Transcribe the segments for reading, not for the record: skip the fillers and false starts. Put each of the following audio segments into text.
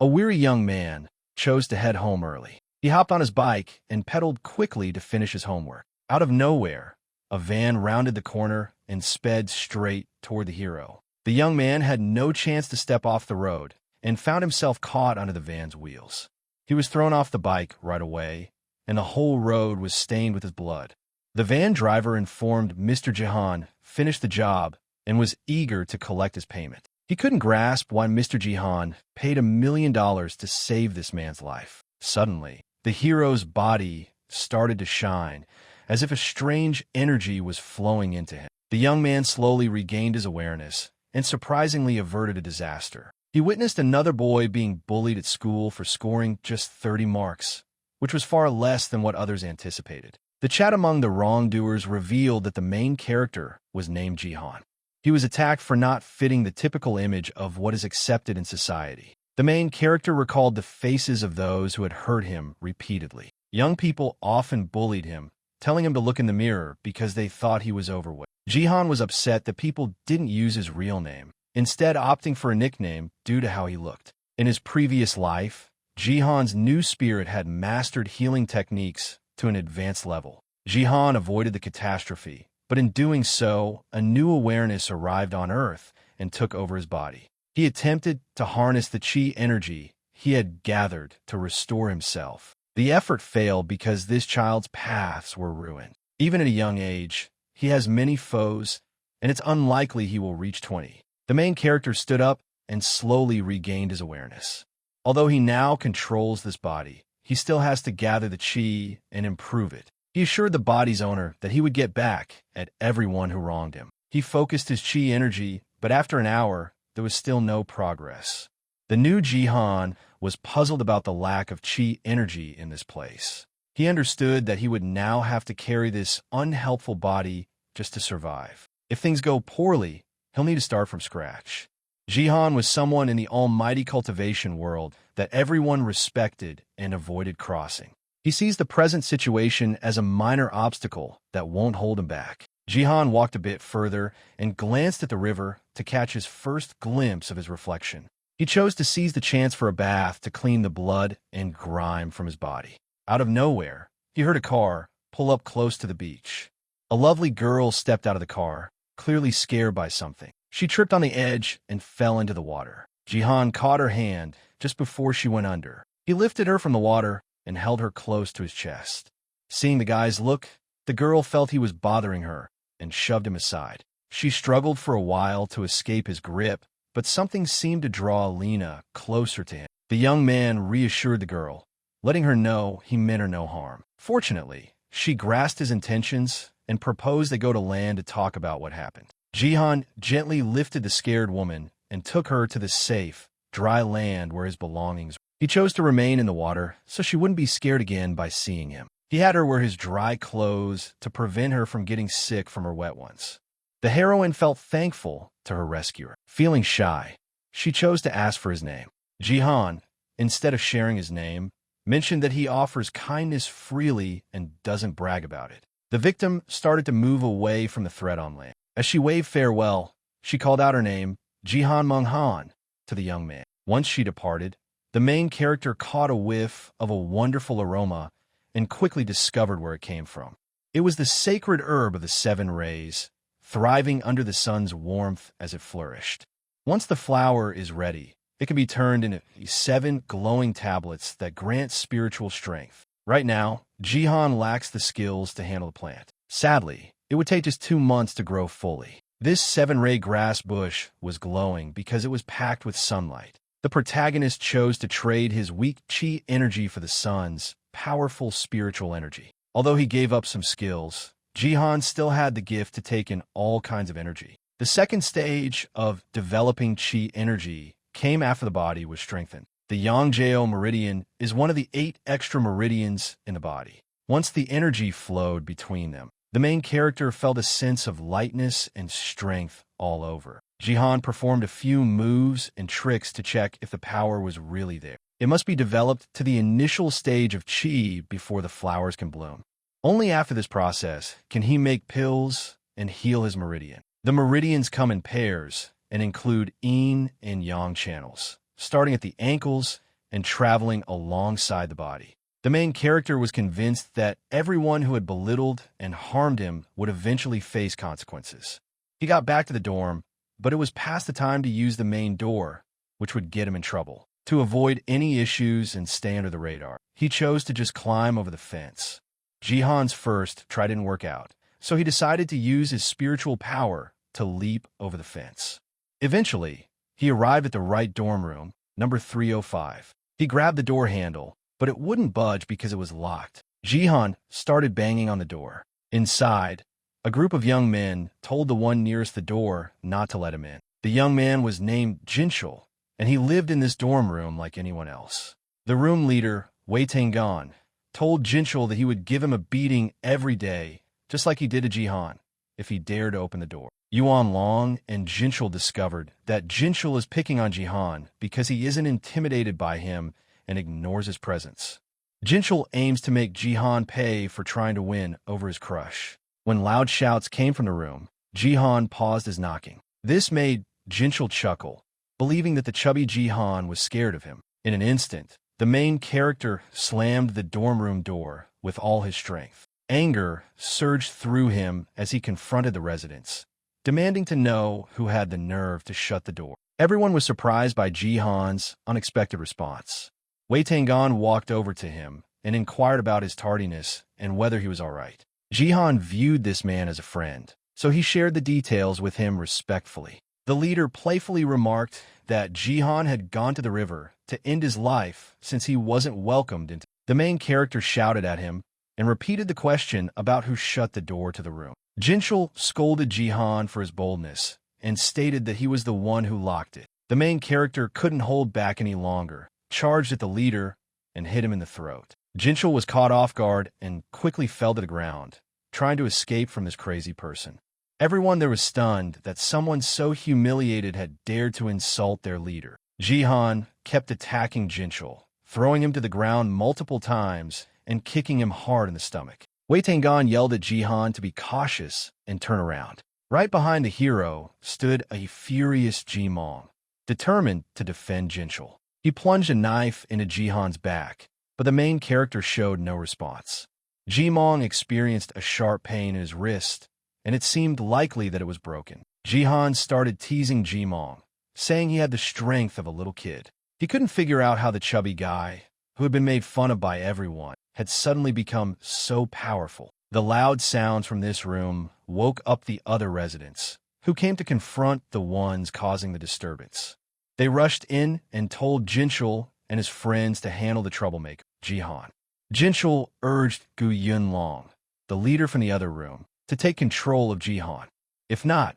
A weary young man chose to head home early. He hopped on his bike and pedaled quickly to finish his homework. Out of nowhere, a van rounded the corner and sped straight toward the hero. The young man had no chance to step off the road and found himself caught under the van's wheels. He was thrown off the bike right away, and the whole road was stained with his blood. The van driver informed Mr. Jihan finished the job and was eager to collect his payment. He couldn't grasp why Mr. Jihan paid $1 million to save this man's life. Suddenly, the hero's body started to shine, as if a strange energy was flowing into him. The young man slowly regained his awareness and surprisingly averted a disaster. He witnessed another boy being bullied at school for scoring just 30 marks, which was far less than what others anticipated. The chat among the wrongdoers revealed that the main character was named Jihan. He was attacked for not fitting the typical image of what is accepted in society. The main character recalled the faces of those who had hurt him repeatedly. Young people often bullied him, telling him to look in the mirror because they thought he was overweight. Jihan was upset that people didn't use his real name, instead opting for a nickname due to how he looked. In his previous life, Jihan's new spirit had mastered healing techniques to an advanced level. Jihan avoided the catastrophe, but in doing so, a new awareness arrived on Earth and took over his body. He attempted to harness the chi energy he had gathered to restore himself. The effort failed because this child's paths were ruined. Even at a young age, he has many foes, and it's unlikely he will reach 20. The main character stood up and slowly regained his awareness. Although he now controls this body, he still has to gather the chi and improve it. He assured the body's owner that he would get back at everyone who wronged him. He focused his chi energy, but after an hour, there was still no progress. The new Jihan was puzzled about the lack of chi energy in this place. He understood that he would now have to carry this unhelpful body just to survive. If things go poorly, he'll need to start from scratch. Jihan was someone in the almighty cultivation world that everyone respected and avoided crossing. He sees the present situation as a minor obstacle that won't hold him back. Jihan walked a bit further and glanced at the river to catch his first glimpse of his reflection. He chose to seize the chance for a bath to clean the blood and grime from his body. Out of nowhere, he heard a car pull up close to the beach. A lovely girl stepped out of the car, clearly scared by something. She tripped on the edge and fell into the water. Jihan caught her hand just before she went under. He lifted her from the water and held her close to his chest. Seeing the guy's look, the girl felt he was bothering her and shoved him aside. She struggled for a while to escape his grip, but something seemed to draw Alina closer to him. The young man reassured the girl, letting her know he meant her no harm. Fortunately, she grasped his intentions and proposed they go to land to talk about what happened. Jihan gently lifted the scared woman and took her to the safe, dry land where his belongings were. He chose to remain in the water so she wouldn't be scared again by seeing him. He had her wear his dry clothes to prevent her from getting sick from her wet ones. The heroine felt thankful to her rescuer. Feeling shy, she chose to ask for his name. Jihan, instead of sharing his name, mentioned that he offers kindness freely and doesn't brag about it. The victim started to move away from the threat on land. As she waved farewell, she called out her name, Jihan Menghan, to the young man. Once she departed, the main character caught a whiff of a wonderful aroma and quickly discovered where it came from. It was the sacred herb of the 7 rays, thriving under the sun's warmth as it flourished. Once the flower is ready, it can be turned into 7 glowing tablets that grant spiritual strength. Right now, Jihan lacks the skills to handle the plant. Sadly, it would take just 2 months to grow fully. This 7-ray grass bush was glowing because it was packed with sunlight. The protagonist chose to trade his weak chi energy for the sun's powerful spiritual energy. Although he gave up some skills, Jihan still had the gift to take in all kinds of energy. The second stage of developing chi energy came after the body was strengthened. The Yangjao meridian is one of the 8 extra meridians in the body. Once the energy flowed between them, the main character felt a sense of lightness and strength all over. Jihan performed a few moves and tricks to check if the power was really there. It must be developed to the initial stage of chi before the flowers can bloom. Only after this process can he make pills and heal his meridian. The meridians come in pairs and include yin and yang channels, starting at the ankles and traveling alongside the body. The main character was convinced that everyone who had belittled and harmed him would eventually face consequences. He got back to the dorm, but it was past the time to use the main door, which would get him in trouble. To avoid any issues and stay under the radar, he chose to just climb over the fence. Jihan's first try didn't work out, so he decided to use his spiritual power to leap over the fence. Eventually, he arrived at the right dorm room, number 305. He grabbed the door handle, but it wouldn't budge because it was locked. Jihan started banging on the door. Inside, a group of young men told the one nearest the door not to let him in. The young man was named Jinchul, and he lived in this dorm room like anyone else. The room leader, Wei Tangan, told Jinchul that he would give him a beating every day, just like he did to Jihan, if he dared to open the door. Yuan Long and Jinchul discovered that Jinchul is picking on Jihan because he isn't intimidated by him and ignores his presence. Jinchul aims to make Jihan pay for trying to win over his crush. When loud shouts came from the room, Jihan paused his knocking. This made Jinchul chuckle, believing that the chubby Jihan was scared of him. In an instant, the main character slammed the dorm room door with all his strength. Anger surged through him as he confronted the residents, demanding to know who had the nerve to shut the door. Everyone was surprised by Jihan's unexpected response. Wei Tangan walked over to him and inquired about his tardiness and whether he was all right. Jihan viewed this man as a friend, so he shared the details with him respectfully. The leader playfully remarked that Jihan had gone to the river to end his life since he wasn't welcomed into. The main character shouted at him and repeated the question about who shut the door to the room. Jinchul scolded Jihan for his boldness and stated that he was the one who locked it. The main character couldn't hold back any longer, charged at the leader, and hit him in the throat. Jinchul was caught off guard and quickly fell to the ground, trying to escape from this crazy person. Everyone there was stunned that someone so humiliated had dared to insult their leader. Jihan kept attacking Jinchul, throwing him to the ground multiple times and kicking him hard in the stomach. Wei Tangan yelled at Jihan to be cautious and turn around. Right behind the hero stood a furious Jimong, determined to defend Jinchul. He plunged a knife into Jihan's back, but the main character showed no response. Jimong experienced a sharp pain in his wrist, and it seemed likely that it was broken. Jihan started teasing Jimong, saying he had the strength of a little kid. He couldn't figure out how the chubby guy, who had been made fun of by everyone, had suddenly become so powerful. The loud sounds from this room woke up the other residents, who came to confront the ones causing the disturbance. They rushed in and told Jinchul and his friends to handle the troublemaker, Jihan. Jinchul urged Gu Yunlong, the leader from the other room, to take control of Jihan. If not,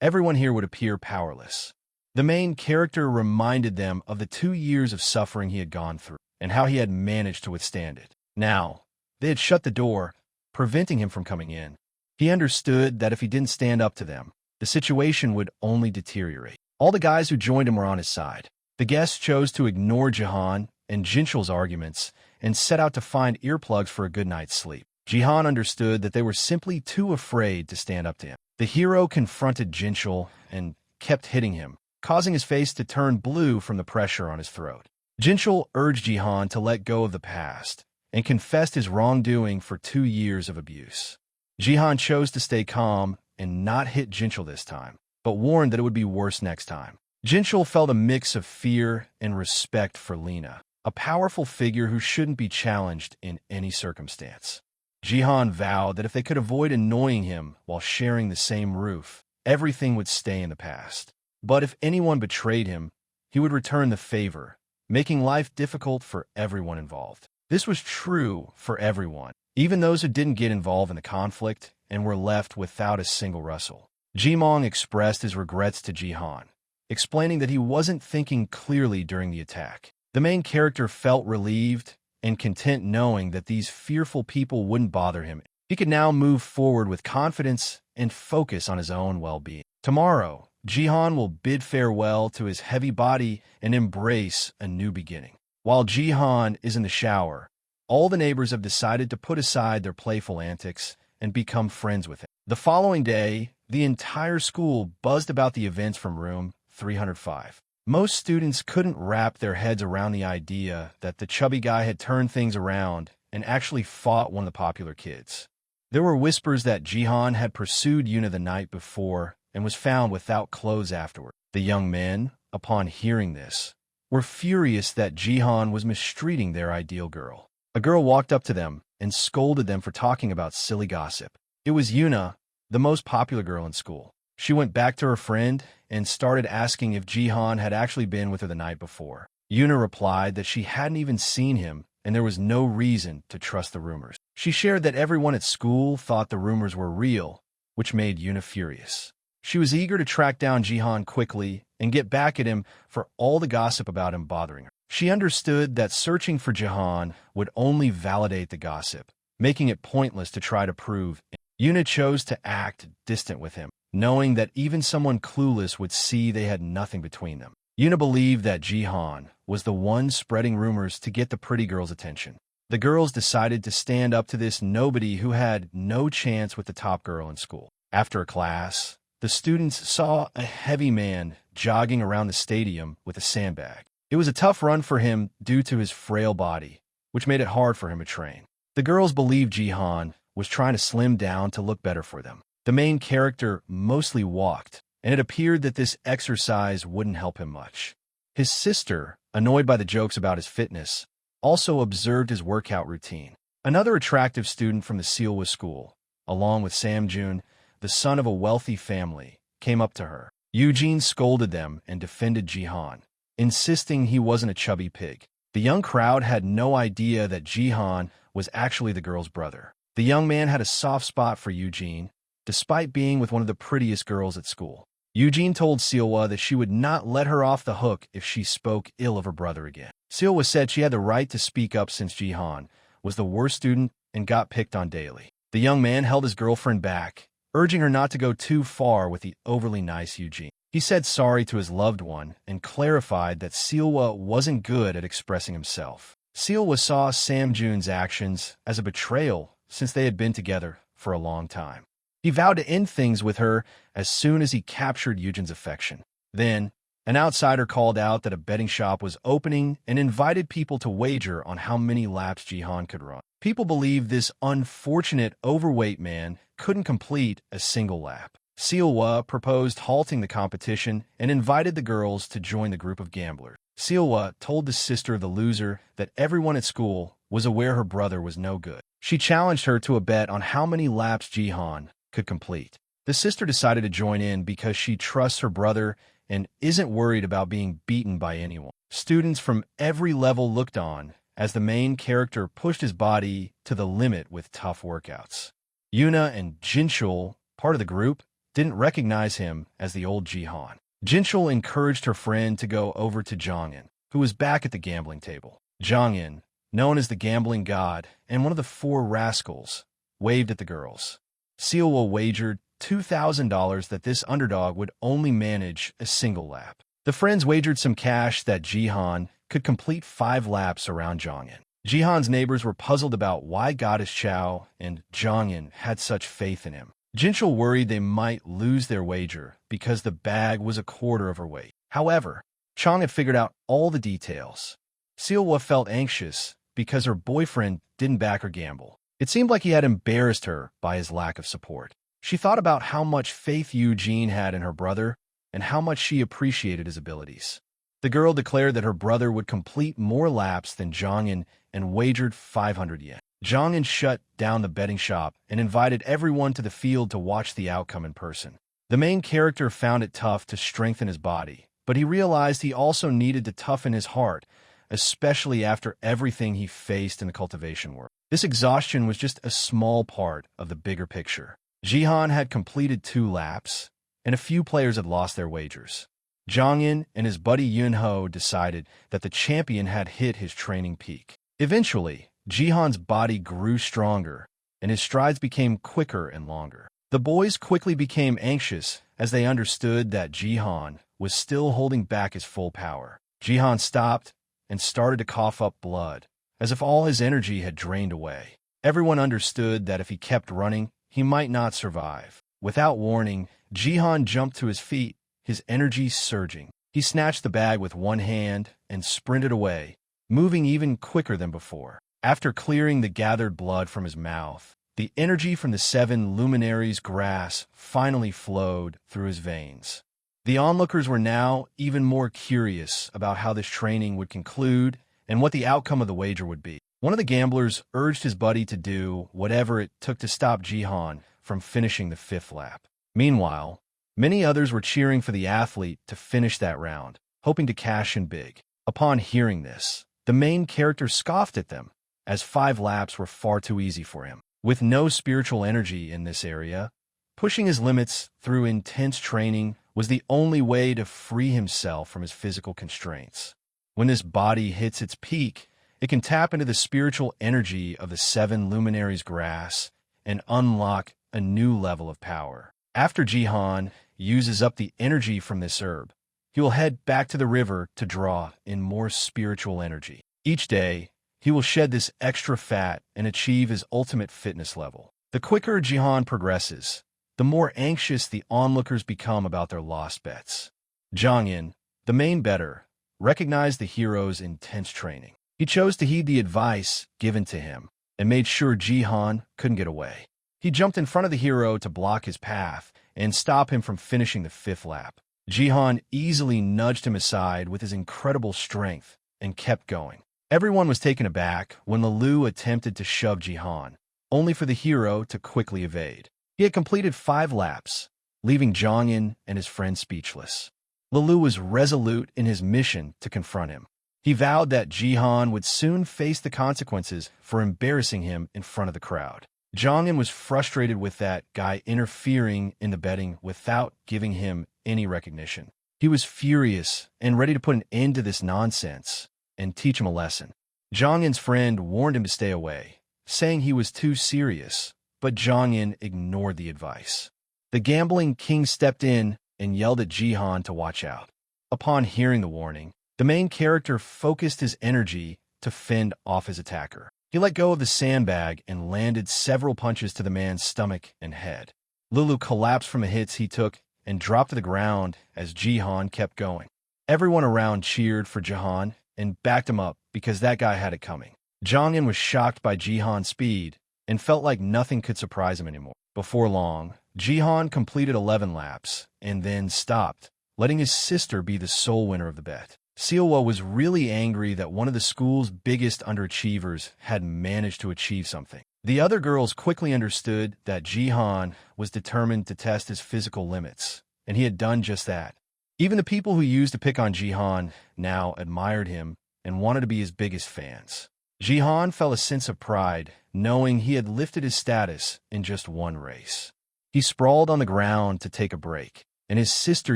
everyone here would appear powerless. The main character reminded them of the 2 years of suffering he had gone through and how he had managed to withstand it. Now, they had shut the door, preventing him from coming in. He understood that if he didn't stand up to them, the situation would only deteriorate. All the guys who joined him were on his side. The guests chose to ignore Jihan and Jinchul's arguments and set out to find earplugs for a good night's sleep. Jihan understood that they were simply too afraid to stand up to him. The hero confronted Jinchul and kept hitting him, causing his face to turn blue from the pressure on his throat. Jinchul urged Jihan to let go of the past and confessed his wrongdoing for 2 years of abuse. Jihan chose to stay calm and not hit Jinchul this time, but warned that it would be worse next time. Jinchul felt a mix of fear and respect for Lena, a powerful figure who shouldn't be challenged in any circumstance. Jihan vowed that if they could avoid annoying him while sharing the same roof, everything would stay in the past. But if anyone betrayed him, he would return the favor, making life difficult for everyone involved. This was true for everyone, even those who didn't get involved in the conflict and were left without a single rustle. Jimong expressed his regrets to Jihan, explaining that he wasn't thinking clearly during the attack. The main character felt relieved and content knowing that these fearful people wouldn't bother him. He could now move forward with confidence and focus on his own well-being. Tomorrow, Jihan will bid farewell to his heavy body and embrace a new beginning. While Jihan is in the shower, all the neighbors have decided to put aside their playful antics and become friends with him. The following day, the entire school buzzed about the events from room 305. Most students couldn't wrap their heads around the idea that the chubby guy had turned things around and actually fought one of the popular kids. There were whispers that Jihan had pursued Yuna the night before and was found without clothes afterward. The young men, upon hearing this, were furious that Jihan was mistreating their ideal girl. A girl walked up to them and scolded them for talking about silly gossip. It was Yuna, the most popular girl in school. She went back to her friend and started asking if Jihan had actually been with her the night before. Yuna replied that she hadn't even seen him and there was no reason to trust the rumors. She shared that everyone at school thought the rumors were real, which made Yuna furious. She was eager to track down Jihan quickly and get back at him for all the gossip about him bothering her. She understood that searching for Jihan would only validate the gossip, making it pointless to try to prove. Yuna chose to act distant with him, knowing that even someone clueless would see they had nothing between them. Yuna believed that Jihan was the one spreading rumors to get the pretty girl's attention. The girls decided to stand up to this nobody who had no chance with the top girl in school. After a class, the students saw a heavy man jogging around the stadium with a sandbag. It was a tough run for him due to his frail body, which made it hard for him to train. The girls believed Jihan was trying to slim down to look better for them. The main character mostly walked, and it appeared that this exercise wouldn't help him much. His sister, annoyed by the jokes about his fitness, also observed his workout routine. Another attractive student from the Sealwa school, along with Samjun, the son of a wealthy family, came up to her. Eugene scolded them and defended Jihan, insisting he wasn't a chubby pig. The young crowd had no idea that Jihan was actually the girl's brother. The young man had a soft spot for Eugene, despite being with one of the prettiest girls at school. Eugene told Sealwa that she would not let her off the hook if she spoke ill of her brother again. Sealwa said she had the right to speak up since Jihan was the worst student and got picked on daily. The young man held his girlfriend back, urging her not to go too far with the overly nice Eugene. He said sorry to his loved one and clarified that Sealwa wasn't good at expressing himself. Sealwa saw Samjun's actions as a betrayal since they had been together for a long time. He vowed to end things with her as soon as he captured Eugene's affection. Then, an outsider called out that a betting shop was opening and invited people to wager on how many laps Jihan could run. People believed this unfortunate overweight man couldn't complete a single lap. Sealwa proposed halting the competition and invited the girls to join the group of gamblers. Sealwa told the sister of the loser that everyone at school was aware her brother was no good. She challenged her to a bet on how many laps Jihan could complete. The sister decided to join in because she trusts her brother and isn't worried about being beaten by anyone. Students from every level looked on as the main character pushed his body to the limit with tough workouts. Yuna and Jinchul, part of the group, didn't recognize him as the old Jihan. Jinchul encouraged her friend to go over to Jongin, who was back at the gambling table. Jongin, known as the gambling god and one of the four rascals, waved at the girls. Sealwa wagered $2,000 that this underdog would only manage a single lap. The friends wagered some cash that Jihan could complete 5 laps around Jongin. Jihan's neighbors were puzzled about why Goddess Chow and Jongin had such faith in him. Jinchul worried they might lose their wager because the bag was a quarter of her weight. However, Chong had figured out all the details. Sealwa felt anxious because her boyfriend didn't back her gamble. It seemed like he had embarrassed her by his lack of support. She thought about how much faith Eugene had in her brother and how much she appreciated his abilities. The girl declared that her brother would complete more laps than Jongin and wagered 500 yen. Jongin shut down the betting shop and invited everyone to the field to watch the outcome in person. The main character found it tough to strengthen his body, but he realized he also needed to toughen his heart, especially after everything he faced in the cultivation world. This exhaustion was just a small part of the bigger picture. Jihan had completed 2 laps, and a few players had lost their wagers. Jongin and his buddy Yunho decided that the champion had hit his training peak. Eventually, Jihan's body grew stronger, and his strides became quicker and longer. The boys quickly became anxious as they understood that Jihan was still holding back his full power. Jihan stopped and started to cough up blood, as if all his energy had drained away. Everyone understood that if he kept running, he might not survive. Without warning, Jihan jumped to his feet, his energy surging. He snatched the bag with one hand and sprinted away, moving even quicker than before. After clearing the gathered blood from his mouth, the energy from the 7 luminaries' grass finally flowed through his veins. The onlookers were now even more curious about how this training would conclude and what the outcome of the wager would be. One of the gamblers urged his buddy to do whatever it took to stop Jihan from finishing the 5th lap. Meanwhile, many others were cheering for the athlete to finish that round, hoping to cash in big. Upon hearing this, the main character scoffed at them, as 5 laps were far too easy for him. With no spiritual energy in this area, pushing his limits through intense training was the only way to free himself from his physical constraints. When this body hits its peak, it can tap into the spiritual energy of the 7 luminaries' grass and unlock a new level of power. After Jihan uses up the energy from this herb, he will head back to the river to draw in more spiritual energy. Each day, he will shed this extra fat and achieve his ultimate fitness level. The quicker Jihan progresses, the more anxious the onlookers become about their lost bets. Zhang, the main bettor, recognized the hero's intense training. He chose to heed the advice given to him and made sure Jihan couldn't get away. He jumped in front of the hero to block his path and stop him from finishing the 5th lap. Jihan easily nudged him aside with his incredible strength and kept going. Everyone was taken aback when Lulu attempted to shove Jihan, only for the hero to quickly evade. He had completed 5 laps, leaving Zhang and his friend speechless. Lulu was resolute in his mission to confront him. He vowed that Jihan would soon face the consequences for embarrassing him in front of the crowd. Zhang was frustrated with that guy interfering in the betting without giving him any recognition. He was furious and ready to put an end to this nonsense and teach him a lesson. Zhang's friend warned him to stay away, saying he was too serious, but Zhang ignored the advice. The gambling king stepped in and yelled at Jihan to watch out. Upon hearing the warning, the main character focused his energy to fend off his attacker. He let go of the sandbag and landed several punches to the man's stomach and head. Lulu collapsed from the hits he took and dropped to the ground as Jihan kept going. Everyone around cheered for Jihan and backed him up because that guy had it coming. Zhang was shocked by Jihan's speed and felt like nothing could surprise him anymore. Before long, Jihan completed 11 laps and then stopped, letting his sister be the sole winner of the bet. Siwa was really angry that one of the school's biggest underachievers had managed to achieve something. The other girls quickly understood that Jihan was determined to test his physical limits, and he had done just that. Even the people who used to pick on Jihan now admired him and wanted to be his biggest fans. Jihan felt a sense of pride, knowing he had lifted his status in just one race. He sprawled on the ground to take a break, and his sister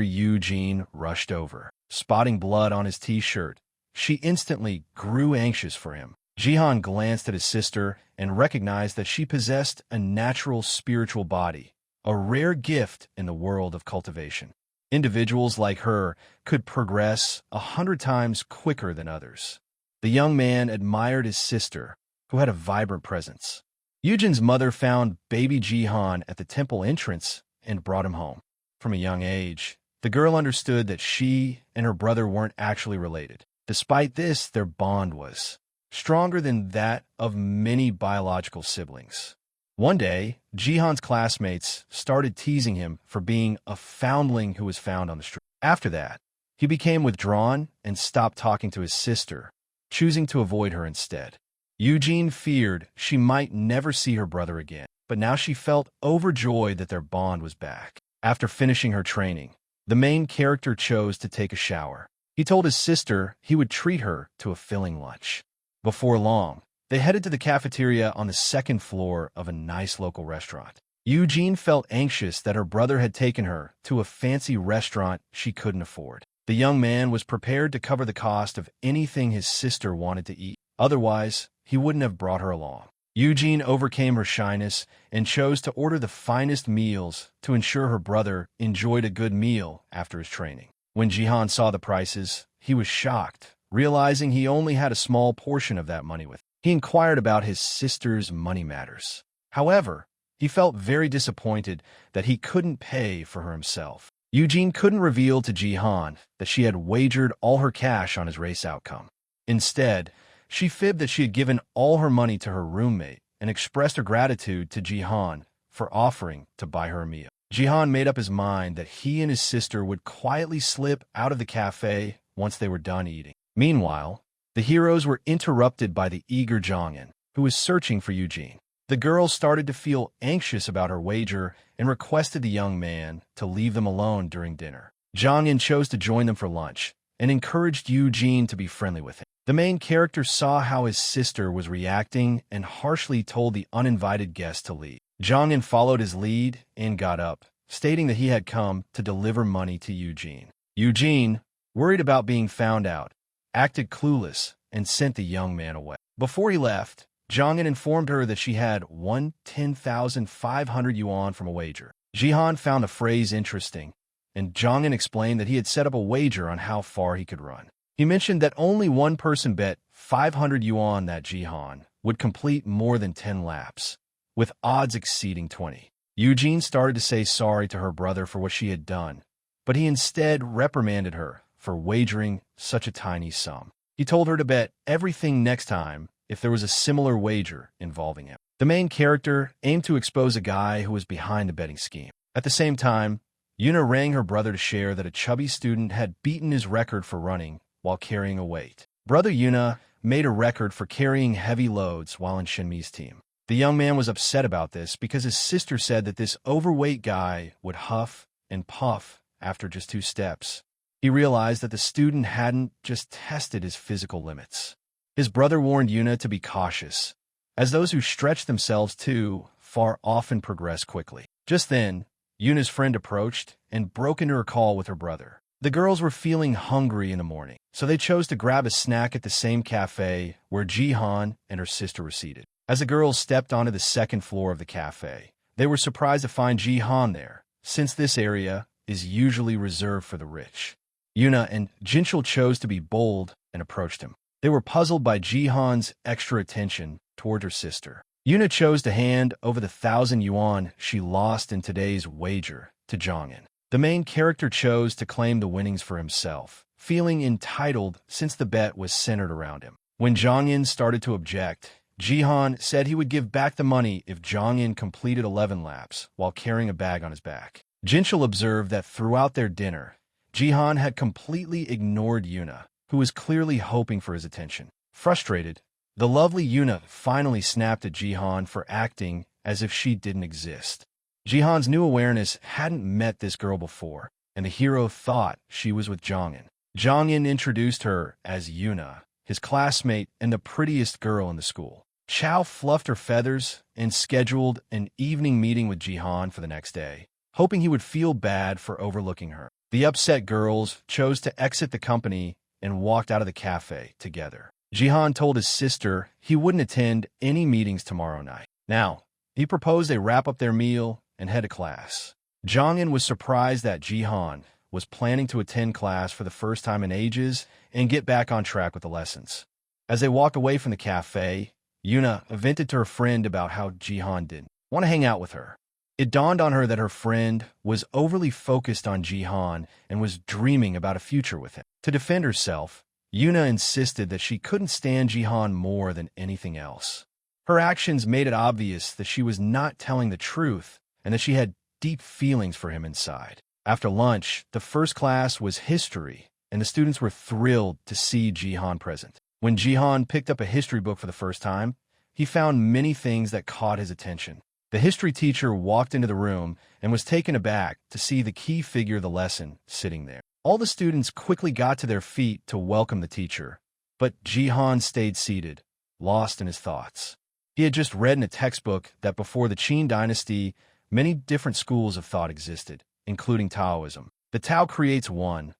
Eugene rushed over. Spotting blood on his t-shirt, she instantly grew anxious for him. Jihan glanced at his sister and recognized that she possessed a natural spiritual body, a rare gift in the world of cultivation. Individuals like her could progress 100 times quicker than others. The young man admired his sister, who had a vibrant presence. Eugene's mother found baby Jihan at the temple entrance and brought him home. From a young age, the girl understood that she and her brother weren't actually related. Despite this, their bond was stronger than that of many biological siblings. One day, Jihan's classmates started teasing him for being a foundling who was found on the street. After that, he became withdrawn and stopped talking to his sister, choosing to avoid her instead. Eugene feared she might never see her brother again, but now she felt overjoyed that their bond was back. After finishing her training, the main character chose to take a shower. He told his sister he would treat her to a filling lunch. Before long, they headed to the cafeteria on the 2nd floor of a nice local restaurant. Eugene felt anxious that her brother had taken her to a fancy restaurant she couldn't afford. The young man was prepared to cover the cost of anything his sister wanted to eat. Otherwise, he wouldn't have brought her along. Eugene overcame her shyness and chose to order the finest meals to ensure her brother enjoyed a good meal after his training. When Jihan saw the prices, he was shocked, realizing he only had a small portion of that money with him. He inquired about his sister's money matters. However, he felt very disappointed that he couldn't pay for her himself. Eugene couldn't reveal to Jihan that she had wagered all her cash on his race outcome. Instead, she fibbed that she had given all her money to her roommate and expressed her gratitude to Jihan for offering to buy her a meal. Jihan made up his mind that he and his sister would quietly slip out of the cafe once they were done eating. Meanwhile, the heroes were interrupted by the eager Jongin, who was searching for Eugene. The girl started to feel anxious about her wager and requested the young man to leave them alone during dinner. Jongin chose to join them for lunch and encouraged Eugene to be friendly with him. The main character saw how his sister was reacting and harshly told the uninvited guest to leave. Jongin followed his lead and got up, stating that he had come to deliver money to Eugene. Eugene, worried about being found out, acted clueless and sent the young man away. Before he left, Jongin informed her that she had won 10,500 yuan from a wager. Jihan found the phrase interesting, and Jongin explained that he had set up a wager on how far he could run. He mentioned that only one person bet 500 yuan that Jihan would complete more than 10 laps, with odds exceeding 20. Eugene started to say sorry to her brother for what she had done, but he instead reprimanded her for wagering such a tiny sum. He told her to bet everything next time if there was a similar wager involving him. The main character aimed to expose a guy who was behind the betting scheme. At the same time, Yuna rang her brother to share that a chubby student had beaten his record for running while carrying a weight. Brother Yuna made a record for carrying heavy loads while in Shinmi's team. The young man was upset about this because his sister said that this overweight guy would huff and puff after just 2 steps. He realized that the student hadn't just tested his physical limits. His brother warned Yuna to be cautious, as those who stretch themselves too far often progress quickly. Just then, Yuna's friend approached and broke into her call with her brother. The girls were feeling hungry in the morning, so they chose to grab a snack at the same cafe where Jihan and her sister were seated. As the girls stepped onto the second floor of the cafe, they were surprised to find Jihan there, since this area is usually reserved for the rich. Yuna and Jinchul chose to be bold and approached him. They were puzzled by Jihan's extra attention toward her sister. Yuna chose to hand over the 1,000 yuan she lost in today's wager to Jongin. The main character chose to claim the winnings for himself, feeling entitled since the bet was centered around him. When Jongin started to object, Jihan said he would give back the money if Jongin completed 11 laps while carrying a bag on his back. Jinchul observed that throughout their dinner, Jihan had completely ignored Yuna, who was clearly hoping for his attention. Frustrated, the lovely Yuna finally snapped at Jihan for acting as if she didn't exist. Jihan's new awareness hadn't met this girl before, and the hero thought she was with Jongin. Jongin introduced her as Yuna, his classmate and the prettiest girl in the school. Chao fluffed her feathers and scheduled an evening meeting with Jihan for the next day, hoping he would feel bad for overlooking her. The upset girls chose to exit the company and walked out of the cafe together. Jihan told his sister he wouldn't attend any meetings tomorrow night. Now, he proposed they wrap up their meal and head to class. Jongin was surprised that Jihan was planning to attend class for the first time in ages and get back on track with the lessons. As they walked away from the cafe, Yuna vented to her friend about how Jihan didn't want to hang out with her. It dawned on her that her friend was overly focused on Jihan and was dreaming about a future with him. To defend herself, Yuna insisted that she couldn't stand Jihan more than anything else. Her actions made it obvious that she was not telling the truth and that she had deep feelings for him inside. After lunch, the first class was history, and the students were thrilled to see Jihan present. When Jihan picked up a history book for the first time, he found many things that caught his attention. The history teacher walked into the room and was taken aback to see the key figure of the lesson sitting there. All the students quickly got to their feet to welcome the teacher, but Jihan stayed seated, lost in his thoughts. He had just read in a textbook that before the Qin dynasty, many different schools of thought existed, including Taoism. The Tao creates one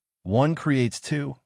creates two,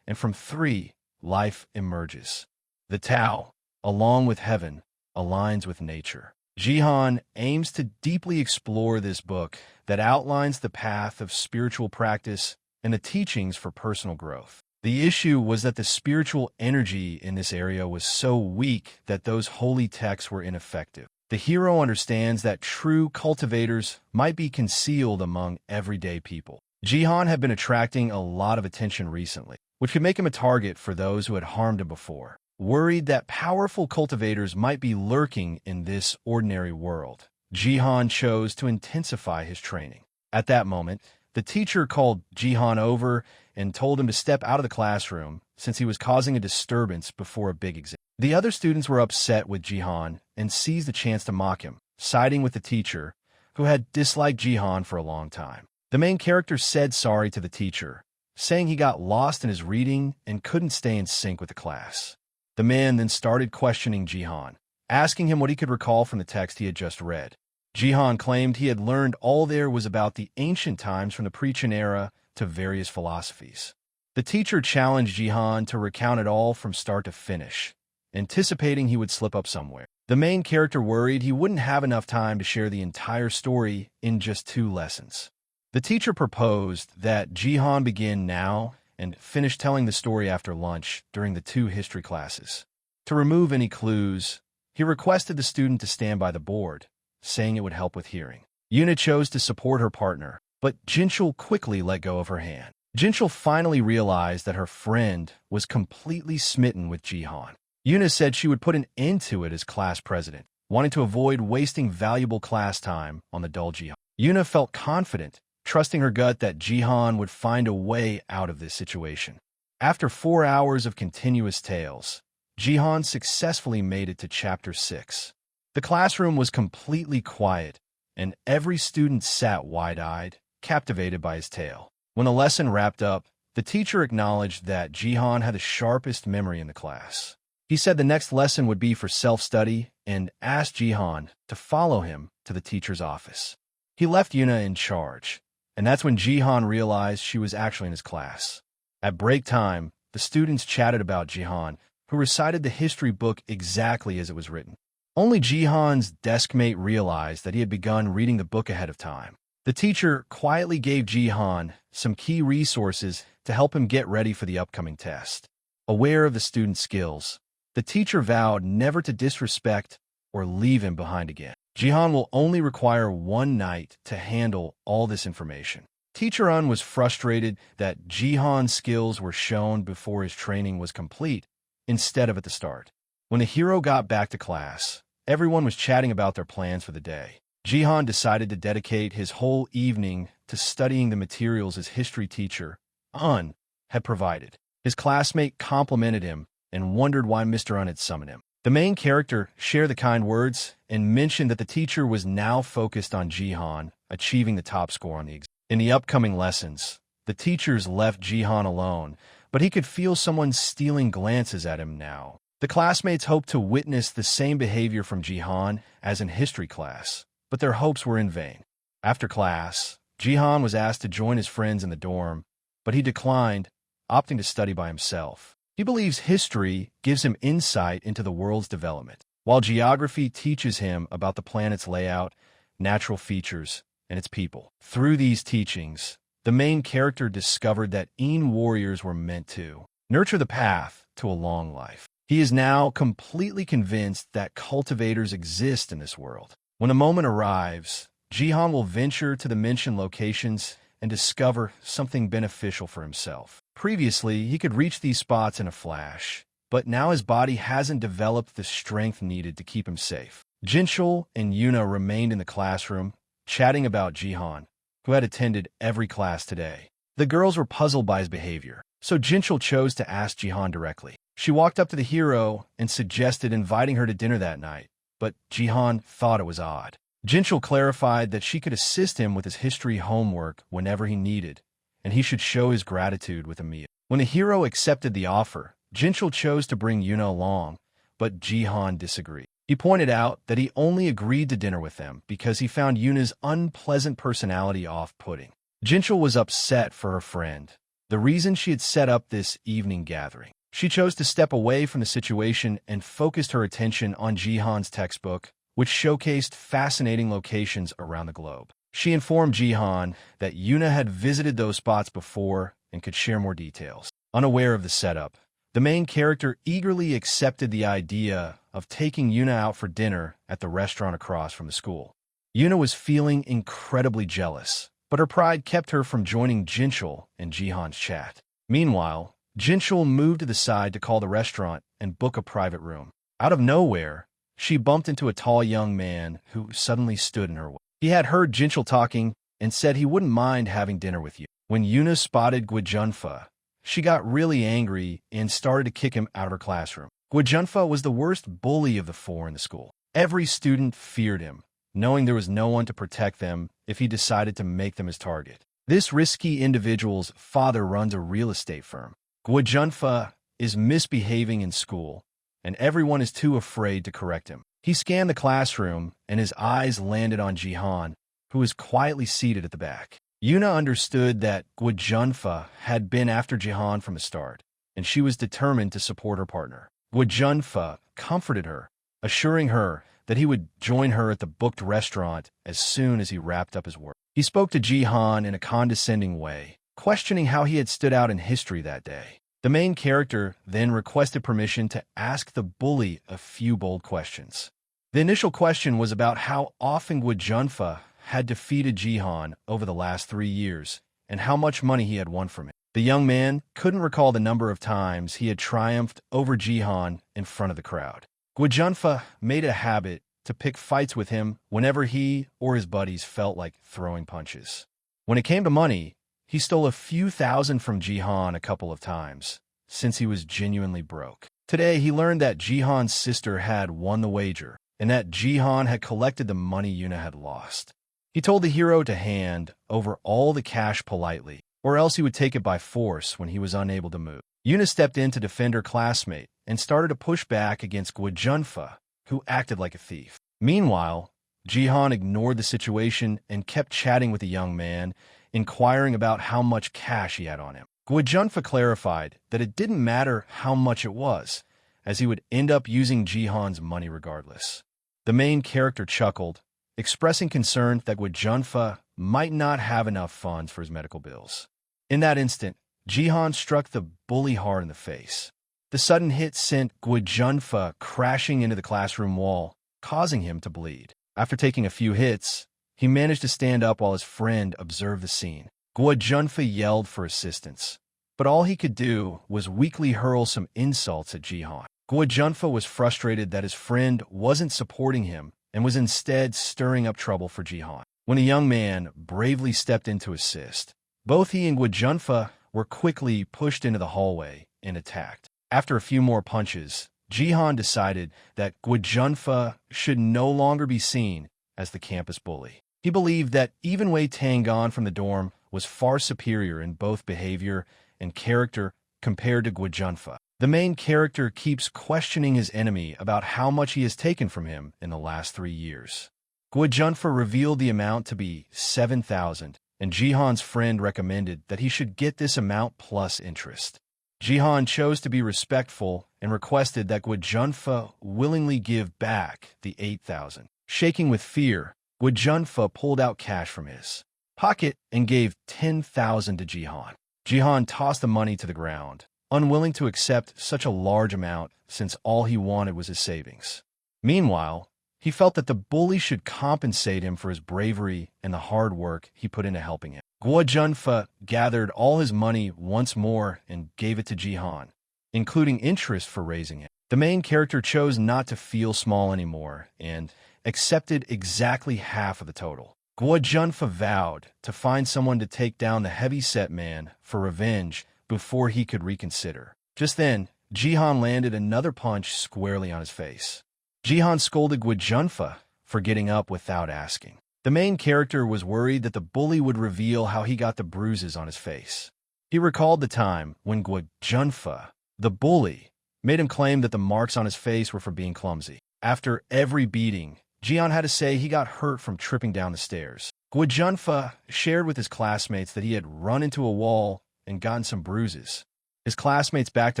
and from three, life emerges. The Tao, along with heaven, aligns with nature. Jihan aims to deeply explore this book that outlines the path of spiritual practice and the teachings for personal growth. The issue was that the spiritual energy in this area was so weak that those holy texts were ineffective. The hero understands that true cultivators might be concealed among everyday people. Jihan had been attracting a lot of attention recently, which could make him a target for those who had harmed him before. Worried that powerful cultivators might be lurking in this ordinary world, Jihan chose to intensify his training. At that moment, the teacher called Jihan over and told him to step out of the classroom since he was causing a disturbance before a big exam. The other students were upset with Jihan and seized the chance to mock him, siding with the teacher, who had disliked Jihan for a long time. The main character said sorry to the teacher, saying he got lost in his reading and couldn't stay in sync with the class. The man then started questioning Jihan, asking him what he could recall from the text he had just read. Jihan claimed he had learned all there was about the ancient times from the pre-Qin era to various philosophies. The teacher challenged Jihan to recount it all from start to finish, anticipating he would slip up somewhere. The main character worried he wouldn't have enough time to share the entire story in just 2 lessons. The teacher proposed that Jihan begin now and finish telling the story after lunch during the 2 history classes. To remove any clues, he requested the student to stand by the board, saying it would help with hearing. Yuna chose to support her partner, but Jinchul quickly let go of her hand. Jinchul finally realized that her friend was completely smitten with Jihan. Yuna said she would put an end to it as class president, wanting to avoid wasting valuable class time on the dull Jihan. Yuna felt confident, trusting her gut that Jihan would find a way out of this situation. After 4 hours of continuous tales, Jihan successfully made it to Chapter 6. The classroom was completely quiet, and every student sat wide-eyed, captivated by his tale. When the lesson wrapped up, the teacher acknowledged that Jihan had the sharpest memory in the class. He said the next lesson would be for self-study and asked Jihan to follow him to the teacher's office. He left Yuna in charge, and that's when Jihan realized she was actually in his class. At break time, the students chatted about Jihan, who recited the history book exactly as it was written. Only Jihan's deskmate realized that he had begun reading the book ahead of time. The teacher quietly gave Jihan some key resources to help him get ready for the upcoming test. Aware of the student's skills, the teacher vowed never to disrespect or leave him behind again. Jihan will only require 1 night to handle all this information. Teacher Un was frustrated that Jihan's skills were shown before his training was complete, instead of at the start. When the hero got back to class, everyone was chatting about their plans for the day. Jihan decided to dedicate his whole evening to studying the materials his history teacher, Un, had provided. His classmate complimented him and wondered why Mr. Un had summoned him. The main character shared the kind words and mentioned that the teacher was now focused on Jihan achieving the top score on the exam. In the upcoming lessons, the teachers left Jihan alone, but he could feel someone stealing glances at him now. The classmates hoped to witness the same behavior from Jihan as in history class, but their hopes were in vain. After class, Jihan was asked to join his friends in the dorm, but he declined, opting to study by himself. He believes history gives him insight into the world's development, while geography teaches him about the planet's layout, natural features, and its people. Through these teachings, the main character discovered that warriors were meant to nurture the path to a long life. He is now completely convinced that cultivators exist in this world. When a moment arrives, Jihan will venture to the mentioned locations and discover something beneficial for himself. Previously, he could reach these spots in a flash, but now his body hasn't developed the strength needed to keep him safe. Jinchul and Yuna remained in the classroom, chatting about Jihan, who had attended every class today. The girls were puzzled by his behavior, so Jinchul chose to ask Jihan directly. She walked up to the hero and suggested inviting her to dinner that night, but Jihan thought it was odd. Jinchul clarified that she could assist him with his history homework whenever he needed, and he should show his gratitude with a meal. When the hero accepted the offer, Jinchul chose to bring Yuna along, but Jihan disagreed. He pointed out that he only agreed to dinner with them because he found Yuna's unpleasant personality off-putting. Jinchul was upset for her friend, the reason she had set up this evening gathering. She chose to step away from the situation and focused her attention on Jihan's textbook, which showcased fascinating locations around the globe. She informed Jihan that Yuna had visited those spots before and could share more details. Unaware of the setup, the main character eagerly accepted the idea of taking Yuna out for dinner at the restaurant across from the school. Yuna was feeling incredibly jealous, but her pride kept her from joining Jinchul and Jihan's chat. Meanwhile, Jinchul moved to the side to call the restaurant and book a private room. Out of nowhere, she bumped into a tall young man who suddenly stood in her way. He had heard Jinchul talking and said he wouldn't mind having dinner with you. When Yuna spotted Gwajunfa, she got really angry and started to kick him out of her classroom. Gwajunfa was the worst bully of the four in the school. Every student feared him, knowing there was no one to protect them if he decided to make them his target. This risky individual's father runs a real estate firm. Gwajunfa is misbehaving in school, and everyone is too afraid to correct him. He scanned the classroom, and his eyes landed on Jihan, who was quietly seated at the back. Yuna understood that Gwajunfa had been after Jihan from the start, and she was determined to support her partner. Gwajunfa comforted her, assuring her that he would join her at the booked restaurant as soon as he wrapped up his work. He spoke to Jihan in a condescending way, questioning how he had stood out in history that day. The main character then requested permission to ask the bully a few bold questions. The initial question was about how often Gwajunfa had defeated Jihan over the last 3 years and how much money he had won from it. The young man couldn't recall the number of times he had triumphed over Jihan in front of the crowd. Gwajunfa made it a habit to pick fights with him whenever he or his buddies felt like throwing punches. When it came to money, he stole a few thousand from Jihan a couple of times, since he was genuinely broke. Today, he learned that Jihan's sister had won the wager, and that Jihan had collected the money Yuna had lost. He told the hero to hand over all the cash politely, or else he would take it by force when he was unable to move. Yuna stepped in to defend her classmate and started to push back against Gwajunfa, who acted like a thief. Meanwhile, Jihan ignored the situation and kept chatting with the young man, inquiring about how much cash he had on him. Gwajunfa clarified that it didn't matter how much it was, as he would end up using Jihan's money regardless. The main character chuckled, expressing concern that Gwajunfa might not have enough funds for his medical bills. In that instant, Jihan struck the bully hard in the face. The sudden hit sent Gwajunfa crashing into the classroom wall, causing him to bleed. After taking a few hits, he managed to stand up while his friend observed the scene. Gwajunfa yelled for assistance, but all he could do was weakly hurl some insults at Jihan. Gwajunfa was frustrated that his friend wasn't supporting him and was instead stirring up trouble for Jihan. When a young man bravely stepped in to assist, both he and Gwajunfa were quickly pushed into the hallway and attacked. After a few more punches, Jihan decided that Gwajunfa should no longer be seen as the campus bully. He believed that even Wei Tangon from the dorm was far superior in both behavior and character compared to Gwajunfa. The main character keeps questioning his enemy about how much he has taken from him in the last 3 years. Gwajunfa revealed the amount to be 7,000, and Jihan's friend recommended that he should get this amount plus interest. Jihan chose to be respectful and requested that Gwajunfa willingly give back the 8,000. Shaking with fear, Gwajunfa pulled out cash from his pocket and gave 10,000 to Jihan. Jihan tossed the money to the ground, unwilling to accept such a large amount since all he wanted was his savings. Meanwhile, he felt that the bully should compensate him for his bravery and the hard work he put into helping him. Gwajunfa gathered all his money once more and gave it to Jihan, including interest for raising it. The main character chose not to feel small anymore and accepted exactly half of the total. Gwajunfa vowed to find someone to take down the heavy-set man for revenge before he could reconsider. Just then, Jihan landed another punch squarely on his face. Jihan scolded Gwajunfa for getting up without asking. The main character was worried that the bully would reveal how he got the bruises on his face. He recalled the time when Gwajunfa, the bully, made him claim that the marks on his face were for being clumsy. After every beating, Jihan had to say he got hurt from tripping down the stairs. Gwajunfa shared with his classmates that he had run into a wall and gotten some bruises. His classmates backed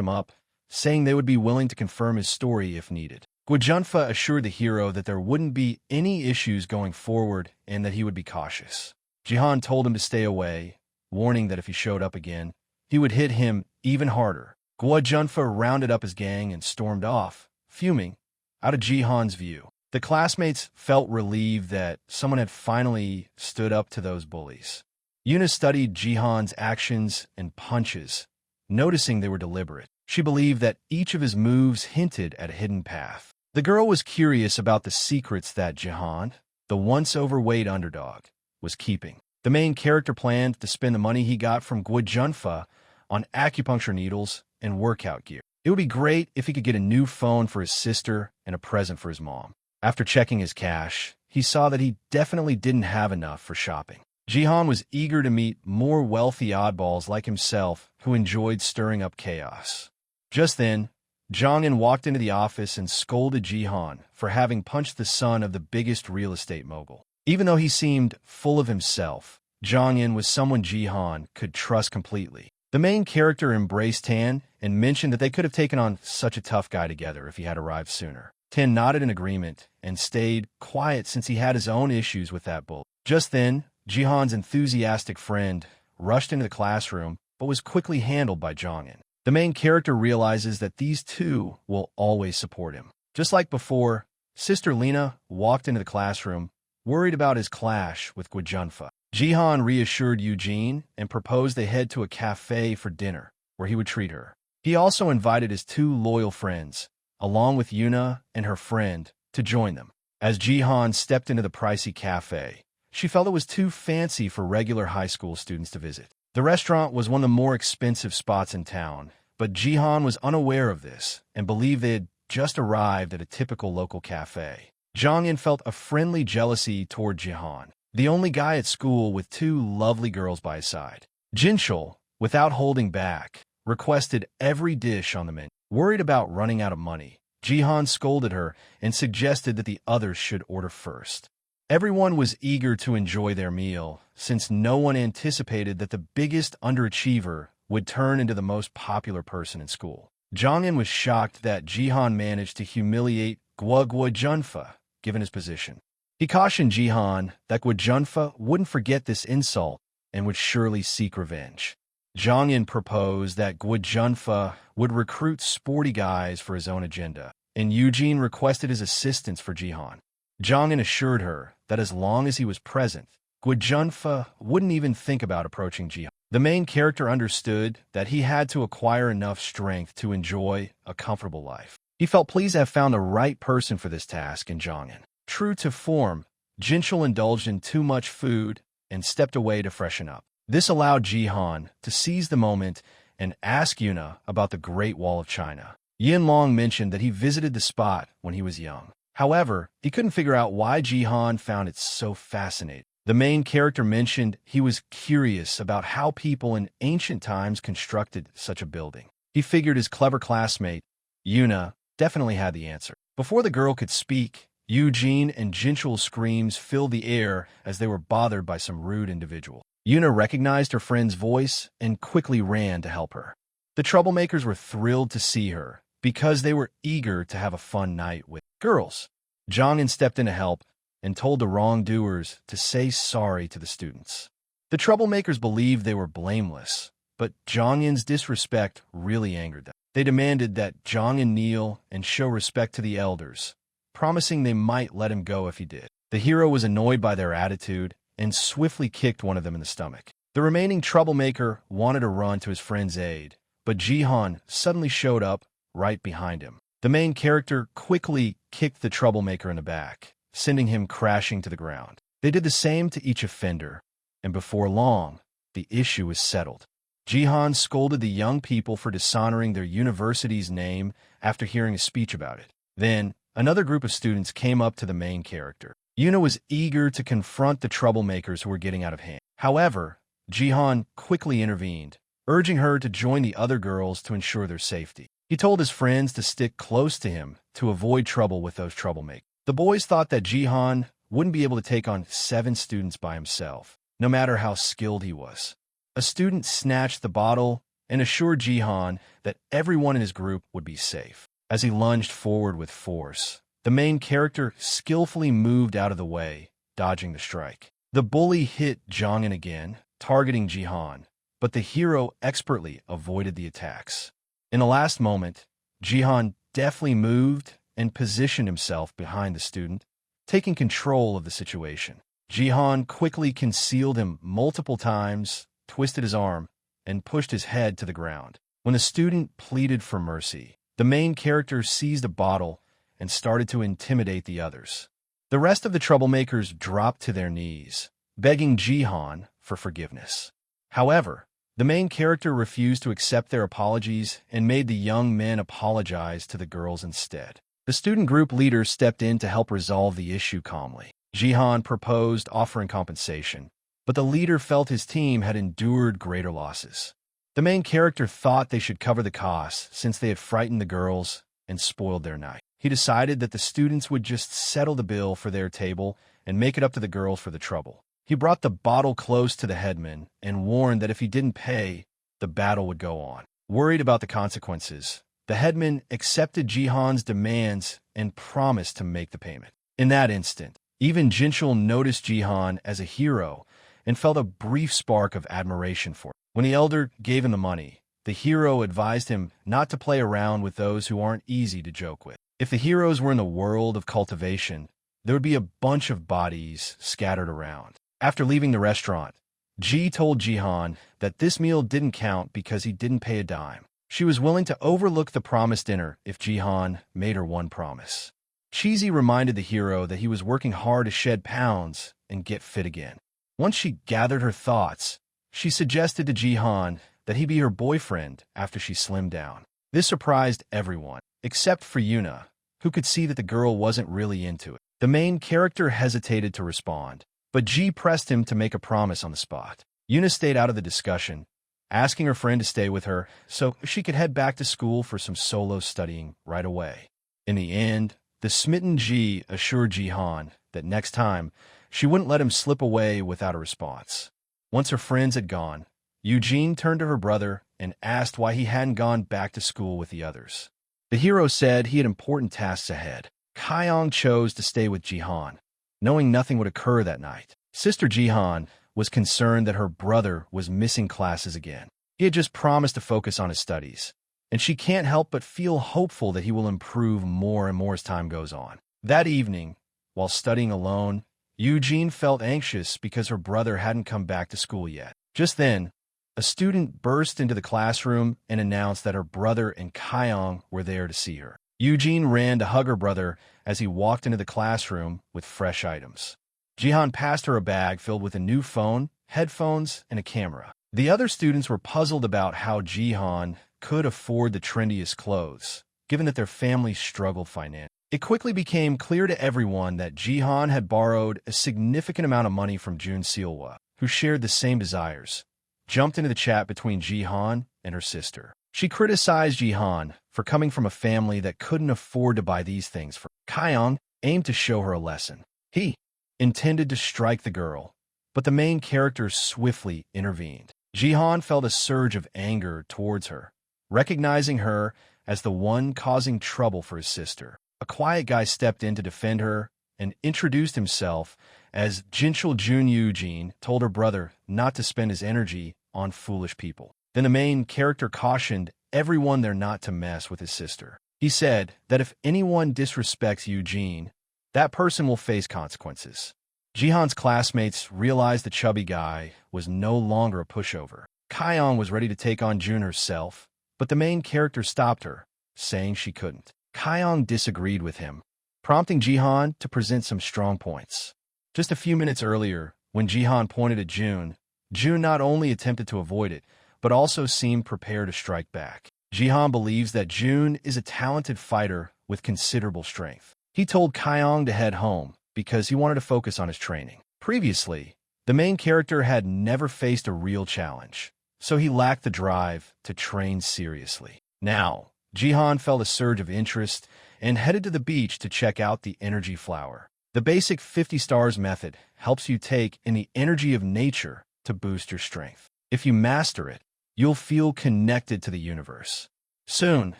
him up, saying they would be willing to confirm his story if needed. Gwajunfa assured the hero that there wouldn't be any issues going forward and that he would be cautious. Jihan told him to stay away, warning that if he showed up again, he would hit him even harder. Gwajunfa rounded up his gang and stormed off, fuming, out of Jihan's view. The classmates felt relieved that someone had finally stood up to those bullies. Yuna studied Jihan's actions and punches, noticing they were deliberate. She believed that each of his moves hinted at a hidden path. The girl was curious about the secrets that Jihan, the once overweight underdog, was keeping. The main character planned to spend the money he got from Junfa on acupuncture needles and workout gear. It would be great if he could get a new phone for his sister and a present for his mom. After checking his cash, he saw that he definitely didn't have enough for shopping. Jihan was eager to meet more wealthy oddballs like himself who enjoyed stirring up chaos. Just then, Jongin walked into the office and scolded Jihan for having punched the son of the biggest real estate mogul. Even though he seemed full of himself, Jongin was someone Jihan could trust completely. The main character embraced Tan and mentioned that they could have taken on such a tough guy together if he had arrived sooner. Tan nodded in agreement and stayed quiet since he had his own issues with that bull. Just then, Jihan's enthusiastic friend rushed into the classroom but was quickly handled by Jongin. The main character realizes that these two will always support him. Just like before, Sister Lena walked into the classroom, worried about his clash with Junfa. Jihan reassured Eugene and proposed they head to a cafe for dinner, where he would treat her. He also invited his two loyal friends, along with Yuna and her friend, to join them. As Jihan stepped into the pricey cafe, she felt it was too fancy for regular high school students to visit. The restaurant was one of the more expensive spots in town, but Jihan was unaware of this and believed they had just arrived at a typical local cafe. Jongin felt a friendly jealousy toward Jihan, the only guy at school with two lovely girls by his side. Jinchul, without holding back, requested every dish on the menu. Worried about running out of money, Jihan scolded her and suggested that the others should order first. Everyone was eager to enjoy their meal, since no one anticipated that the biggest underachiever would turn into the most popular person in school. Jongin was shocked that Jihan managed to humiliate Junfa, given his position. He cautioned Jihan that Junfa wouldn't forget this insult and would surely seek revenge. Jongin proposed that Junfa would recruit sporty guys for his own agenda, and Eugene requested his assistance for Jihan. Jongin assured her that as long as he was present, Junfa wouldn't even think about approaching Jihan. The main character understood that he had to acquire enough strength to enjoy a comfortable life. He felt pleased to have found the right person for this task in Jongin. True to form, Jinchul indulged in too much food and stepped away to freshen up. This allowed Jihan to seize the moment and ask Yuna about the Great Wall of China. Yin Long mentioned that he visited the spot when he was young. However, he couldn't figure out why Jihan found it so fascinating. The main character mentioned he was curious about how people in ancient times constructed such a building. He figured his clever classmate, Yuna, definitely had the answer. Before the girl could speak, Eugene and Jinchul's screams filled the air as they were bothered by some rude individual. Yuna recognized her friend's voice and quickly ran to help her. The troublemakers were thrilled to see her because they were eager to have a fun night with girls. Jongin stepped in to help and told the wrongdoers to say sorry to the students. The troublemakers believed they were blameless, but Jongin's disrespect really angered them. They demanded that Jongin kneel and show respect to the elders, promising they might let him go if he did. The hero was annoyed by their attitude and swiftly kicked one of them in the stomach. The remaining troublemaker wanted to run to his friend's aid, but Jihan suddenly showed up right behind him. The main character quickly kicked the troublemaker in the back, sending him crashing to the ground. They did the same to each offender, and before long, the issue was settled. Jihan scolded the young people for dishonoring their university's name after hearing a speech about it. Then, another group of students came up to the main character. Yuna was eager to confront the troublemakers who were getting out of hand. However, Jihan quickly intervened, urging her to join the other girls to ensure their safety. He told his friends to stick close to him to avoid trouble with those troublemakers. The boys thought that Jihan wouldn't be able to take on 7 students by himself, no matter how skilled he was. A student snatched the bottle and assured Jihan that everyone in his group would be safe. As he lunged forward with force, the main character skillfully moved out of the way, dodging the strike. The bully hit Jongin again, targeting Jihan, but the hero expertly avoided the attacks. In the last moment, Jihan deftly moved and positioned himself behind the student, taking control of the situation. Jihan quickly concealed him multiple times, twisted his arm, and pushed his head to the ground. When the student pleaded for mercy, the main character seized a bottle and started to intimidate the others. The rest of the troublemakers dropped to their knees, begging Jihan for forgiveness. However, the main character refused to accept their apologies and made the young men apologize to the girls instead. The student group leader stepped in to help resolve the issue calmly. Jihan proposed offering compensation, but the leader felt his team had endured greater losses. The main character thought they should cover the costs since they had frightened the girls and spoiled their night. He decided that the students would just settle the bill for their table and make it up to the girls for the trouble. He brought the bottle close to the headman and warned that if he didn't pay, the battle would go on. Worried about the consequences, the headman accepted Jihan's demands and promised to make the payment. In that instant, even Jinchul noticed Jihan as a hero and felt a brief spark of admiration for him. When the elder gave him the money, the hero advised him not to play around with those who aren't easy to joke with. If the heroes were in the world of cultivation, there would be a bunch of bodies scattered around. After leaving the restaurant, Ji told Jihan that this meal didn't count because he didn't pay a dime. She was willing to overlook the promised dinner if Jihan made her one promise. Cheesy reminded the hero that he was working hard to shed pounds and get fit again. Once she gathered her thoughts, she suggested to Jihan that he be her boyfriend after she slimmed down. This surprised everyone, except for Yuna, who could see that the girl wasn't really into it. The main character hesitated to respond, but Ji pressed him to make a promise on the spot. Yuna stayed out of the discussion, asking her friend to stay with her so she could head back to school for some solo studying right away. In the end, the smitten Ji assured Jihan that next time, she wouldn't let him slip away without a response. Once her friends had gone, Eugene turned to her brother and asked why he hadn't gone back to school with the others. The hero said he had important tasks ahead. Kaiyong chose to stay with Jihan, knowing nothing would occur that night. Sister Jihan was concerned that her brother was missing classes again. He had just promised to focus on his studies, and she can't help but feel hopeful that he will improve more and more as time goes on. That evening, while studying alone, Eugene felt anxious because her brother hadn't come back to school yet. Just then, a student burst into the classroom and announced that her brother and Kaiyong were there to see her. Eugene ran to hug her brother as he walked into the classroom with fresh items. Jihan passed her a bag filled with a new phone, headphones, and a camera. The other students were puzzled about how Jihan could afford the trendiest clothes, given that their family struggled financially. It quickly became clear to everyone that Jihan had borrowed a significant amount of money from Jun Seolwa, who shared the same desires, jumped into the chat between Jihan and her sister. She criticized Jihan for coming from a family that couldn't afford to buy these things for her. Kaiyong aimed to show her a lesson. He intended to strike the girl, but the main character swiftly intervened. Jihan felt a surge of anger towards her, recognizing her as the one causing trouble for his sister. A quiet guy stepped in to defend her and introduced himself as Jinchul Jun. Eugene told her brother not to spend his energy on foolish people. Then the main character cautioned everyone there not to mess with his sister. He said that if anyone disrespects Eugene, that person will face consequences. Jihan's classmates realized the chubby guy was no longer a pushover. Kaiyong was ready to take on Jun herself, but the main character stopped her, saying she couldn't. Kaiyong disagreed with him, prompting Jihan to present some strong points. Just a few minutes earlier, when Jihan pointed at Jun not only attempted to avoid it, but also seemed prepared to strike back. Jihan believes that Jun is a talented fighter with considerable strength. He told Kaiyong to head home because he wanted to focus on his training. Previously, the main character had never faced a real challenge, so he lacked the drive to train seriously. Now, Jihan felt a surge of interest and headed to the beach to check out the energy flower. The basic 50 stars method helps you take in the energy of nature to boost your strength. If you master it, you'll feel connected to the universe. Soon,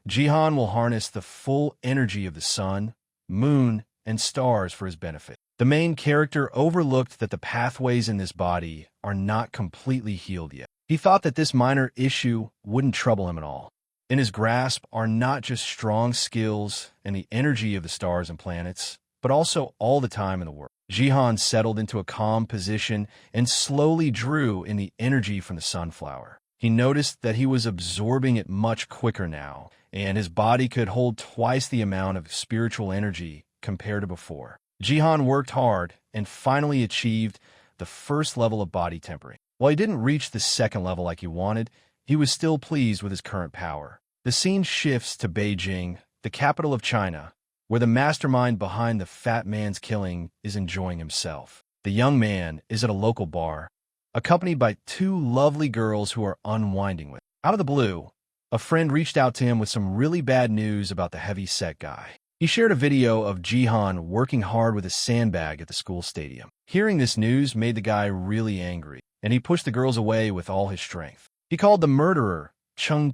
Jihan will harness the full energy of the sun, moon, and stars for his benefit. The main character overlooked that the pathways in this body are not completely healed yet. He thought that this minor issue wouldn't trouble him at all. In his grasp are not just strong skills and the energy of the stars and planets, but also all the time in the world. Jihan settled into a calm position and slowly drew in the energy from the sunflower. He noticed that he was absorbing it much quicker now, and his body could hold twice the amount of spiritual energy compared to before. Jihan worked hard and finally achieved the first level of body tempering. While he didn't reach the second level like he wanted, he was still pleased with his current power. The scene shifts to Beijing, the capital of China, where the mastermind behind the fat man's killing is enjoying himself. The young man is at a local bar, accompanied by two lovely girls who are unwinding with him. Out of the blue, a friend reached out to him with some really bad news about the heavy-set guy. He shared a video of Jihan working hard with a sandbag at the school stadium. Hearing this news made the guy really angry, and he pushed the girls away with all his strength. He called the murderer Chung,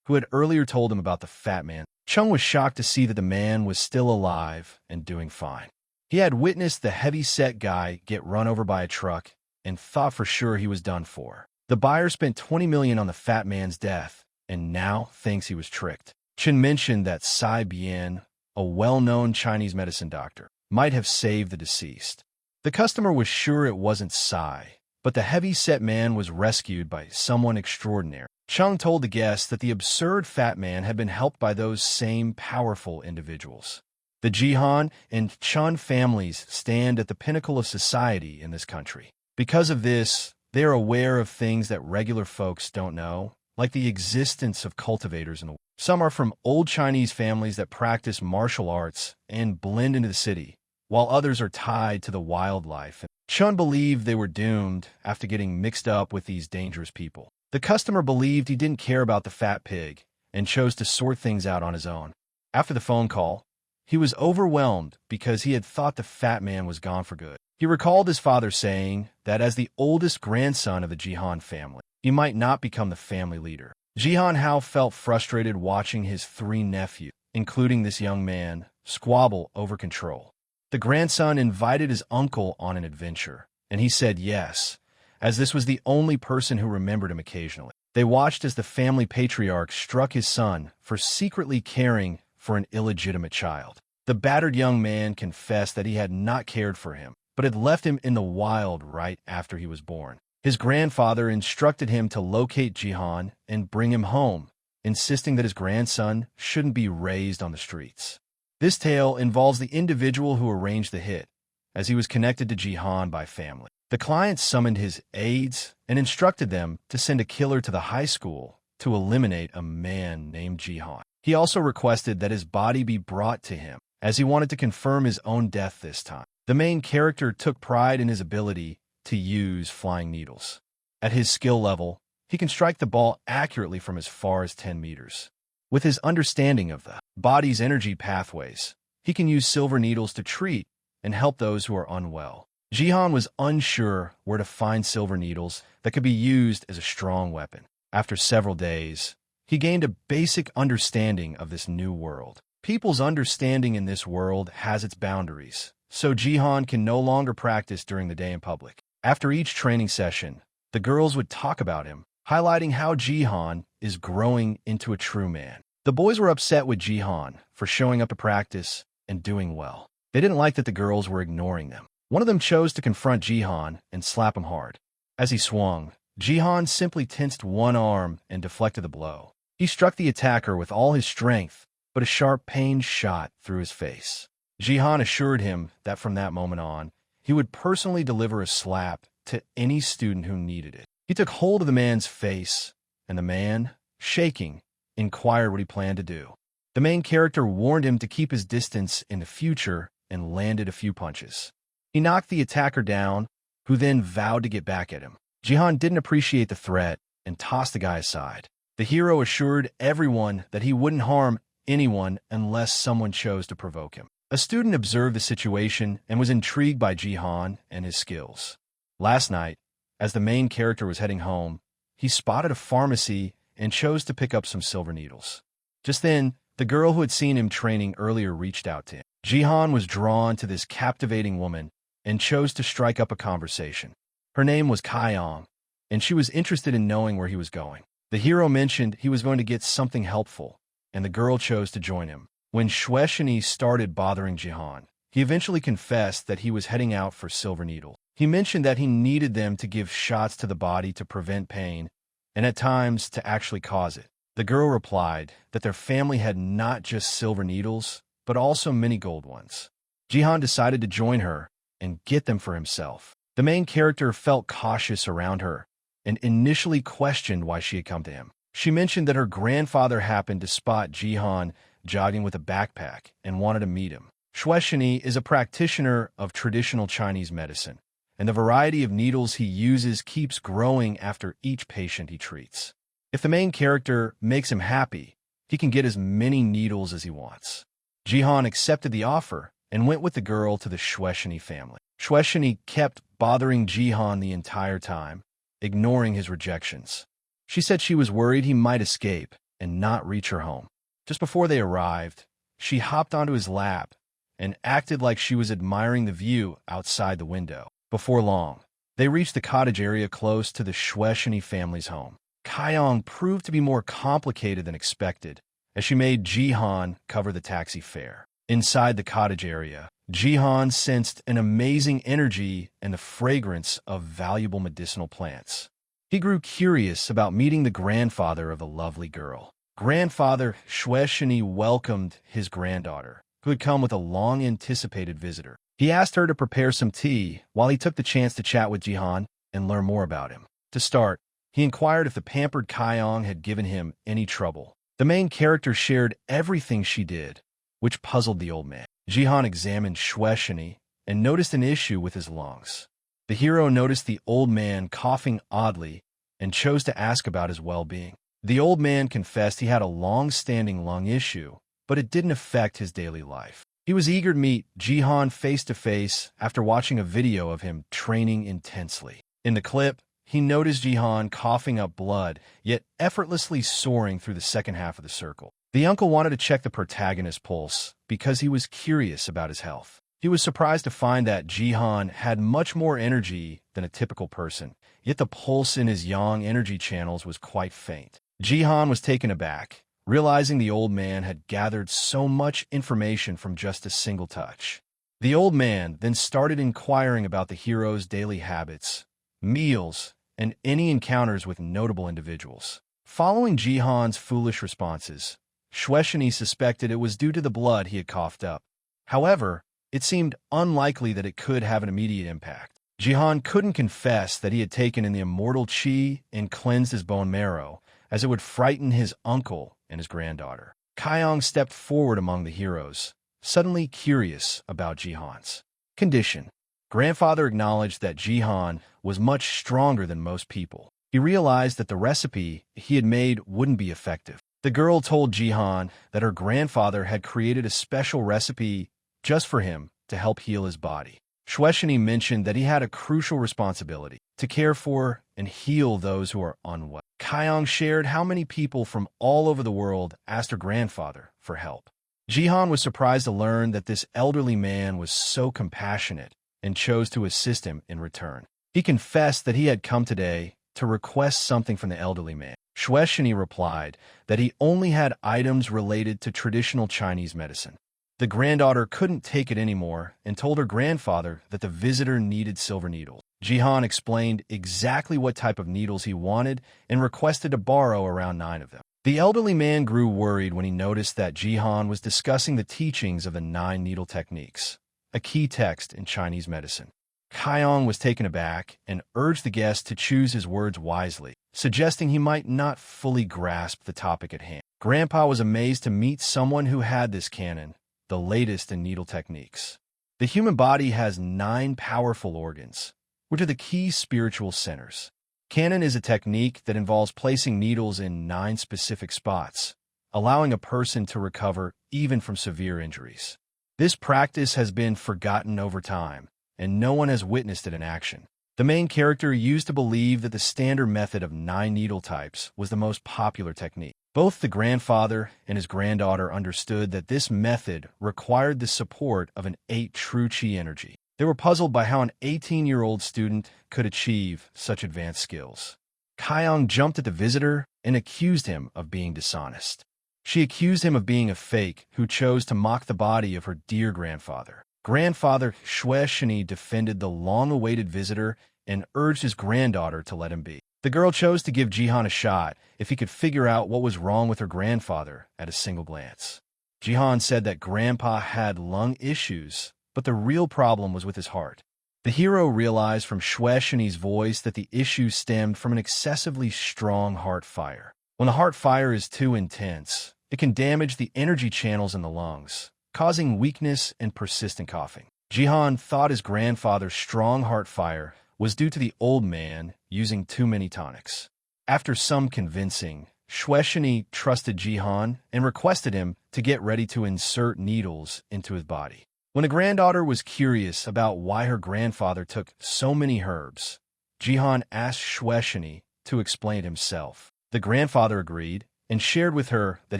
who had earlier told him about the fat man. Chung was shocked to see that the man was still alive and doing fine. He had witnessed the heavy-set guy get run over by a truck and thought for sure he was done for. The buyer spent $20 million on the fat man's death and now thinks he was tricked. Chen mentioned that Sai Bian, a well-known Chinese medicine doctor, might have saved the deceased. The customer was sure it wasn't Sai, but the heavy-set man was rescued by someone extraordinary. Chung told the guests that the absurd fat man had been helped by those same powerful individuals. The Jihan and Chun families stand at the pinnacle of society in this country. Because of this, they are aware of things that regular folks don't know, like the existence of cultivators in the world. Some are from old Chinese families that practice martial arts and blend into the city, while others are tied to the wildlife. Chun believed they were doomed after getting mixed up with these dangerous people. The customer believed he didn't care about the fat pig and chose to sort things out on his own. After the phone call, he was overwhelmed because he had thought the fat man was gone for good. He recalled his father saying that as the oldest grandson of the Jihan family, he might not become the family leader. Jihan Hao felt frustrated watching his three nephews, including this young man, squabble over control. The grandson invited his uncle on an adventure, and he said yes, as this was the only person who remembered him occasionally. They watched as the family patriarch struck his son for secretly caring for an illegitimate child. The battered young man confessed that he had not cared for him, but had left him in the wild right after he was born. His grandfather instructed him to locate Jihan and bring him home, insisting that his grandson shouldn't be raised on the streets. This tale involves the individual who arranged the hit, as he was connected to Jihan by family. The client summoned his aides and instructed them to send a killer to the high school to eliminate a man named Jihan. He also requested that his body be brought to him, as he wanted to confirm his own death this time. The main character took pride in his ability to use flying needles. At his skill level, he can strike the ball accurately from as far as 10 meters. With his understanding of the body's energy pathways, he can use silver needles to treat and help those who are unwell. Jihan was unsure where to find silver needles that could be used as a strong weapon. After several days, he gained a basic understanding of this new world. People's understanding in this world has its boundaries, so Jihan can no longer practice during the day in public. After each training session, the girls would talk about him, highlighting how Jihan is growing into a true man. The boys were upset with Jihan for showing up to practice and doing well. They didn't like that the girls were ignoring them. One of them chose to confront Jihan and slap him hard. As he swung, Jihan simply tensed one arm and deflected the blow. He struck the attacker with all his strength, but a sharp pain shot through his face. Jihan assured him that from that moment on, he would personally deliver a slap to any student who needed it. He took hold of the man's face, and the man, shaking, inquired what he planned to do. The main character warned him to keep his distance in the future and landed a few punches. He knocked the attacker down, who then vowed to get back at him. Jihan didn't appreciate the threat and tossed the guy aside. The hero assured everyone that he wouldn't harm anyone unless someone chose to provoke him. A student observed the situation and was intrigued by Jihan and his skills. Last night, as the main character was heading home, he spotted a pharmacy and chose to pick up some silver needles. Just then, the girl who had seen him training earlier reached out to him. Jihan was drawn to this captivating woman and chose to strike up a conversation. Her name was Kaiyong, and she was interested in knowing where he was going. The hero mentioned he was going to get something helpful, and the girl chose to join him. When Shueshini started bothering Jihan, He eventually confessed that he was heading out for silver needle. He mentioned that he needed them to give shots to the body to prevent pain, and at times to actually cause it. The girl replied that their family had not just silver needles, but also many gold ones. Jihan decided to join her and get them for himself. The main character felt cautious around her and initially questioned why she had come to him. She mentioned that her grandfather happened to spot Jihan jogging with a backpack and wanted to meet him. Shueshini is a practitioner of traditional Chinese medicine, and the variety of needles he uses keeps growing after each patient he treats. If the main character makes him happy, he can get as many needles as he wants. Jihan accepted the offer and went with the girl to the Shueshini family. Shueshini kept bothering Jihan the entire time, ignoring his rejections. She said she was worried he might escape and not reach her home. Just before they arrived, she hopped onto his lap and acted like she was admiring the view outside the window. Before long, they reached the cottage area close to the Shueshini family's home. Kaiyong proved to be more complicated than expected, as she made Jihan cover the taxi fare. Inside the cottage area, Jihan sensed an amazing energy and the fragrance of valuable medicinal plants. He grew curious about meeting the grandfather of the lovely girl. Grandfather Shueshini welcomed his granddaughter, who had come with a long-anticipated visitor. He asked her to prepare some tea while he took the chance to chat with Jihan and learn more about him. To start, he inquired if the pampered Kaiyong had given him any trouble. The main character shared everything she did, which puzzled the old man. Jihan examined Shueshini and noticed an issue with his lungs. The hero noticed the old man coughing oddly and chose to ask about his well-being. The old man confessed he had a long-standing lung issue, but it didn't affect his daily life. He was eager to meet Jihan face-to-face after watching a video of him training intensely. In the clip, he noticed Jihan coughing up blood, yet effortlessly soaring through the second half of the circle. The uncle wanted to check the protagonist's pulse because he was curious about his health. He was surprised to find that Jihan had much more energy than a typical person, yet the pulse in his yang energy channels was quite faint. Jihan was taken aback, realizing the old man had gathered so much information from just a single touch. The old man then started inquiring about the hero's daily habits, meals, and any encounters with notable individuals. Following Jihan's foolish responses, Shueshini suspected it was due to the blood he had coughed up. However, it seemed unlikely that it could have an immediate impact. Jihan couldn't confess that he had taken in the immortal qi and cleansed his bone marrow, as it would frighten his uncle and his granddaughter. Kaiyong stepped forward among the heroes, suddenly curious about Jihan's condition. Grandfather acknowledged that Jihan was much stronger than most people. He realized that the recipe he had made wouldn't be effective. The girl told Jihan that her grandfather had created a special recipe just for him to help heal his body. Shueshini mentioned that he had a crucial responsibility to care for and heal those who are unwell. Kaiyong shared how many people from all over the world asked her grandfather for help. Jihan was surprised to learn that this elderly man was so compassionate and chose to assist him in return. He confessed that he had come today to request something from the elderly man. Shueshini replied that he only had items related to traditional Chinese medicine. The granddaughter couldn't take it anymore and told her grandfather that the visitor needed silver needles. Jihan explained exactly what type of needles he wanted and requested to borrow around 9 of them. The elderly man grew worried when he noticed that Jihan was discussing the teachings of the 9 needle techniques, a key text in Chinese medicine. Kaiyong was taken aback and urged the guest to choose his words wisely, suggesting he might not fully grasp the topic at hand. Grandpa was amazed to meet someone who had this canon, the latest in needle techniques. The human body has 9 powerful organs, which are the key spiritual centers. Canon is a technique that involves placing needles in 9 specific spots, allowing a person to recover even from severe injuries. This practice has been forgotten over time, and no one has witnessed it in action. The main character used to believe that the standard method of 9 needle types was the most popular technique. Both the grandfather and his granddaughter understood that this method required the support of an 8 true qi energy. They were puzzled by how an 18-year-old student could achieve such advanced skills. Kaiyong jumped at the visitor and accused him of being dishonest. She accused him of being a fake who chose to mock the body of her dear grandfather. Grandfather Shueshini defended the long-awaited visitor and urged his granddaughter to let him be. The girl chose to give Jihan a shot if he could figure out what was wrong with her grandfather at a single glance. Jihan said that Grandpa had lung issues, but the real problem was with his heart. The hero realized from Shueshini's voice that the issue stemmed from an excessively strong heart fire. When the heart fire is too intense, it can damage the energy channels in the lungs, causing weakness and persistent coughing. Jihan thought his grandfather's strong heart fire was due to the old man using too many tonics. After some convincing, Shueshini trusted Jihan and requested him to get ready to insert needles into his body. When the granddaughter was curious about why her grandfather took so many herbs, Jihan asked Shueshini to explain it himself. The grandfather agreed and shared with her that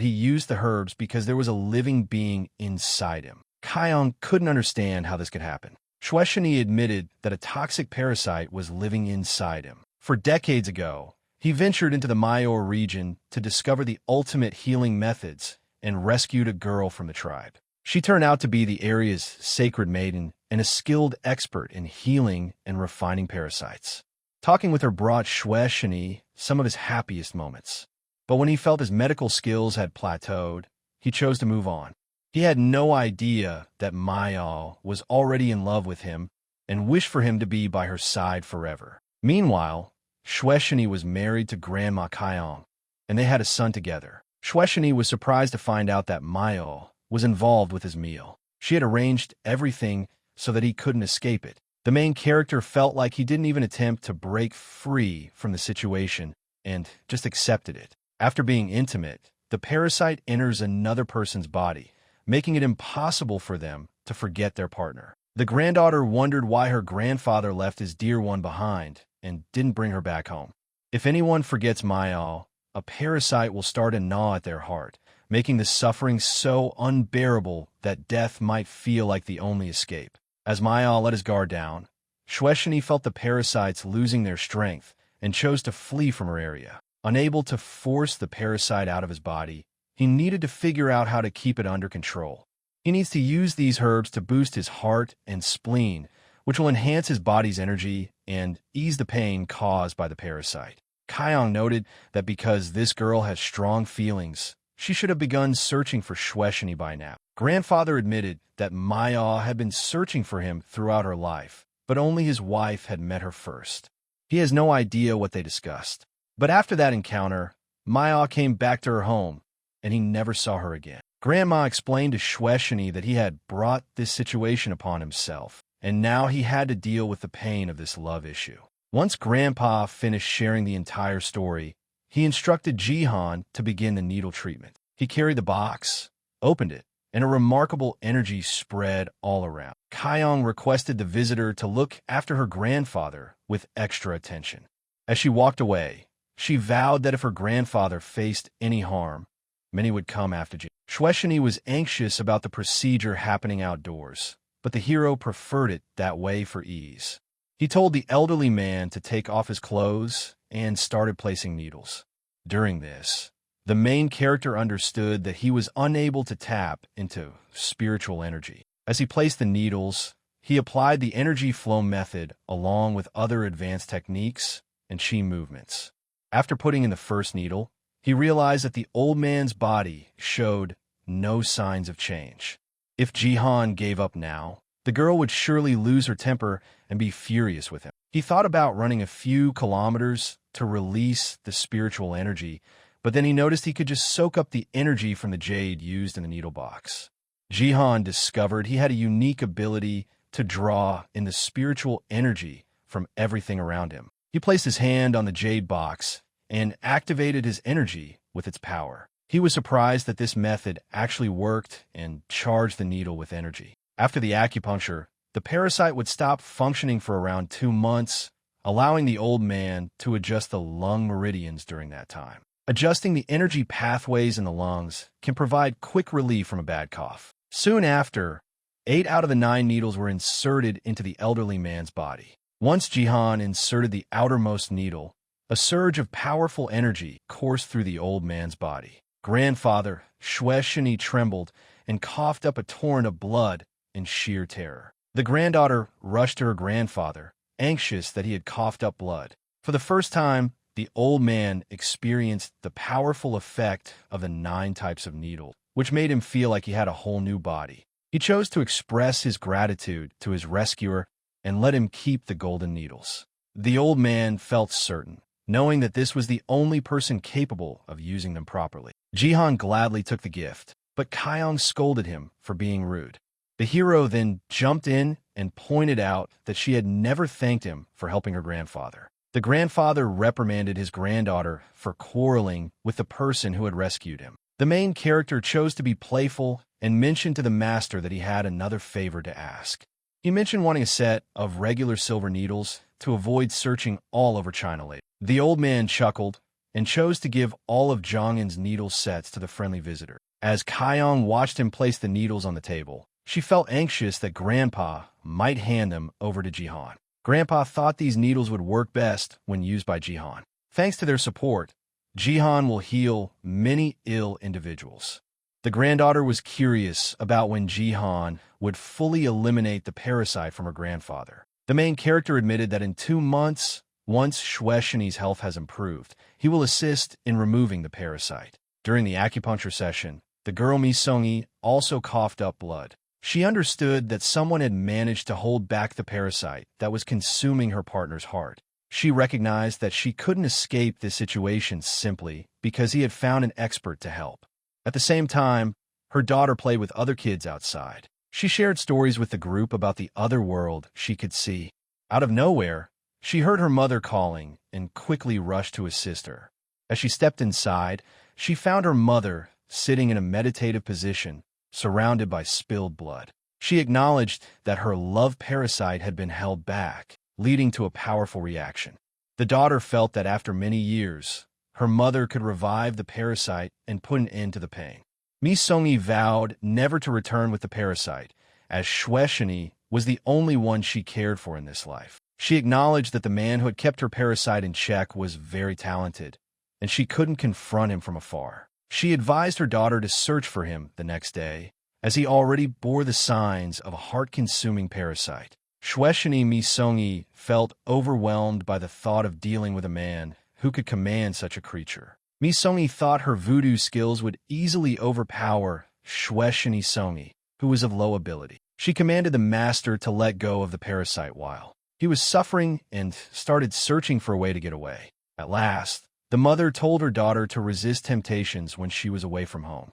he used the herbs because there was a living being inside him. Kaiyong couldn't understand how this could happen. Shueshini admitted that a toxic parasite was living inside him. For decades ago, he ventured into the Mayor region to discover the ultimate healing methods and rescued a girl from the tribe. She turned out to be the area's sacred maiden and a skilled expert in healing and refining parasites. Talking with her brought Shueshini some of his happiest moments. But when he felt his medical skills had plateaued, he chose to move on. He had no idea that Mayal was already in love with him and wished for him to be by her side forever. Meanwhile, Shueshini was married to Grandma Kaiyong, and they had a son together. Shueshini was surprised to find out that Mayal was involved with his meal. She had arranged everything so that he couldn't escape it. The main character felt like he didn't even attempt to break free from the situation and just accepted it. After being intimate, the parasite enters another person's body, making it impossible for them to forget their partner. The granddaughter wondered why her grandfather left his dear one behind and didn't bring her back home. If anyone forgets Mayal, a parasite will start to gnaw at their heart, making the suffering so unbearable that death might feel like the only escape. As Mayal let his guard down, Shueshini felt the parasites losing their strength and chose to flee from her area. Unable to force the parasite out of his body, he needed to figure out how to keep it under control. He needs to use these herbs to boost his heart and spleen, which will enhance his body's energy and ease the pain caused by the parasite. Kaiyong noted that because this girl has strong feelings, she should have begun searching for Shueshini by now. Grandfather admitted that Maya had been searching for him throughout her life, but only his wife had met her first. He has no idea what they discussed. But after that encounter, Maya came back to her home, and he never saw her again. Grandma explained to Shueshini that he had brought this situation upon himself, and now he had to deal with the pain of this love issue. Once Grandpa finished sharing the entire story, he instructed Jihan to begin the needle treatment. He carried the box, opened it, and a remarkable energy spread all around. Kaiyong requested the visitor to look after her grandfather with extra attention. As she walked away, she vowed that if her grandfather faced any harm, many would come after Jihan. Shueshini was anxious about the procedure happening outdoors, but the hero preferred it that way for ease. He told the elderly man to take off his clothes and started placing needles. During this, the main character understood that he was unable to tap into spiritual energy. As he placed the needles, he applied the energy flow method along with other advanced techniques and chi movements. After putting in the first needle, he realized that the old man's body showed no signs of change. If Jihan gave up now, the girl would surely lose her temper and be furious with him. He thought about running a few kilometers to release the spiritual energy, but then he noticed he could just soak up the energy from the jade used in the needle box. Jihan discovered he had a unique ability to draw in the spiritual energy from everything around him. He placed his hand on the jade box and activated his energy with its power. He was surprised that this method actually worked and charged the needle with energy. After the acupuncture, the parasite would stop functioning for around 2 months, allowing the old man to adjust the lung meridians during that time. Adjusting the energy pathways in the lungs can provide quick relief from a bad cough. Soon after, 8 out of the 9 needles were inserted into the elderly man's body. Once Jihan inserted the outermost needle, a surge of powerful energy coursed through the old man's body. Grandfather Shueshini trembled and coughed up a torrent of blood in sheer terror. The granddaughter rushed to her grandfather, anxious that he had coughed up blood. For the first time, the old man experienced the powerful effect of the 9 types of needle, which made him feel like he had a whole new body. He chose to express his gratitude to his rescuer and let him keep the golden needles. The old man felt certain, knowing that this was the only person capable of using them properly. Jihan gladly took the gift, but Kyung scolded him for being rude. The hero then jumped in and pointed out that she had never thanked him for helping her grandfather. The grandfather reprimanded his granddaughter for quarreling with the person who had rescued him. The main character chose to be playful and mentioned to the master that he had another favor to ask. He mentioned wanting a set of regular silver needles to avoid searching all over China later. The old man chuckled and chose to give all of Jong'in's needle sets to the friendly visitor. As Kyung watched him place the needles on the table, she felt anxious that Grandpa might hand them over to Jihan. Grandpa thought these needles would work best when used by Jihan. Thanks to their support, Jihan will heal many ill individuals. The granddaughter was curious about when Jihan would fully eliminate the parasite from her grandfather. The main character admitted that in 2 months, once Shueshini's health has improved, he will assist in removing the parasite. During the acupuncture session, the girl Mi Songi also coughed up blood. She understood that someone had managed to hold back the parasite that was consuming her partner's heart. She recognized that she couldn't escape this situation simply because he had found an expert to help. At the same time, her daughter played with other kids outside. She shared stories with the group about the other world she could see. Out of nowhere, she heard her mother calling and quickly rushed to assist her. As she stepped inside, she found her mother sitting in a meditative position, surrounded by spilled blood. She acknowledged that her love parasite had been held back, leading to a powerful reaction. The daughter felt that after many years, her mother could revive the parasite and put an end to the pain. Mi Songi vowed never to return with the parasite, as Shueshini was the only one she cared for in this life. She acknowledged that the man who had kept her parasite in check was very talented, and she couldn't confront him from afar. She advised her daughter to search for him the next day, as he already bore the signs of a heart-consuming parasite. Shueshini Mi Songi felt overwhelmed by the thought of dealing with a man who could command such a creature. Mi Songi thought her voodoo skills would easily overpower Shueshini Songi, who was of low ability. She commanded the master to let go of the parasite while he was suffering and started searching for a way to get away. At last, the mother told her daughter to resist temptations when she was away from home.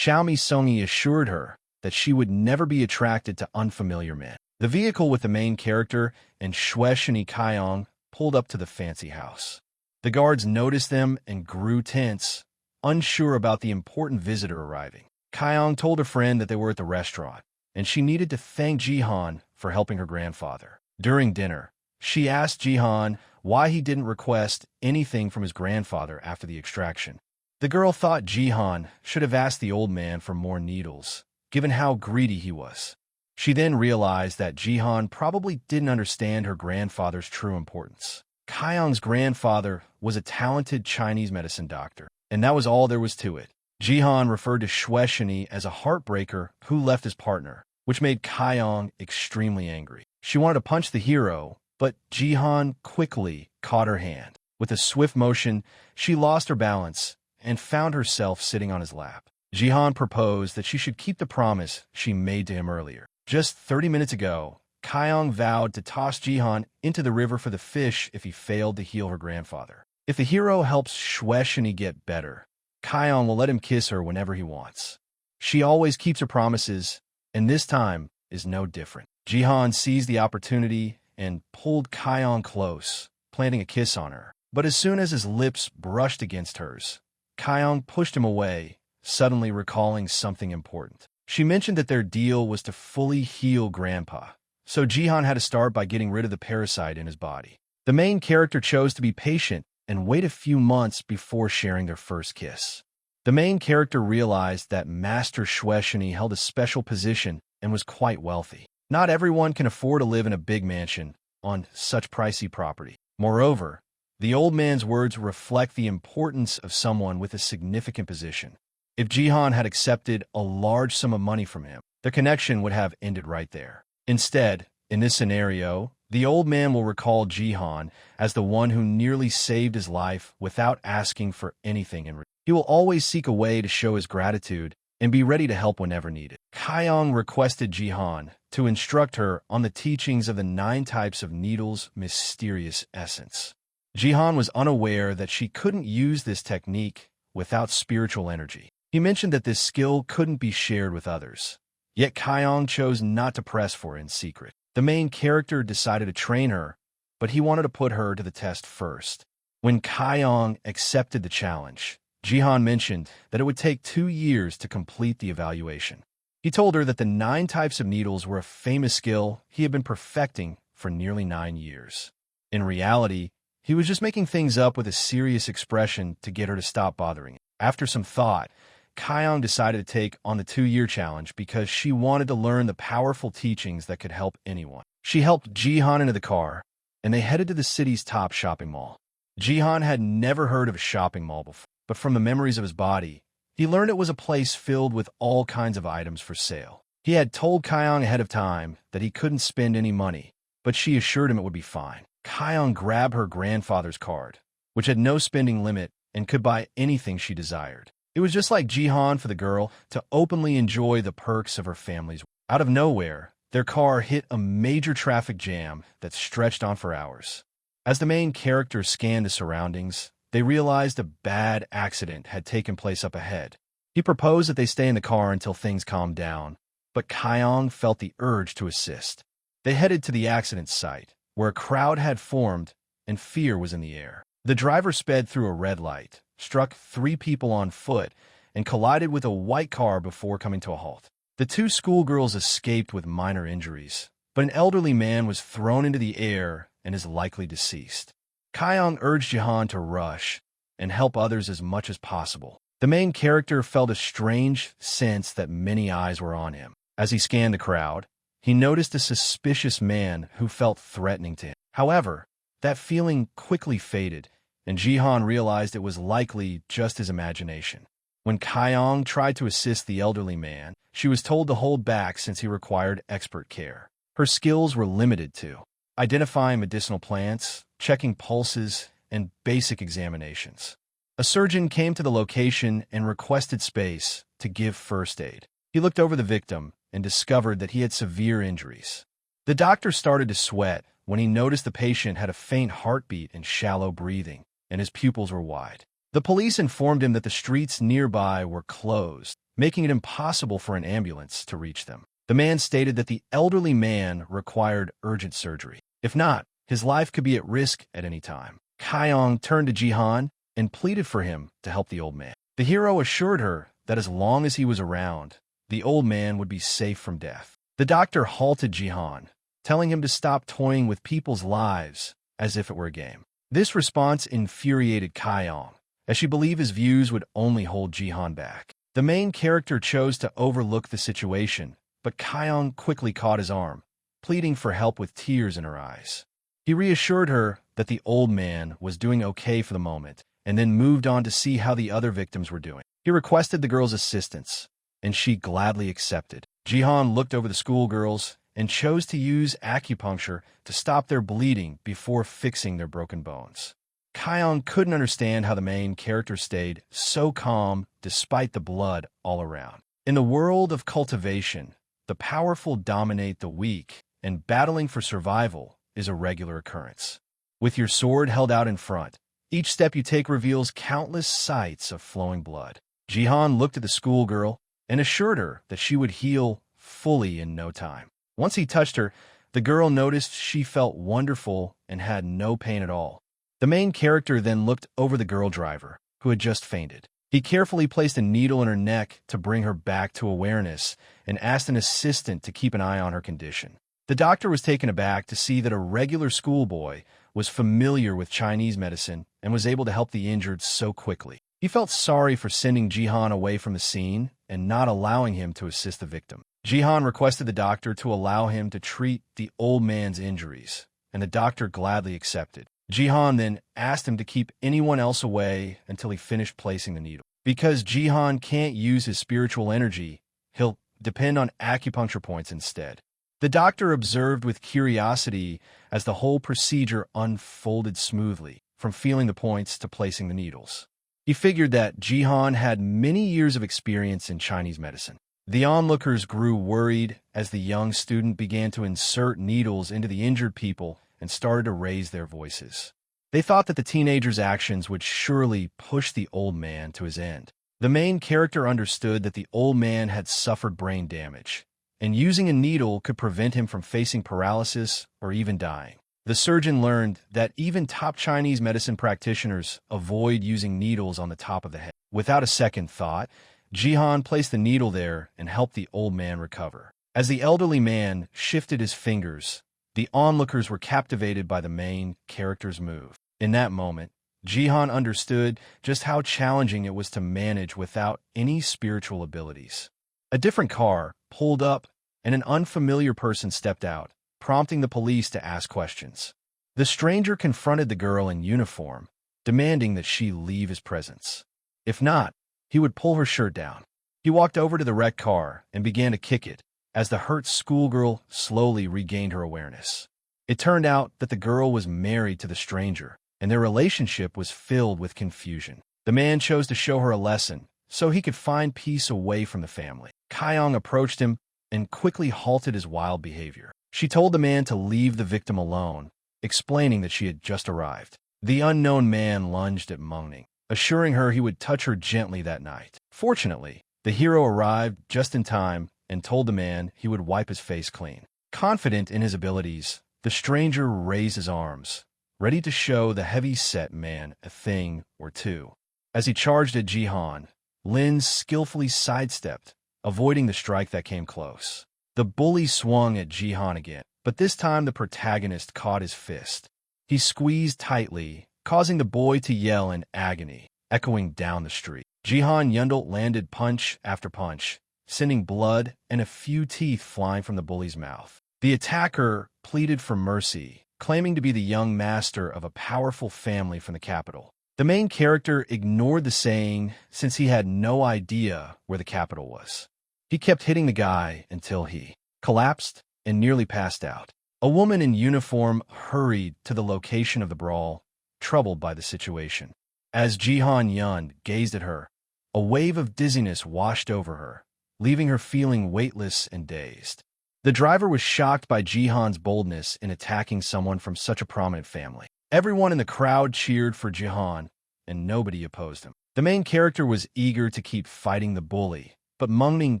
Mi Songi assured her that she would never be attracted to unfamiliar men. The vehicle with the main character and Shueshini Kyung pulled up to the fancy house. The guards noticed them and grew tense, unsure about the important visitor arriving. Kyung told a friend that they were at the restaurant, and she needed to thank Jihan for helping her grandfather. During dinner, she asked Jihan why he didn't request anything from his grandfather after the extraction. The girl thought Jihan should have asked the old man for more needles, given how greedy he was. She then realized that Jihan probably didn't understand her grandfather's true importance. Kyung's grandfather was a talented Chinese medicine doctor, and that was all there was to it. Jihan referred to Shueshini as a heartbreaker who left his partner, which made Kyung extremely angry. She wanted to punch the hero, but Jihan quickly caught her hand. With a swift motion, she lost her balance and found herself sitting on his lap. Jihan proposed that she should keep the promise she made to him earlier. Just 30 minutes ago, Kyung vowed to toss Jihan into the river for the fish if he failed to heal her grandfather. If the hero helps Shueshini get better, Kyung will let him kiss her whenever he wants. She always keeps her promises, and this time is no different. Jihan seized the opportunity and pulled Kyung close, planting a kiss on her. But as soon as his lips brushed against hers, Kyung pushed him away, suddenly recalling something important. She mentioned that their deal was to fully heal Grandpa, so Jihan had to start by getting rid of the parasite in his body. The main character chose to be patient and wait a few months before sharing their first kiss. The main character realized that Master Shueshini held a special position and was quite wealthy. Not everyone can afford to live in a big mansion on such pricey property. Moreover, the old man's words reflect the importance of someone with a significant position. If Jihan had accepted a large sum of money from him, their connection would have ended right there. Instead, in this scenario, the old man will recall Jihan as the one who nearly saved his life without asking for anything in return. He will always seek a way to show his gratitude and be ready to help whenever needed. Kyung requested Jihan to instruct her on the teachings of the 9 types of needles' mysterious essence. Jihan was unaware that she couldn't use this technique without spiritual energy. He mentioned that this skill couldn't be shared with others. Yet Kyung chose not to press for it in secret. The main character decided to train her, but he wanted to put her to the test first. When Kyung accepted the challenge, Jihan mentioned that it would take 2 years to complete the evaluation. He told her that the 9 types of needles were a famous skill he had been perfecting for nearly 9 years. In reality, he was just making things up with a serious expression to get her to stop bothering him. After some thought, Kyung decided to take on the 2-year challenge because she wanted to learn the powerful teachings that could help anyone. She helped Jihan into the car, and they headed to the city's top shopping mall. Jihan had never heard of a shopping mall before, but from the memories of his body, he learned it was a place filled with all kinds of items for sale. He had told Kyung ahead of time that he couldn't spend any money, but she assured him it would be fine. Kyung grabbed her grandfather's card, which had no spending limit and could buy anything she desired. It was just like Jihan for the girl to openly enjoy the perks of her family's. Out of nowhere, their car hit a major traffic jam that stretched on for hours. As the main character scanned the surroundings, they realized a bad accident had taken place up ahead. He proposed that they stay in the car until things calmed down, but Kyung felt the urge to assist. They headed to the accident site, where a crowd had formed and fear was in the air. The driver sped through a red light, struck 3 people on foot, and collided with a white car before coming to a halt. The 2 schoolgirls escaped with minor injuries, but an elderly man was thrown into the air and is likely deceased. Kyung urged Jihan to rush and help others as much as possible. The main character felt a strange sense that many eyes were on him. As he scanned the crowd, he noticed a suspicious man who felt threatening to him. However, that feeling quickly faded, and Jihan realized it was likely just his imagination. When Kyung tried to assist the elderly man, she was told to hold back since he required expert care. Her skills were limited to identifying medicinal plants, checking pulses, and basic examinations. A surgeon came to the location and requested space to give first aid. He looked over the victim and discovered that he had severe injuries. The doctor started to sweat when he noticed the patient had a faint heartbeat and shallow breathing, and his pupils were wide. The police informed him that the streets nearby were closed, making it impossible for an ambulance to reach them. The man stated that the elderly man required urgent surgery. If not, his life could be at risk at any time. Kyung turned to Jihan and pleaded for him to help the old man. The hero assured her that as long as he was around, the old man would be safe from death. The doctor halted Jihan, telling him to stop toying with people's lives as if it were a game. This response infuriated Kyung, as she believed his views would only hold Jihan back. The main character chose to overlook the situation, but Kyung quickly caught his arm, pleading for help with tears in her eyes. He reassured her that the old man was doing okay for the moment, and then moved on to see how the other victims were doing. He requested the girl's assistance, and she gladly accepted. Jihan looked over the schoolgirls and chose to use acupuncture to stop their bleeding before fixing their broken bones. Kyung couldn't understand how the main character stayed so calm despite the blood all around. In the world of cultivation, the powerful dominate the weak, and battling for survival is a regular occurrence. With your sword held out in front, each step you take reveals countless sights of flowing blood. Jihan looked at the schoolgirl and assured her that she would heal fully in no time. Once he touched her, the girl noticed she felt wonderful and had no pain at all. The main character then looked over the girl driver, who had just fainted. He carefully placed a needle in her neck to bring her back to awareness and asked an assistant to keep an eye on her condition. The doctor was taken aback to see that a regular schoolboy was familiar with Chinese medicine and was able to help the injured so quickly. He felt sorry for sending Jihan away from the scene and not allowing him to assist the victim. Jihan requested the doctor to allow him to treat the old man's injuries, and the doctor gladly accepted. Jihan then asked him to keep anyone else away until he finished placing the needle. Because Jihan can't use his spiritual energy, he'll depend on acupuncture points instead. The doctor observed with curiosity as the whole procedure unfolded smoothly, from feeling the points to placing the needles. He figured that Jihan had many years of experience in Chinese medicine. The onlookers grew worried as the young student began to insert needles into the injured people and started to raise their voices. They thought that the teenager's actions would surely push the old man to his end. The main character understood that the old man had suffered brain damage, and using a needle could prevent him from facing paralysis or even dying. The surgeon learned that even top Chinese medicine practitioners avoid using needles on the top of the head. Without a second thought, Jihan placed the needle there and helped the old man recover. As the elderly man shifted his fingers, the onlookers were captivated by the main character's move. In that moment, Jihan understood just how challenging it was to manage without any spiritual abilities. A different car pulled up, and an unfamiliar person stepped out, prompting the police to ask questions. The stranger confronted the girl in uniform, demanding that she leave his presence. If not, he would pull her shirt down. He walked over to the wrecked car and began to kick it, as the hurt schoolgirl slowly regained her awareness. It turned out that the girl was married to the stranger, and their relationship was filled with confusion. The man chose to show her a lesson so he could find peace away from the family. Kaiyong approached him and quickly halted his wild behavior. She told the man to leave the victim alone, explaining that she had just arrived. The unknown man lunged at Mengning, assuring her he would touch her gently that night. Fortunately, the hero arrived just in time and told the man he would wipe his face clean. Confident in his abilities, the stranger raised his arms, ready to show the heavy-set man a thing or two. As he charged at Jihan, Lin skillfully sidestepped, avoiding the strike that came close. The bully swung at Jihan again, but this time the protagonist caught his fist. He squeezed tightly, causing the boy to yell in agony, echoing down the street. Jihan Yundle landed punch after punch, sending blood and a few teeth flying from the bully's mouth. The attacker pleaded for mercy, claiming to be the young master of a powerful family from the capital. The main character ignored the saying since he had no idea where the capital was. He kept hitting the guy until he collapsed and nearly passed out. A woman in uniform hurried to the location of the brawl, troubled by the situation. As Jihan Yun gazed at her, a wave of dizziness washed over her, leaving her feeling weightless and dazed. The driver was shocked by Jihan's boldness in attacking someone from such a prominent family. Everyone in the crowd cheered for Jihan, and nobody opposed him. The main character was eager to keep fighting the bully, but Mengning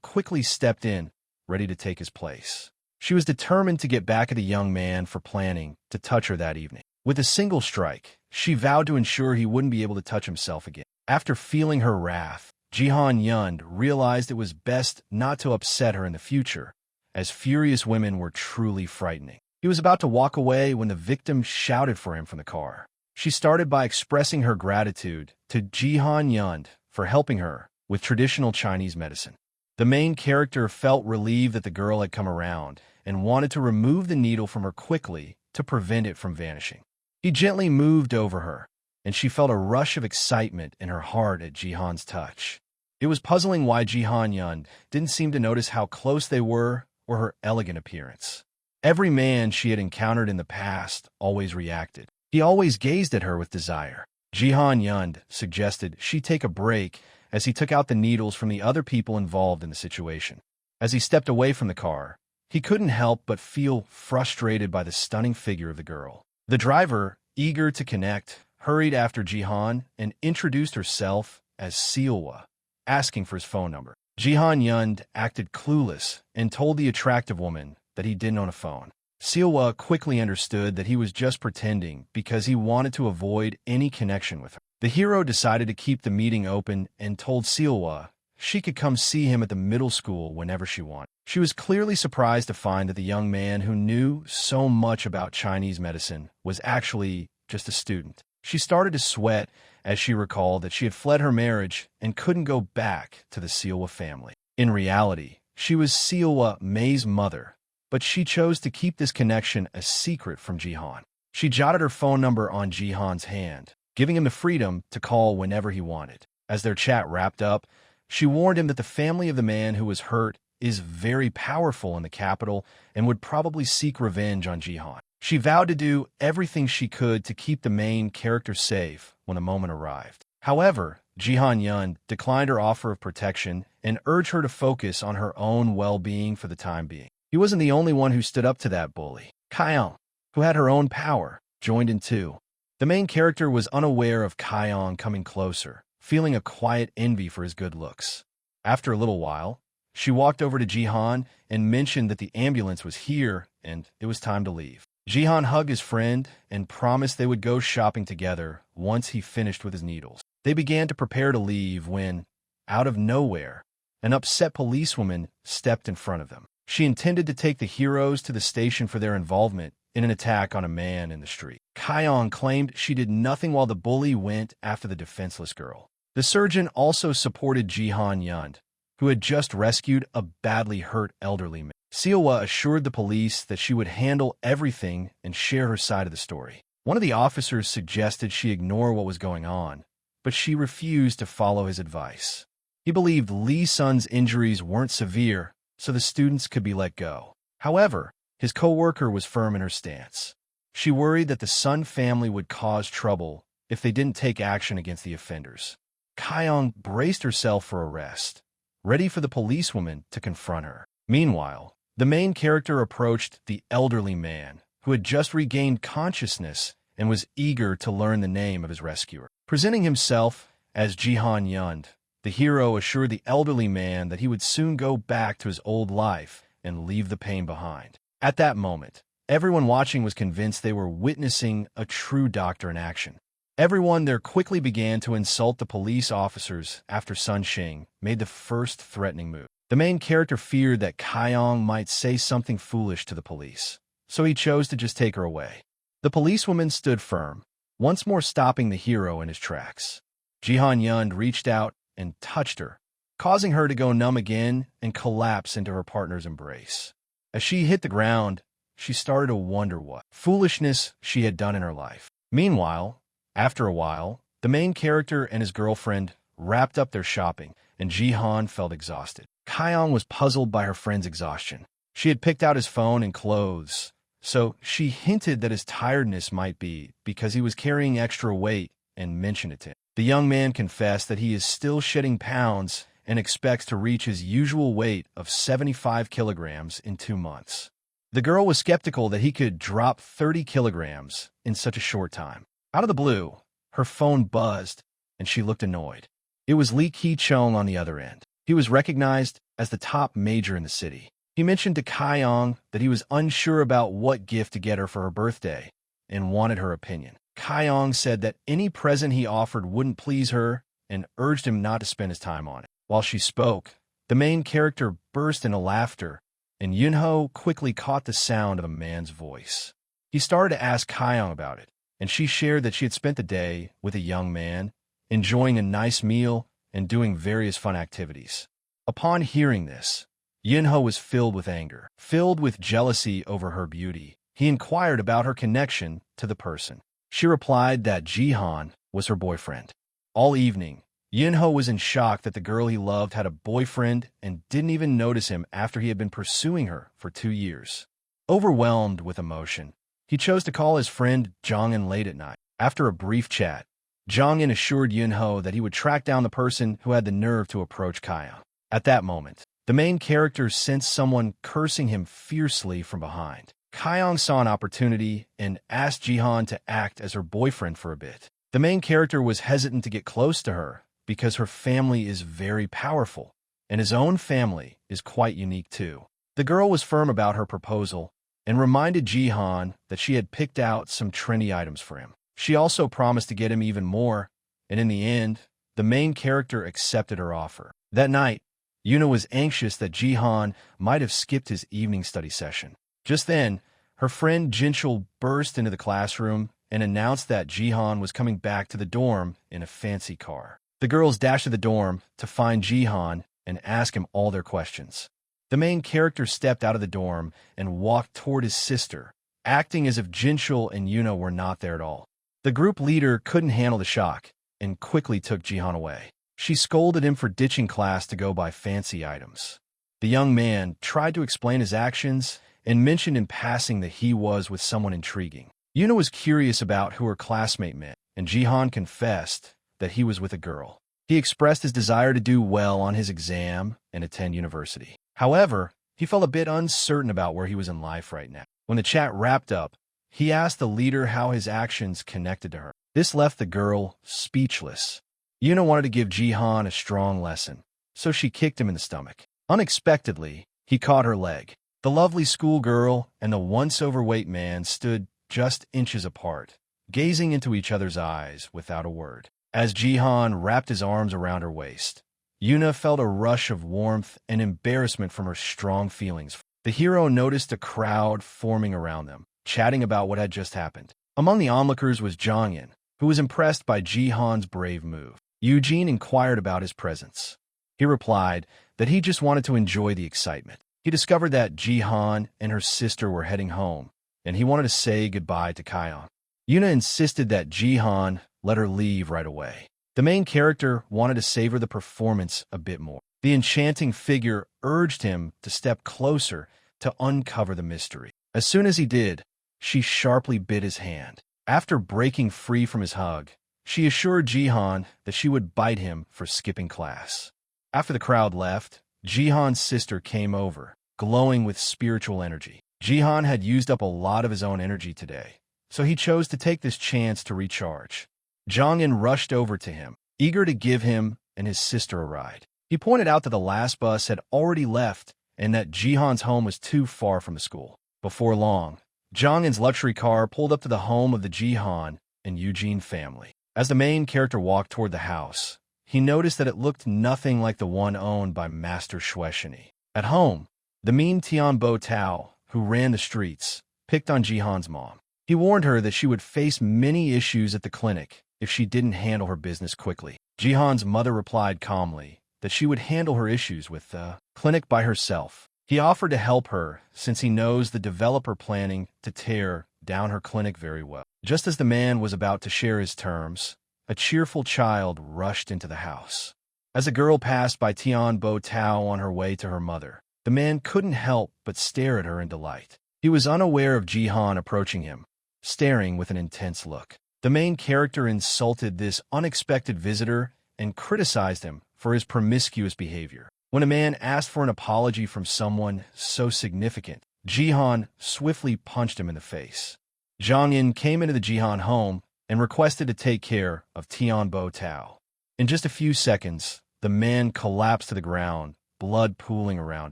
quickly stepped in, ready to take his place. She was determined to get back at the young man for planning to touch her that evening. With a single strike, she vowed to ensure he wouldn't be able to touch himself again. After feeling her wrath, Jihan Yund realized it was best not to upset her in the future, as furious women were truly frightening. He was about to walk away when the victim shouted for him from the car. She started by expressing her gratitude to Jihan Yund for helping her with traditional Chinese medicine. The main character felt relieved that the girl had come around and wanted to remove the needle from her quickly to prevent it from vanishing. He gently moved over her, and she felt a rush of excitement in her heart at Jihan's touch. It was puzzling why Jihan Yun didn't seem to notice how close they were or her elegant appearance. Every man she had encountered in the past always reacted. He always gazed at her with desire. Jihan Yund suggested she take a break as he took out the needles from the other people involved in the situation. As he stepped away from the car, he couldn't help but feel frustrated by the stunning figure of the girl. The driver, eager to connect, hurried after Jihan and introduced herself as Siwa, asking for his phone number. Jihan Yund acted clueless and told the attractive woman that he didn't own a phone. Siwa quickly understood that he was just pretending because he wanted to avoid any connection with her. The hero decided to keep the meeting open and told Siwa she could come see him at the middle school whenever she wanted. She was clearly surprised to find that the young man who knew so much about Chinese medicine was actually just a student. She started to sweat as she recalled that she had fled her marriage and couldn't go back to the Siwa family. In reality, she was Siwa Mei's mother, but she chose to keep this connection a secret from Jihan. She jotted her phone number on Jihan's hand, giving him the freedom to call whenever he wanted. As their chat wrapped up, she warned him that the family of the man who was hurt is very powerful in the capital and would probably seek revenge on Jihan. She vowed to do everything she could to keep the main character safe when the moment arrived. However, Jihan Yun declined her offer of protection and urged her to focus on her own well-being for the time being. He wasn't the only one who stood up to that bully. Kyung, who had her own power, joined in too. The main character was unaware of Kyung coming closer, feeling a quiet envy for his good looks. After a little while, she walked over to Jihan and mentioned that the ambulance was here and it was time to leave. Jihan hugged his friend and promised they would go shopping together once he finished with his needles. They began to prepare to leave when, out of nowhere, an upset policewoman stepped in front of them. She intended to take the heroes to the station for their involvement in an attack on a man in the street. Kyung claimed she did nothing while the bully went after the defenseless girl. The surgeon also supported Jihan Yun, who had just rescued a badly hurt elderly man. Siwa assured the police that she would handle everything and share her side of the story. One of the officers suggested she ignore what was going on, but she refused to follow his advice. He believed Lee Sun's injuries weren't severe, so the students could be let go. However, his co-worker was firm in her stance. She worried that the Sun family would cause trouble if they didn't take action against the offenders. Kyung braced herself for arrest, ready for the policewoman to confront her. Meanwhile, the main character approached the elderly man, who had just regained consciousness and was eager to learn the name of his rescuer. Presenting himself as Jihan Yun, the hero assured the elderly man that he would soon go back to his old life and leave the pain behind. At that moment, everyone watching was convinced they were witnessing a true doctor in action. Everyone there quickly began to insult the police officers after Sun Xing made the first threatening move. The main character feared that Kyung might say something foolish to the police, so he chose to just take her away. The policewoman stood firm, once more stopping the hero in his tracks. Jihan Yun reached out and touched her, causing her to go numb again and collapse into her partner's embrace. As she hit the ground, she started to wonder what foolishness she had done in her life. Meanwhile, after a while, the main character and his girlfriend wrapped up their shopping, and Jihan felt exhausted. Kyung was puzzled by her friend's exhaustion. She had picked out his phone and clothes, so she hinted that his tiredness might be because he was carrying extra weight and mentioned it to him. The young man confessed that he is still shedding pounds and expects to reach his usual weight of 75 kilograms in 2 months. The girl was skeptical that he could drop 30 kilograms in such a short time. Out of the blue, her phone buzzed, and she looked annoyed. It was Lee Ki-chong on the other end. He was recognized as the top major in the city. He mentioned to Kyung that he was unsure about what gift to get her for her birthday and wanted her opinion. Kyung said that any present he offered wouldn't please her and urged him not to spend his time on it. While she spoke, the main character burst into laughter, and Yunho quickly caught the sound of a man's voice. He started to ask Kyung about it, and she shared that she had spent the day with a young man, enjoying a nice meal and doing various fun activities. Upon hearing this, Yunho was filled with anger. Filled with jealousy over her beauty, he inquired about her connection to the person. She replied that Jihan was her boyfriend. All evening, Yunho was in shock that the girl he loved had a boyfriend and didn't even notice him after he had been pursuing her for 2 years. Overwhelmed with emotion, he chose to call his friend Jong-in late at night. After a brief chat, Jong-in assured Yunho that he would track down the person who had the nerve to approach Kyung. At that moment, the main character sensed someone cursing him fiercely from behind. Kyung saw an opportunity and asked Jihan to act as her boyfriend for a bit. The main character was hesitant to get close to her because her family is very powerful, and his own family is quite unique too. The girl was firm about her proposal and reminded Jihan that she had picked out some trendy items for him. She also promised to get him even more, and in the end, the main character accepted her offer. That night, Yuna was anxious that Jihan might have skipped his evening study session. Just then, her friend Jinchul burst into the classroom and announced that Jihan was coming back to the dorm in a fancy car. The girls dashed to the dorm to find Jihan and ask him all their questions. The main character stepped out of the dorm and walked toward his sister, acting as if Jinchul and Yuna were not there at all. The group leader couldn't handle the shock and quickly took Jihan away. She scolded him for ditching class to go buy fancy items. The young man tried to explain his actions and mentioned in passing that he was with someone intriguing. Yuna was curious about who her classmate meant, and Jihan confessed that he was with a girl. He expressed his desire to do well on his exam and attend university. However, he felt a bit uncertain about where he was in life right now. When the chat wrapped up, he asked the leader how his actions connected to her. This left the girl speechless. Yuna wanted to give Jihan a strong lesson, so she kicked him in the stomach. Unexpectedly, he caught her leg. The lovely schoolgirl and the once overweight man stood just inches apart, gazing into each other's eyes without a word. As Jihan wrapped his arms around her waist, Yuna felt a rush of warmth and embarrassment from her strong feelings. The hero noticed a crowd forming around them, chatting about what had just happened. Among the onlookers was Zhangyan, who was impressed by Jihan's brave move. Eugene inquired about his presence. He replied that he just wanted to enjoy the excitement. He discovered that Jihan and her sister were heading home, and he wanted to say goodbye to Kion. Yuna insisted that Jihan let her leave right away. The main character wanted to savor the performance a bit more. The enchanting figure urged him to step closer to uncover the mystery. As soon as he did, she sharply bit his hand. After breaking free from his hug, she assured Jihan that she would bite him for skipping class. After the crowd left, Jihan's sister came over, glowing with spiritual energy. Jihan had used up a lot of his own energy today, so he chose to take this chance to recharge. Zhangyan rushed over to him, eager to give him and his sister a ride. He pointed out that the last bus had already left and that Jihan's home was too far from the school. Before long, Zhangyan's luxury car pulled up to the home of the Jihan and Eugene family. As the main character walked toward the house, he noticed that it looked nothing like the one owned by Master Shueshini. At home, the mean Tian Bo Tao, who ran the streets, picked on Jihan's mom. He warned her that she would face many issues at the clinic if she didn't handle her business quickly. Jihan's mother replied calmly that she would handle her issues with the clinic by herself. He offered to help her since he knows the developer planning to tear down her clinic very well. Just as the man was about to share his terms, a cheerful child rushed into the house. As a girl passed by Tian Bo Tao on her way to her mother, the man couldn't help but stare at her in delight. He was unaware of Jihan approaching him, staring with an intense look. The main character insulted this unexpected visitor and criticized him for his promiscuous behavior. When a man asked for an apology from someone so significant, Jihan swiftly punched him in the face. Zhangyan came into the Jihan home and requested to take care of Tian Bo Tao. In just a few seconds, the man collapsed to the ground, blood pooling around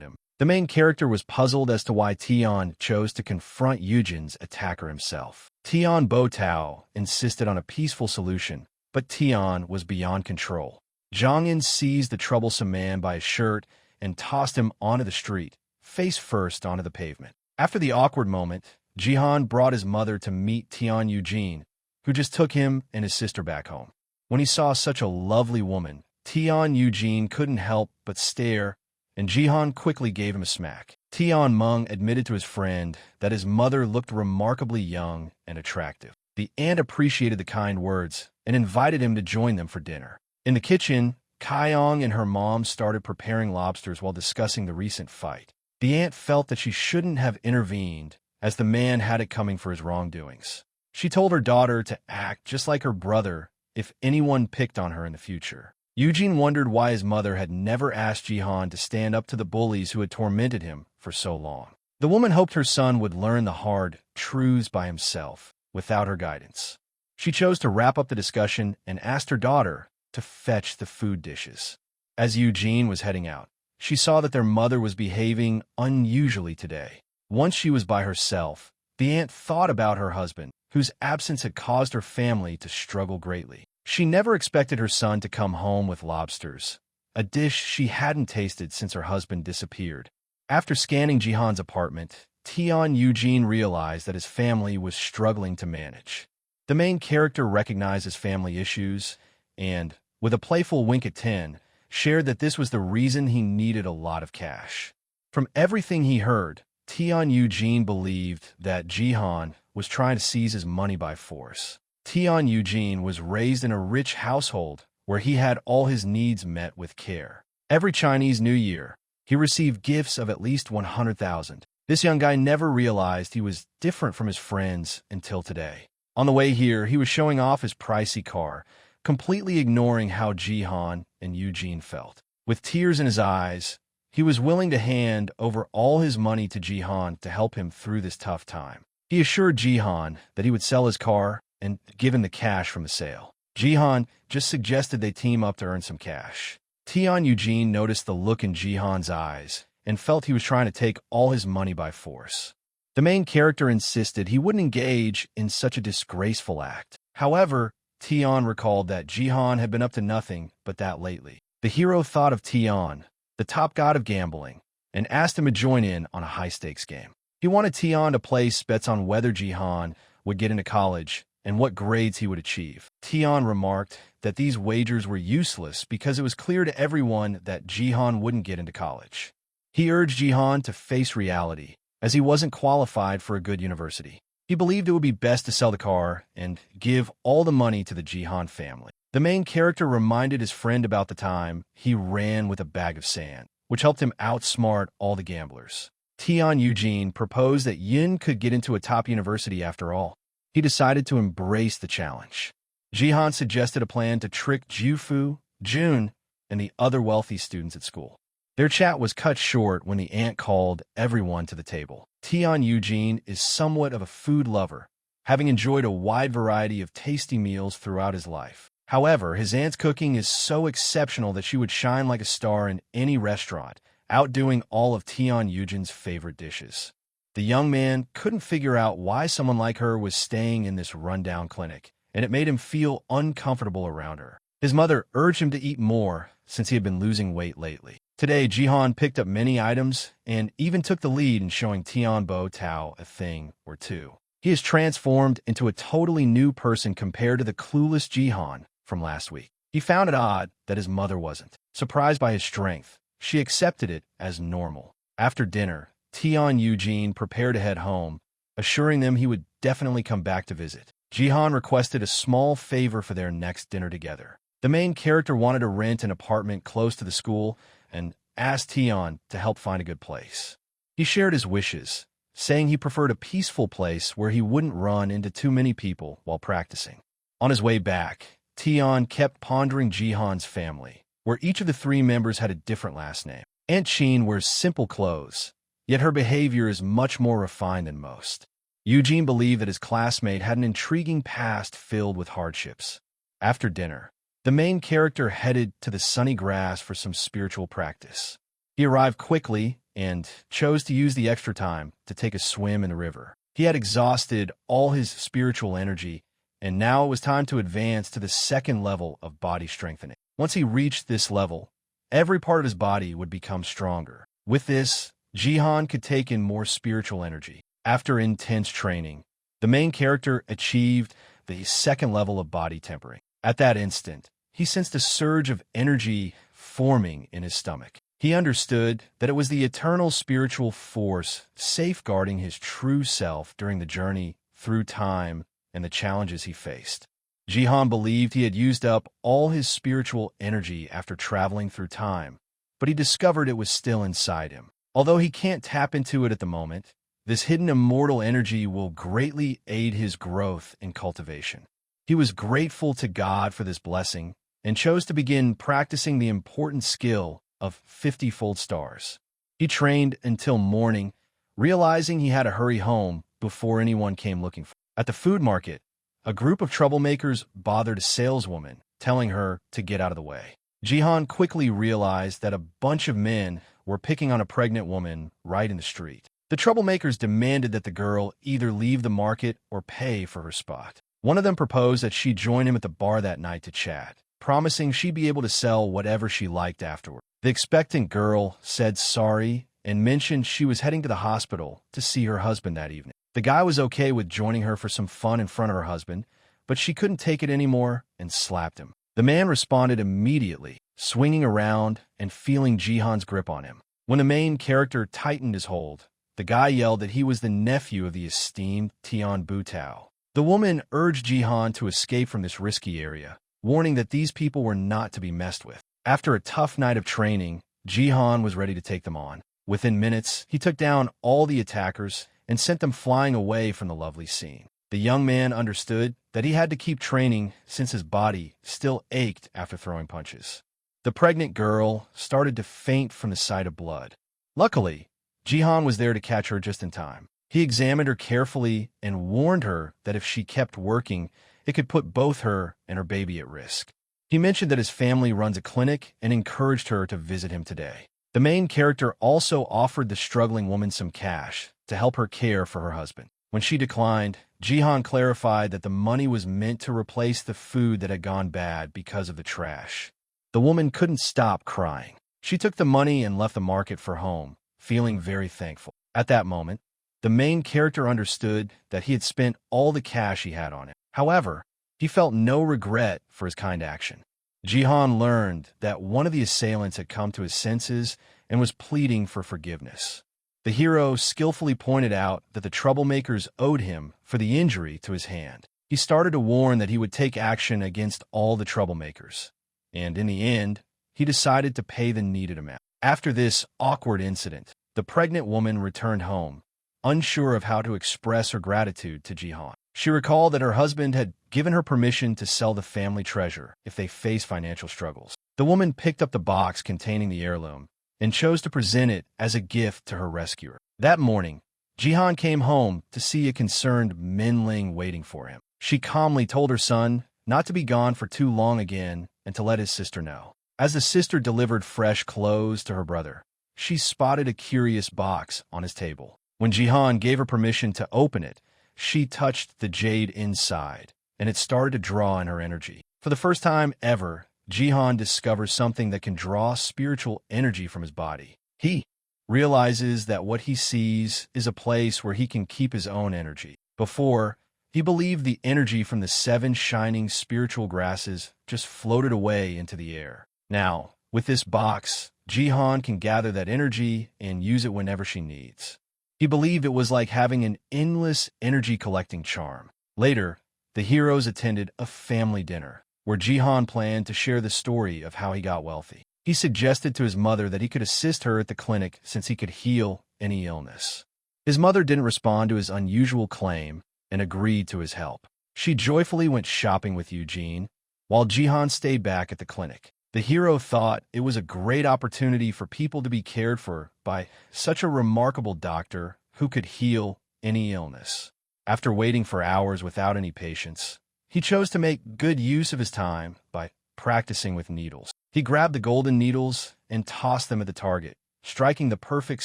him. The main character was puzzled as to why Tian chose to confront Eugene's attacker himself. Tian Bo Tao insisted on a peaceful solution, but Tian was beyond control. Zhangyan seized the troublesome man by his shirt and tossed him onto the street, face first onto the pavement. After the awkward moment, Jihan brought his mother to meet Tian Eugene, who just took him and his sister back home. When he saw such a lovely woman, Tian Eugene couldn't help but stare, and Jihan quickly gave him a smack. Tian Meng admitted to his friend that his mother looked remarkably young and attractive. The aunt appreciated the kind words and invited him to join them for dinner. In the kitchen, Kaiyong and her mom started preparing lobsters while discussing the recent fight. The aunt felt that she shouldn't have intervened, as the man had it coming for his wrongdoings. She told her daughter to act just like her brother if anyone picked on her in the future. Eugene wondered why his mother had never asked Jihan to stand up to the bullies who had tormented him for so long. The woman hoped her son would learn the hard truths by himself, without her guidance. She chose to wrap up the discussion and asked her daughter to fetch the food dishes. As Eugene was heading out, she saw that their mother was behaving unusually today. Once she was by herself, the aunt thought about her husband, whose absence had caused her family to struggle greatly. She never expected her son to come home with lobsters, a dish she hadn't tasted since her husband disappeared. After scanning Jihan's apartment, Tian Eugene realized that his family was struggling to manage. The main character recognized his family issues and, with a playful wink at 10, shared that this was the reason he needed a lot of cash. From everything he heard, Tian Eugene believed that Jihan was trying to seize his money by force. Tian Eugene was raised in a rich household where he had all his needs met with care. Every Chinese New Year, he received gifts of at least 100,000. This young guy never realized he was different from his friends until today. On the way here, he was showing off his pricey car, completely ignoring how Jihan and Eugene felt. With tears in his eyes, he was willing to hand over all his money to Jihan to help him through this tough time. He assured Jihan that he would sell his car and give him the cash from the sale. Jihan just suggested they team up to earn some cash. Tian Eugene noticed the look in Jihan's eyes and felt he was trying to take all his money by force. The main character insisted he wouldn't engage in such a disgraceful act. However, Tian recalled that Jihan had been up to nothing but that lately. The hero thought of Tian, the top god of gambling, and asked him to join in on a high-stakes game. He wanted Tian to place bets on whether Jihan would get into college and what grades he would achieve. Tian remarked that these wagers were useless because it was clear to everyone that Jihan wouldn't get into college. He urged Jihan to face reality, as he wasn't qualified for a good university. He believed it would be best to sell the car and give all the money to the Jihan family. The main character reminded his friend about the time he ran with a bag of sand, which helped him outsmart all the gamblers. Tian Eugene proposed that Yin could get into a top university after all. He decided to embrace the challenge. Jihan suggested a plan to trick Jufu, Jun, and the other wealthy students at school. Their chat was cut short when the aunt called everyone to the table. Tian Eugene is somewhat of a food lover, having enjoyed a wide variety of tasty meals throughout his life. However, his aunt's cooking is so exceptional that she would shine like a star in any restaurant, outdoing all of Tian Eugene's favorite dishes. The young man couldn't figure out why someone like her was staying in this rundown clinic, and it made him feel uncomfortable around her. His mother urged him to eat more since he had been losing weight lately. Today, Jihan picked up many items and even took the lead in showing Tian Bo Tao a thing or two. He is transformed into a totally new person compared to the clueless Jihan from last week. He found it odd that his mother wasn't. Surprised by his strength, she accepted it as normal. After dinner, Tian Eugene prepared to head home, assuring them he would definitely come back to visit. Jihan requested a small favor for their next dinner together. The main character wanted to rent an apartment close to the school and asked Tian to help find a good place. He shared his wishes, saying he preferred a peaceful place where he wouldn't run into too many people while practicing. On his way back, Tian kept pondering Jihan's family, where each of the three members had a different last name. Aunt Chin wears simple clothes, yet her behavior is much more refined than most. Eugene believed that his classmate had an intriguing past filled with hardships. After dinner, the main character headed to the sunny grass for some spiritual practice. He arrived quickly and chose to use the extra time to take a swim in the river. He had exhausted all his spiritual energy, and now it was time to advance to the second level of body strengthening. Once he reached this level, every part of his body would become stronger. With this, Jihan could take in more spiritual energy. After intense training, the main character achieved the second level of body tempering. At that instant, he sensed a surge of energy forming in his stomach. He understood that it was the eternal spiritual force safeguarding his true self during the journey through time and the challenges he faced. Jihan believed he had used up all his spiritual energy after traveling through time, but he discovered it was still inside him. Although he can't tap into it at the moment, this hidden immortal energy will greatly aid his growth and cultivation. He was grateful to God for this blessing and chose to begin practicing the important skill of 50-fold stars. He trained until morning, realizing he had to hurry home before anyone came looking for him. At the food market, a group of troublemakers bothered a saleswoman, telling her to get out of the way. Jihan quickly realized that a bunch of men were picking on a pregnant woman right in the street. The troublemakers demanded that the girl either leave the market or pay for her spot. One of them proposed that she join him at the bar that night to chat, promising she'd be able to sell whatever she liked afterward. The expectant girl said sorry and mentioned she was heading to the hospital to see her husband that evening. The guy was okay with joining her for some fun in front of her husband, but she couldn't take it anymore and slapped him. The man responded immediately, swinging around and feeling Jihan's grip on him. When the main character tightened his hold, the guy yelled that he was the nephew of the esteemed Tian Butao. The woman urged Jihan to escape from this risky area, warning that these people were not to be messed with. After a tough night of training, Jihan was ready to take them on. Within minutes, he took down all the attackers and sent them flying away from the lovely scene. The young man understood that he had to keep training since his body still ached after throwing punches. The pregnant girl started to faint from the sight of blood. Luckily, Jihan was there to catch her just in time. He examined her carefully and warned her that if she kept working, it could put both her and her baby at risk. He mentioned that his family runs a clinic and encouraged her to visit him today. The main character also offered the struggling woman some cash to help her care for her husband. When she declined, Jihan clarified that the money was meant to replace the food that had gone bad because of the trash. The woman couldn't stop crying. She took the money and left the market for home, feeling very thankful. At that moment, the main character understood that he had spent all the cash he had on him. However, he felt no regret for his kind action. Jihan learned that one of the assailants had come to his senses and was pleading for forgiveness. The hero skillfully pointed out that the troublemakers owed him for the injury to his hand. He started to warn that he would take action against all the troublemakers, and in the end, he decided to pay the needed amount. After this awkward incident, the pregnant woman returned home, unsure of how to express her gratitude to Jihan. She recalled that her husband had given her permission to sell the family treasure if they faced financial struggles. The woman picked up the box containing the heirloom and chose to present it as a gift to her rescuer. That morning, Jihan came home to see a concerned Minling waiting for him. She calmly told her son not to be gone for too long again and to let his sister know. As the sister delivered fresh clothes to her brother, she spotted a curious box on his table. When Jihan gave her permission to open it, she touched the jade inside, and it started to draw in her energy. For the first time ever, Jihan discovers something that can draw spiritual energy from his body. He realizes that what he sees is a place where he can keep his own energy. Before, he believed the energy from the 7 shining spiritual grasses just floated away into the air. Now, with this box, Jihan can gather that energy and use it whenever she needs. He believed it was like having an endless energy-collecting charm. Later, the heroes attended a family dinner, where Jihan planned to share the story of how he got wealthy. He suggested to his mother that he could assist her at the clinic since he could heal any illness. His mother didn't respond to his unusual claim and agreed to his help. She joyfully went shopping with Eugene, while Jihan stayed back at the clinic. The hero thought it was a great opportunity for people to be cared for by such a remarkable doctor who could heal any illness. After waiting for hours without any patients, he chose to make good use of his time by practicing with needles. He grabbed the golden needles and tossed them at the target, striking the perfect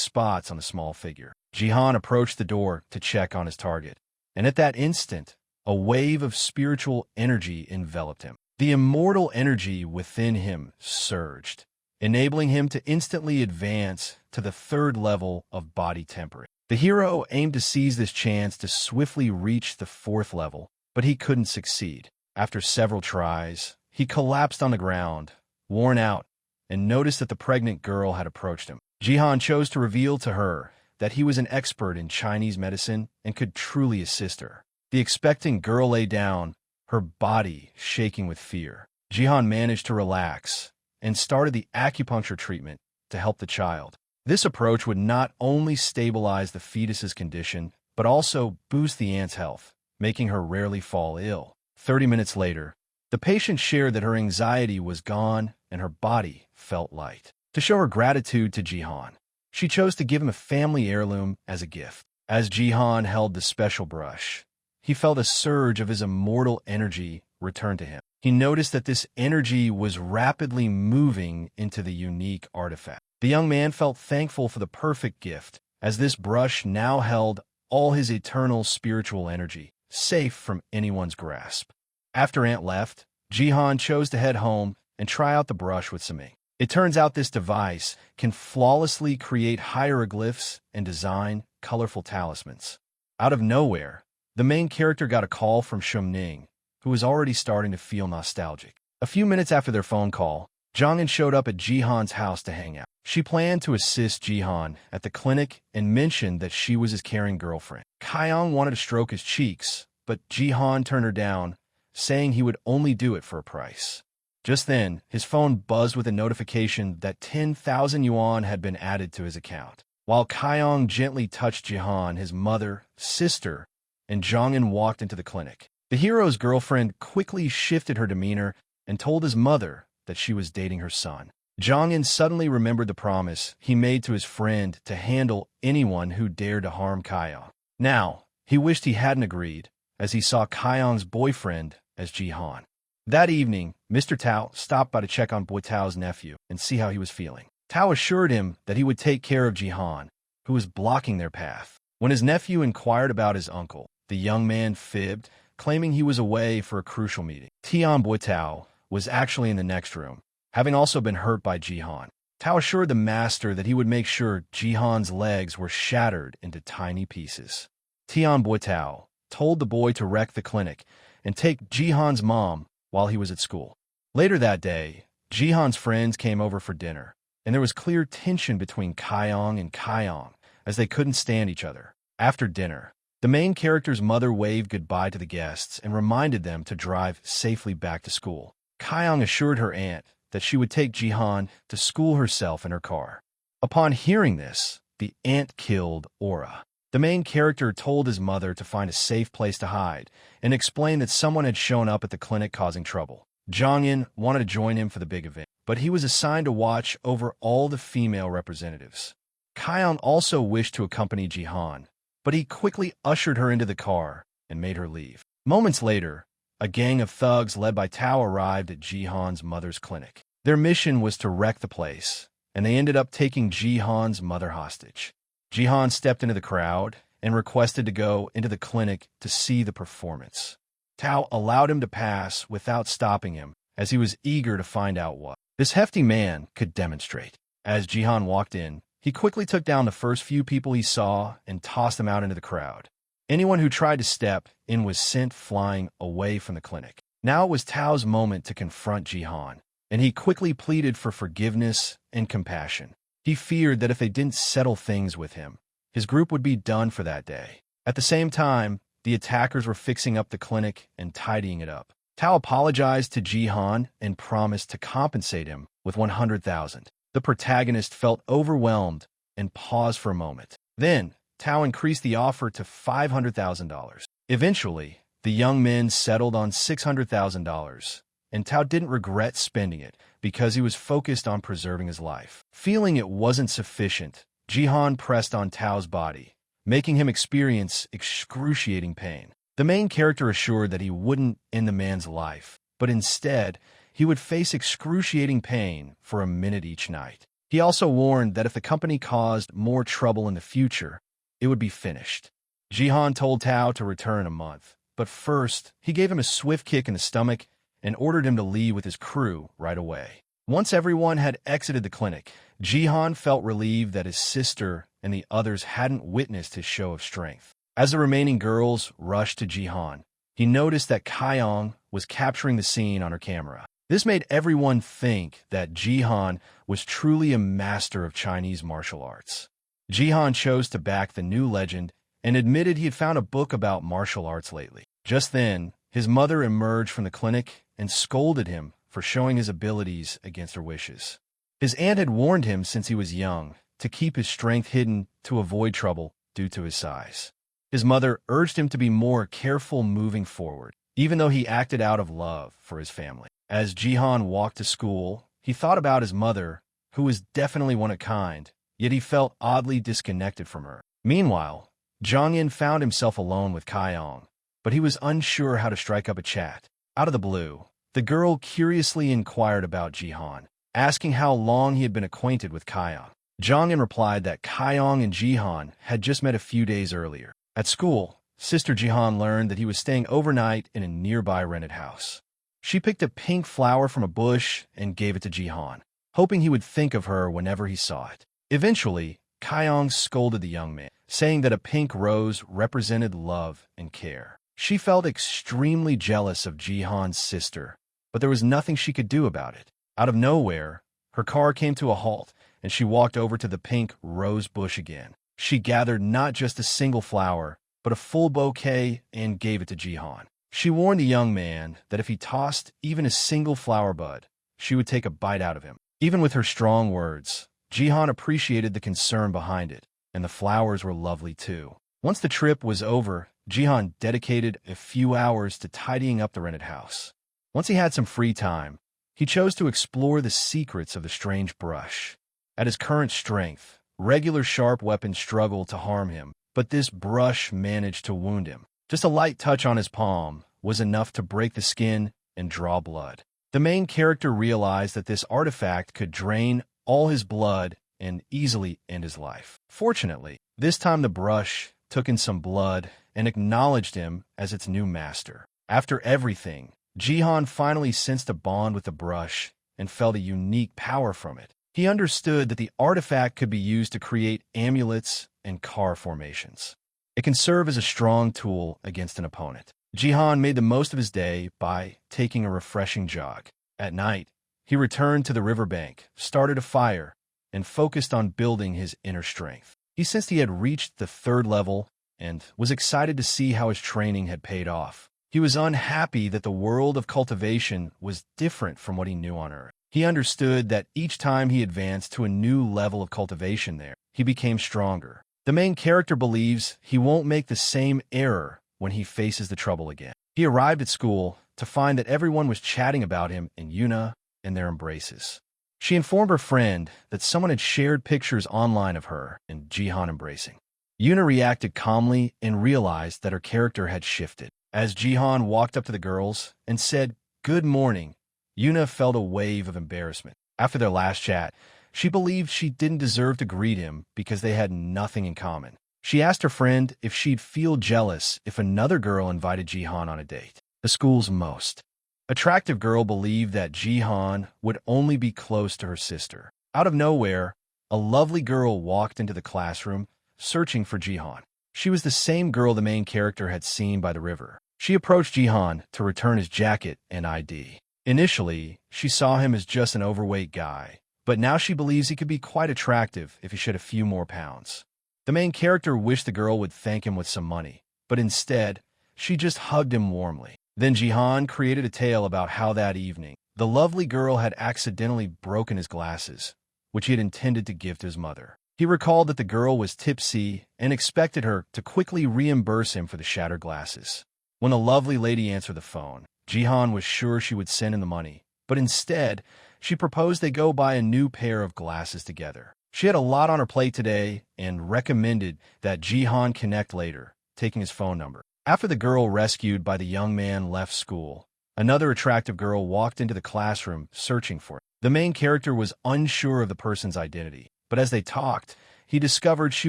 spots on the small figure. Jihan approached the door to check on his target, and at that instant, a wave of spiritual energy enveloped him. The immortal energy within him surged, enabling him to instantly advance to the 3rd level of body temperate. The hero aimed to seize this chance to swiftly reach the 4th level, but he couldn't succeed. After several tries, he collapsed on the ground, worn out, and noticed that the pregnant girl had approached him. Jihan chose to reveal to her that he was an expert in Chinese medicine and could truly assist her. The expectant girl lay down, her body shaking with fear. Jihan managed to relax and started the acupuncture treatment to help the child. This approach would not only stabilize the fetus's condition, but also boost the aunt's health, making her rarely fall ill. 30 minutes later, the patient shared that her anxiety was gone and her body felt light. To show her gratitude to Jihan, she chose to give him a family heirloom as a gift. As Jihan held the special brush, he felt a surge of his immortal energy return to him. He noticed that this energy was rapidly moving into the unique artifact. The young man felt thankful for the perfect gift, as this brush now held all his eternal spiritual energy, safe from anyone's grasp. After Aunt left, Jihan chose to head home and try out the brush with some ink. It turns out this device can flawlessly create hieroglyphs and design colorful talismans. Out of nowhere, the main character got a call from Shumning, who was already starting to feel nostalgic. A few minutes after their phone call, Zhang'an showed up at Jihan's house to hang out. She planned to assist Jihan at the clinic and mentioned that she was his caring girlfriend. Kaiyang wanted to stroke his cheeks, but Jihan turned her down, saying he would only do it for a price. Just then, his phone buzzed with a notification that 10,000 yuan had been added to his account. While Kaiyong gently touched Jihan, his mother, sister, and Zhongyan walked into the clinic. The hero's girlfriend quickly shifted her demeanor and told his mother that she was dating her son. Zhongyan suddenly remembered the promise he made to his friend to handle anyone who dared to harm Kaiyong. Now, he wished he hadn't agreed, as he saw Kaiyong's boyfriend as Jihan. That evening, Mr. Tao stopped by to check on Boy Tao's nephew and see how he was feeling. Tao assured him that he would take care of Jihan, who was blocking their path. When his nephew inquired about his uncle, the young man fibbed, claiming he was away for a crucial meeting. Tian Boy Tao was actually in the next room, having also been hurt by Jihan. Tao assured the master that he would make sure Jihan's legs were shattered into tiny pieces. Tian Boy Tao told the boy to wreck the clinic and take Jihan's mom while he was at school. Later that day, Jihan's friends came over for dinner, and there was clear tension between Kaiyong and Kaiyong as they couldn't stand each other. After dinner, the main character's mother waved goodbye to the guests and reminded them to drive safely back to school. Kaiyong assured her aunt that she would take Jihan to school herself in her car. Upon hearing this, the aunt killed Aura. The main character told his mother to find a safe place to hide and explained that someone had shown up at the clinic causing trouble. Zhongyan wanted to join him for the big event, but he was assigned to watch over all the female representatives. Kaiyong also wished to accompany Jihan, but he quickly ushered her into the car and made her leave. Moments later, a gang of thugs led by Tao arrived at Jihan's mother's clinic. Their mission was to wreck the place, and they ended up taking Jihan's mother hostage. Jihan stepped into the crowd and requested to go into the clinic to see the performance. Tao allowed him to pass without stopping him, as he was eager to find out what this hefty man could demonstrate. As Jihan walked in, he quickly took down the first few people he saw and tossed them out into the crowd. Anyone who tried to step in was sent flying away from the clinic. Now it was Tao's moment to confront Jihan, and he quickly pleaded for forgiveness and compassion. He feared that if they didn't settle things with him, his group would be done for that day. At the same time, the attackers were fixing up the clinic and tidying it up. Tao apologized to Jihan and promised to compensate him with 100,000. The protagonist felt overwhelmed and paused for a moment. Then, Tao increased the offer to $500,000. Eventually, the young men settled on $600,000, and Tao didn't regret spending it because he was focused on preserving his life. Feeling it wasn't sufficient, Jihan pressed on Tao's body, making him experience excruciating pain. The main character assured that he wouldn't end the man's life, but instead, he would face excruciating pain for a minute each night. He also warned that if the company caused more trouble in the future, it would be finished. Jihan told Tao to return in a month, but first, he gave him a swift kick in the stomach and ordered him to leave with his crew right away. Once everyone had exited the clinic, Jihan felt relieved that his sister and the others hadn't witnessed his show of strength. As the remaining girls rushed to Jihan, he noticed that Kaiyong was capturing the scene on her camera. This made everyone think that Jihan was truly a master of Chinese martial arts. Jihan chose to back the new legend and admitted he had found a book about martial arts lately. Just then, his mother emerged from the clinic and scolded him for showing his abilities against her wishes. His aunt had warned him since he was young to keep his strength hidden to avoid trouble due to his size. His mother urged him to be more careful moving forward, even though he acted out of love for his family. As Jihan walked to school, he thought about his mother, who was definitely one of a kind, yet he felt oddly disconnected from her. Meanwhile, Zhongyan found himself alone with Kaiyong, but he was unsure how to strike up a chat. Out of the blue, the girl curiously inquired about Jihan, asking how long he had been acquainted with Kaiyong. Zhongyan replied that Kaiyong and Jihan had just met a few days earlier. At school, Sister Jihan learned that he was staying overnight in a nearby rented house. She picked a pink flower from a bush and gave it to Jihan, hoping he would think of her whenever he saw it. Eventually, Kaiyong scolded the young man, saying that a pink rose represented love and care. She felt extremely jealous of Jihan's sister, but there was nothing she could do about it. Out of nowhere, her car came to a halt, and she walked over to the pink rose bush again. She gathered not just a single flower, but a full bouquet and gave it to Jihan. She warned the young man that if he tossed even a single flower bud, she would take a bite out of him. Even with her strong words, Jihan appreciated the concern behind it, and the flowers were lovely too. Once the trip was over, Jihan dedicated a few hours to tidying up the rented house. Once he had some free time, he chose to explore the secrets of the strange brush. At his current strength, regular sharp weapons struggled to harm him, but this brush managed to wound him. Just a light touch on his palm was enough to break the skin and draw blood. The main character realized that this artifact could drain all his blood and easily end his life. Fortunately, this time the brush took in some blood and acknowledged him as its new master. After everything, Jihan finally sensed a bond with the brush and felt a unique power from it. He understood that the artifact could be used to create amulets and car formations. It can serve as a strong tool against an opponent. Jihan made the most of his day by taking a refreshing jog. At night, he returned to the riverbank, started a fire, and focused on building his inner strength. He sensed he had reached the 3rd level and was excited to see how his training had paid off. He was unhappy that the world of cultivation was different from what he knew on Earth. He understood that each time he advanced to a new level of cultivation there, he became stronger. The main character believes he won't make the same error when he faces the trouble again. He arrived at school to find that everyone was chatting about him and Yuna and their embraces. She informed her friend that someone had shared pictures online of her and Jihan embracing. Yuna reacted calmly and realized that her character had shifted. As Jihan walked up to the girls and said, "Good morning," Yuna felt a wave of embarrassment. After their last chat, she believed she didn't deserve to greet him because they had nothing in common. She asked her friend if she'd feel jealous if another girl invited Jihan on a date. The school's most attractive girl believed that Jihan would only be close to her sister. Out of nowhere, a lovely girl walked into the classroom, searching for Jihan. She was the same girl the main character had seen by the river. She approached Jihan to return his jacket and ID. Initially, she saw him as just an overweight guy, but now she believes he could be quite attractive if he shed a few more pounds. The main character wished the girl would thank him with some money, but instead, she just hugged him warmly. Then Jihan created a tale about how that evening, the lovely girl had accidentally broken his glasses, which he had intended to give to his mother. He recalled that the girl was tipsy and expected her to quickly reimburse him for the shattered glasses. When the lovely lady answered the phone, Jihan was sure she would send him the money, but instead, she proposed they go buy a new pair of glasses together. She had a lot on her plate today and recommended that Jihan connect later, taking his phone number. After the girl rescued by the young man left school, another attractive girl walked into the classroom searching for him. The main character was unsure of the person's identity, but as they talked, he discovered she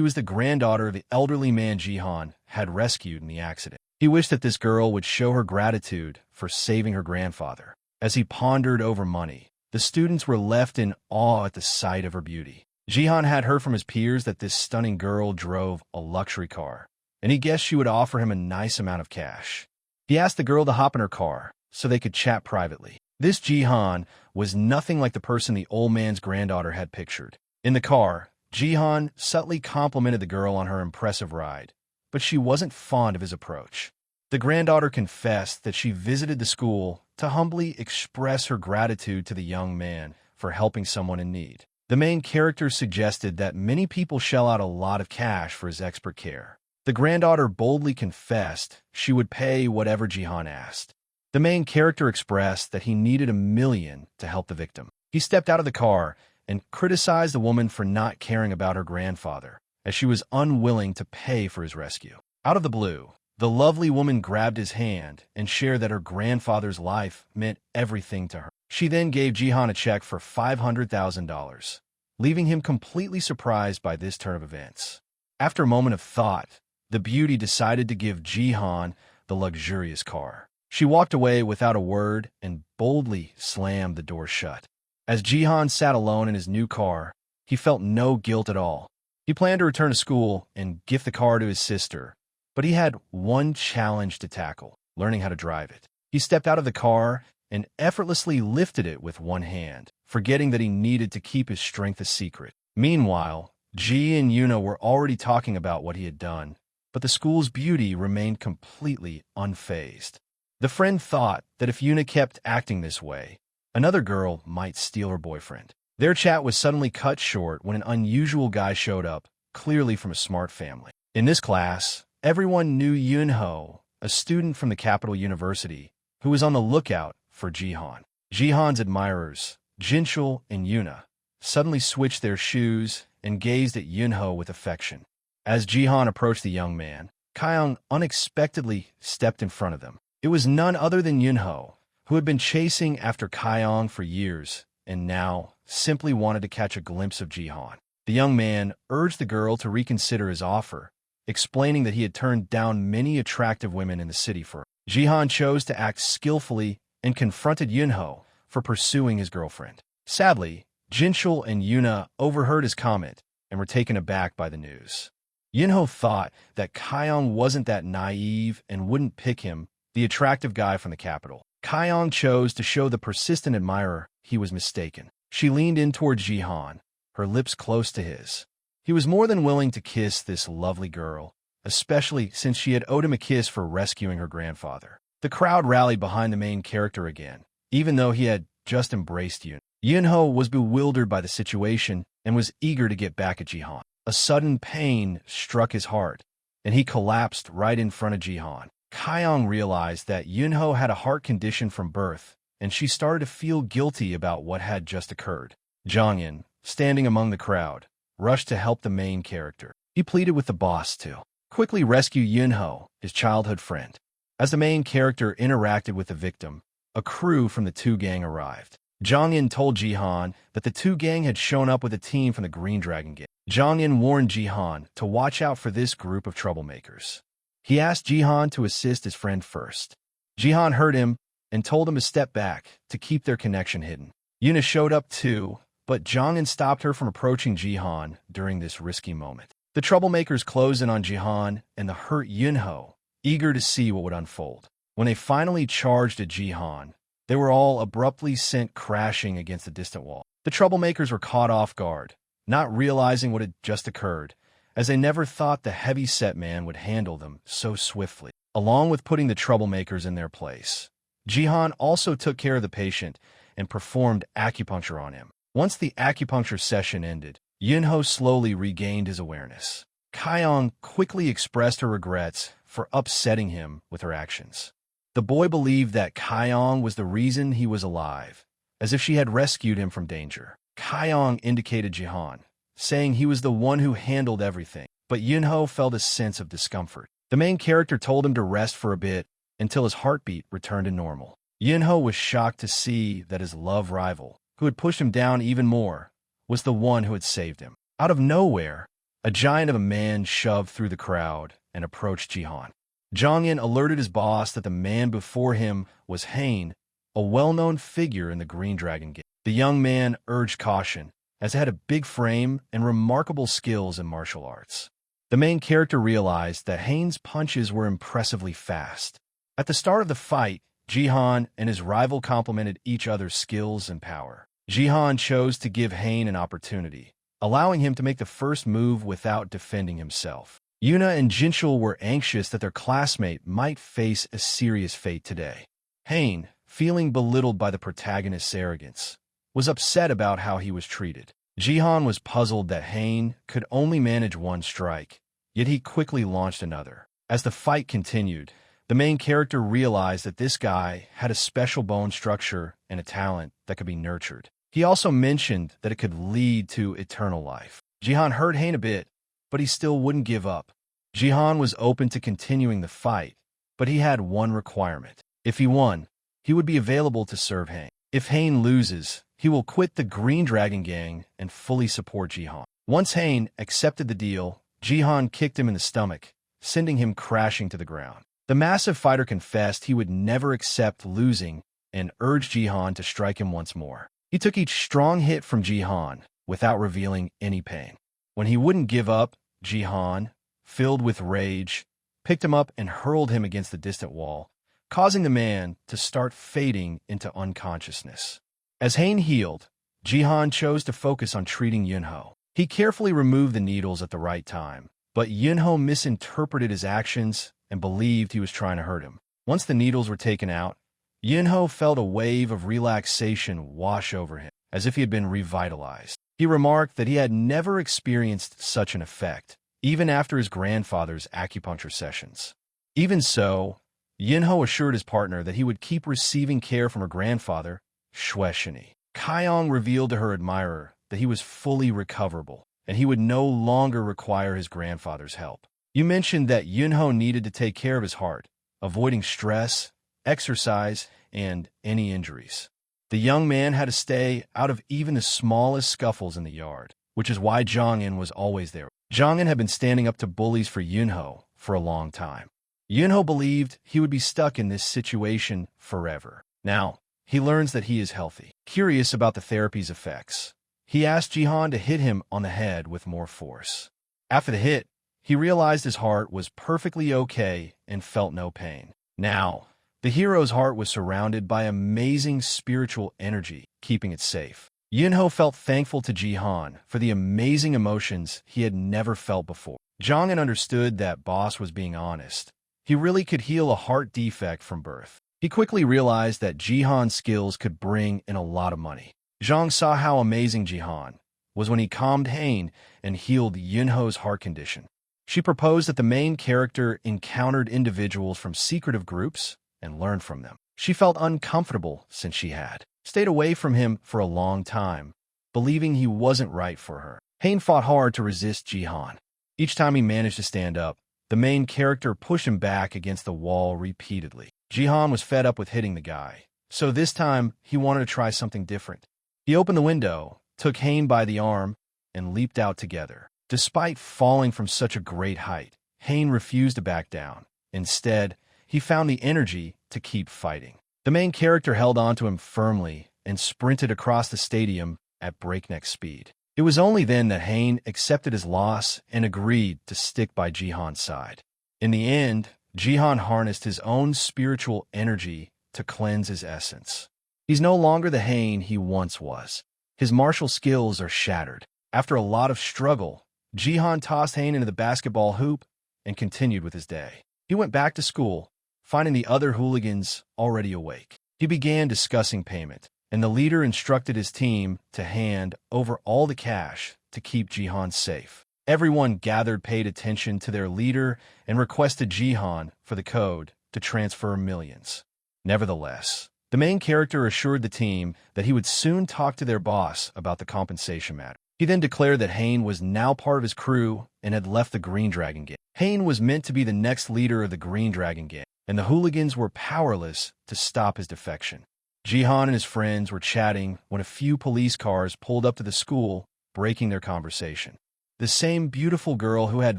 was the granddaughter of the elderly man Jihan had rescued in the accident. He wished that this girl would show her gratitude for saving her grandfather. As he pondered over money, the students were left in awe at the sight of her beauty. Jihan had heard from his peers that this stunning girl drove a luxury car, and he guessed she would offer him a nice amount of cash. He asked the girl to hop in her car so they could chat privately. This Jihan was nothing like the person the old man's granddaughter had pictured. In the car, Jihan subtly complimented the girl on her impressive ride, but she wasn't fond of his approach. The granddaughter confessed that she visited the school to humbly express her gratitude to the young man for helping someone in need. The main character suggested that many people shell out a lot of cash for his expert care. The granddaughter boldly confessed she would pay whatever Jihan asked. The main character expressed that he needed $1 million to help the victim. He stepped out of the car and criticized the woman for not caring about her grandfather, as she was unwilling to pay for his rescue. Out of the blue, the lovely woman grabbed his hand and shared that her grandfather's life meant everything to her. She then gave Jihan a check for $500,000, leaving him completely surprised by this turn of events. After a moment of thought, the beauty decided to give Jihan the luxurious car. She walked away without a word and boldly slammed the door shut. As Jihan sat alone in his new car, he felt no guilt at all. He planned to return to school and gift the car to his sister, but he had one challenge to tackle: learning how to drive it. He stepped out of the car and effortlessly lifted it with one hand, forgetting that he needed to keep his strength a secret. Meanwhile, Ji and Yuna were already talking about what he had done, but the school's beauty remained completely unfazed. The friend thought that if Yuna kept acting this way, another girl might steal her boyfriend. Their chat was suddenly cut short when an unusual guy showed up, clearly from a smart family. In this class, everyone knew Yunho, a student from the capital university, who was on the lookout for Jihan. Jihan's admirers, Jinchul and Yuna, suddenly switched their shoes and gazed at Yunho with affection. As Jihan approached the young man, Kyung unexpectedly stepped in front of them. It was none other than Yunho, who had been chasing after Kyung for years and now simply wanted to catch a glimpse of Jihan. The young man urged the girl to reconsider his offer, explaining that he had turned down many attractive women in the city for her. Jihan chose to act skillfully and confronted Yunho for pursuing his girlfriend. Sadly, Jinchul and Yuna overheard his comment and were taken aback by the news. Yunho thought that Kyung wasn't that naive and wouldn't pick him, the attractive guy from the capital. Kyung chose to show the persistent admirer he was mistaken. She leaned in toward Jihan, her lips close to his. He was more than willing to kiss this lovely girl, especially since she had owed him a kiss for rescuing her grandfather. The crowd rallied behind the main character again, even though he had just embraced Yun. Yunho was bewildered by the situation and was eager to get back at Jihan. A sudden pain struck his heart, and he collapsed right in front of Jihan. Kyung realized that Yunho had a heart condition from birth, and she started to feel guilty about what had just occurred. Jongin, standing among the crowd, rushed to help the main character. He pleaded with the boss to quickly rescue Yunho, his childhood friend. As the main character interacted with the victim, a crew from the two gang arrived. Jongin told Jihan that the two gang had shown up with a team from the Green Dragon gang. Jongin warned Jihan to watch out for this group of troublemakers. He asked Jihan to assist his friend first. Jihan heard him and told him to step back to keep their connection hidden. Yuna showed up too, but Jongin stopped her from approaching Jihan during this risky moment. The troublemakers closed in on Jihan and the hurt Yunho, eager to see what would unfold. When they finally charged at Jihan, they were all abruptly sent crashing against the distant wall. The troublemakers were caught off guard, not realizing what had just occurred, as they never thought the heavy-set man would handle them so swiftly. Along with putting the troublemakers in their place, Jihan also took care of the patient and performed acupuncture on him. Once the acupuncture session ended, Yunho slowly regained his awareness. Kyung quickly expressed her regrets for upsetting him with her actions. The boy believed that Kyung was the reason he was alive, as if she had rescued him from danger. Kyung indicated Jihan, saying he was the one who handled everything, but Yunho felt a sense of discomfort. The main character told him to rest for a bit until his heartbeat returned to normal. Yunho was shocked to see that his love rival, who had pushed him down even more, was the one who had saved him. Out of nowhere, a giant of a man shoved through the crowd and approached Jihan. Jongin alerted his boss that the man before him was Hain, a well-known figure in the Green Dragon gang. The young man urged caution, as he had a big frame and remarkable skills in martial arts. The main character realized that Hain's punches were impressively fast. At the start of the fight, Jihan and his rival complemented each other's skills and power. Jihan chose to give Hain an opportunity, allowing him to make the first move without defending himself. Yuna and Jinchul were anxious that their classmate might face a serious fate today. Hain, feeling belittled by the protagonist's arrogance, was upset about how he was treated. Jihan was puzzled that Hain could only manage one strike, yet he quickly launched another. As the fight continued, the main character realized that this guy had a special bone structure and a talent that could be nurtured. He also mentioned that it could lead to eternal life. Jihan hurt Hain a bit, but he still wouldn't give up. Jihan was open to continuing the fight, but he had one requirement. If he won, he would be available to serve Hain. If Hain loses, he will quit the Green Dragon gang and fully support Jihan. Once Hain accepted the deal, Jihan kicked him in the stomach, sending him crashing to the ground. The massive fighter confessed he would never accept losing and urged Jihan to strike him once more. He took each strong hit from Jihan without revealing any pain. When he wouldn't give up, Jihan, filled with rage, picked him up and hurled him against the distant wall, causing the man to start fading into unconsciousness. As Hain healed, Jihan chose to focus on treating Yunho. He carefully removed the needles at the right time, but Yunho misinterpreted his actions and believed he was trying to hurt him. Once the needles were taken out, Yunho felt a wave of relaxation wash over him, as if he had been revitalized. He remarked that he had never experienced such an effect, even after his grandfather's acupuncture sessions. Even so, Yunho assured his partner that he would keep receiving care from her grandfather, Shueshini. Kaiyong revealed to her admirer that he was fully recoverable, and he would no longer require his grandfather's help. You mentioned that Yunho needed to take care of his heart, avoiding stress, exercise, and any injuries. The young man had to stay out of even the smallest scuffles in the yard, which is why Jongin was always there. Jongin had been standing up to bullies for Yunho for a long time. Yunho believed he would be stuck in this situation forever. Now, he learns that he is healthy. Curious about the therapy's effects, he asked Jihan to hit him on the head with more force. After the hit, he realized his heart was perfectly okay and felt no pain. Now, the hero's heart was surrounded by amazing spiritual energy, keeping it safe. Yunho felt thankful to Jihan for the amazing emotions he had never felt before. Jongin understood that Boss was being honest. He really could heal a heart defect from birth. He quickly realized that Jihan's skills could bring in a lot of money. Zhang saw how amazing Jihan was when he calmed Hain and healed Yunho's heart condition. She proposed that the main character encountered individuals from secretive groups and learned from them. She felt uncomfortable since she had stayed away from him for a long time, believing he wasn't right for her. Hain fought hard to resist Jihan. Each time he managed to stand up, the main character pushed him back against the wall repeatedly. Jihan was fed up with hitting the guy, so this time he wanted to try something different. He opened the window, took Hain by the arm, and leaped out together. Despite falling from such a great height, Hain refused to back down. Instead, he found the energy to keep fighting. The main character held onto him firmly and sprinted across the stadium at breakneck speed. It was only then that Hain accepted his loss and agreed to stick by Jihan's side. In the end, Jihan harnessed his own spiritual energy to cleanse his essence. He's no longer the Hain he once was. His martial skills are shattered. After a lot of struggle, Jihan tossed Hain into the basketball hoop and continued with his day. He went back to school, finding the other hooligans already awake. He began discussing payment, and the leader instructed his team to hand over all the cash to keep Jihan safe. Everyone gathered paid attention to their leader and requested Jihan for the code to transfer millions. Nevertheless, the main character assured the team that he would soon talk to their boss about the compensation matter. He then declared that Hain was now part of his crew and had left the Green Dragon Gang. Hain was meant to be the next leader of the Green Dragon Gang, and the hooligans were powerless to stop his defection. Jihan and his friends were chatting when a few police cars pulled up to the school, breaking their conversation. The same beautiful girl who had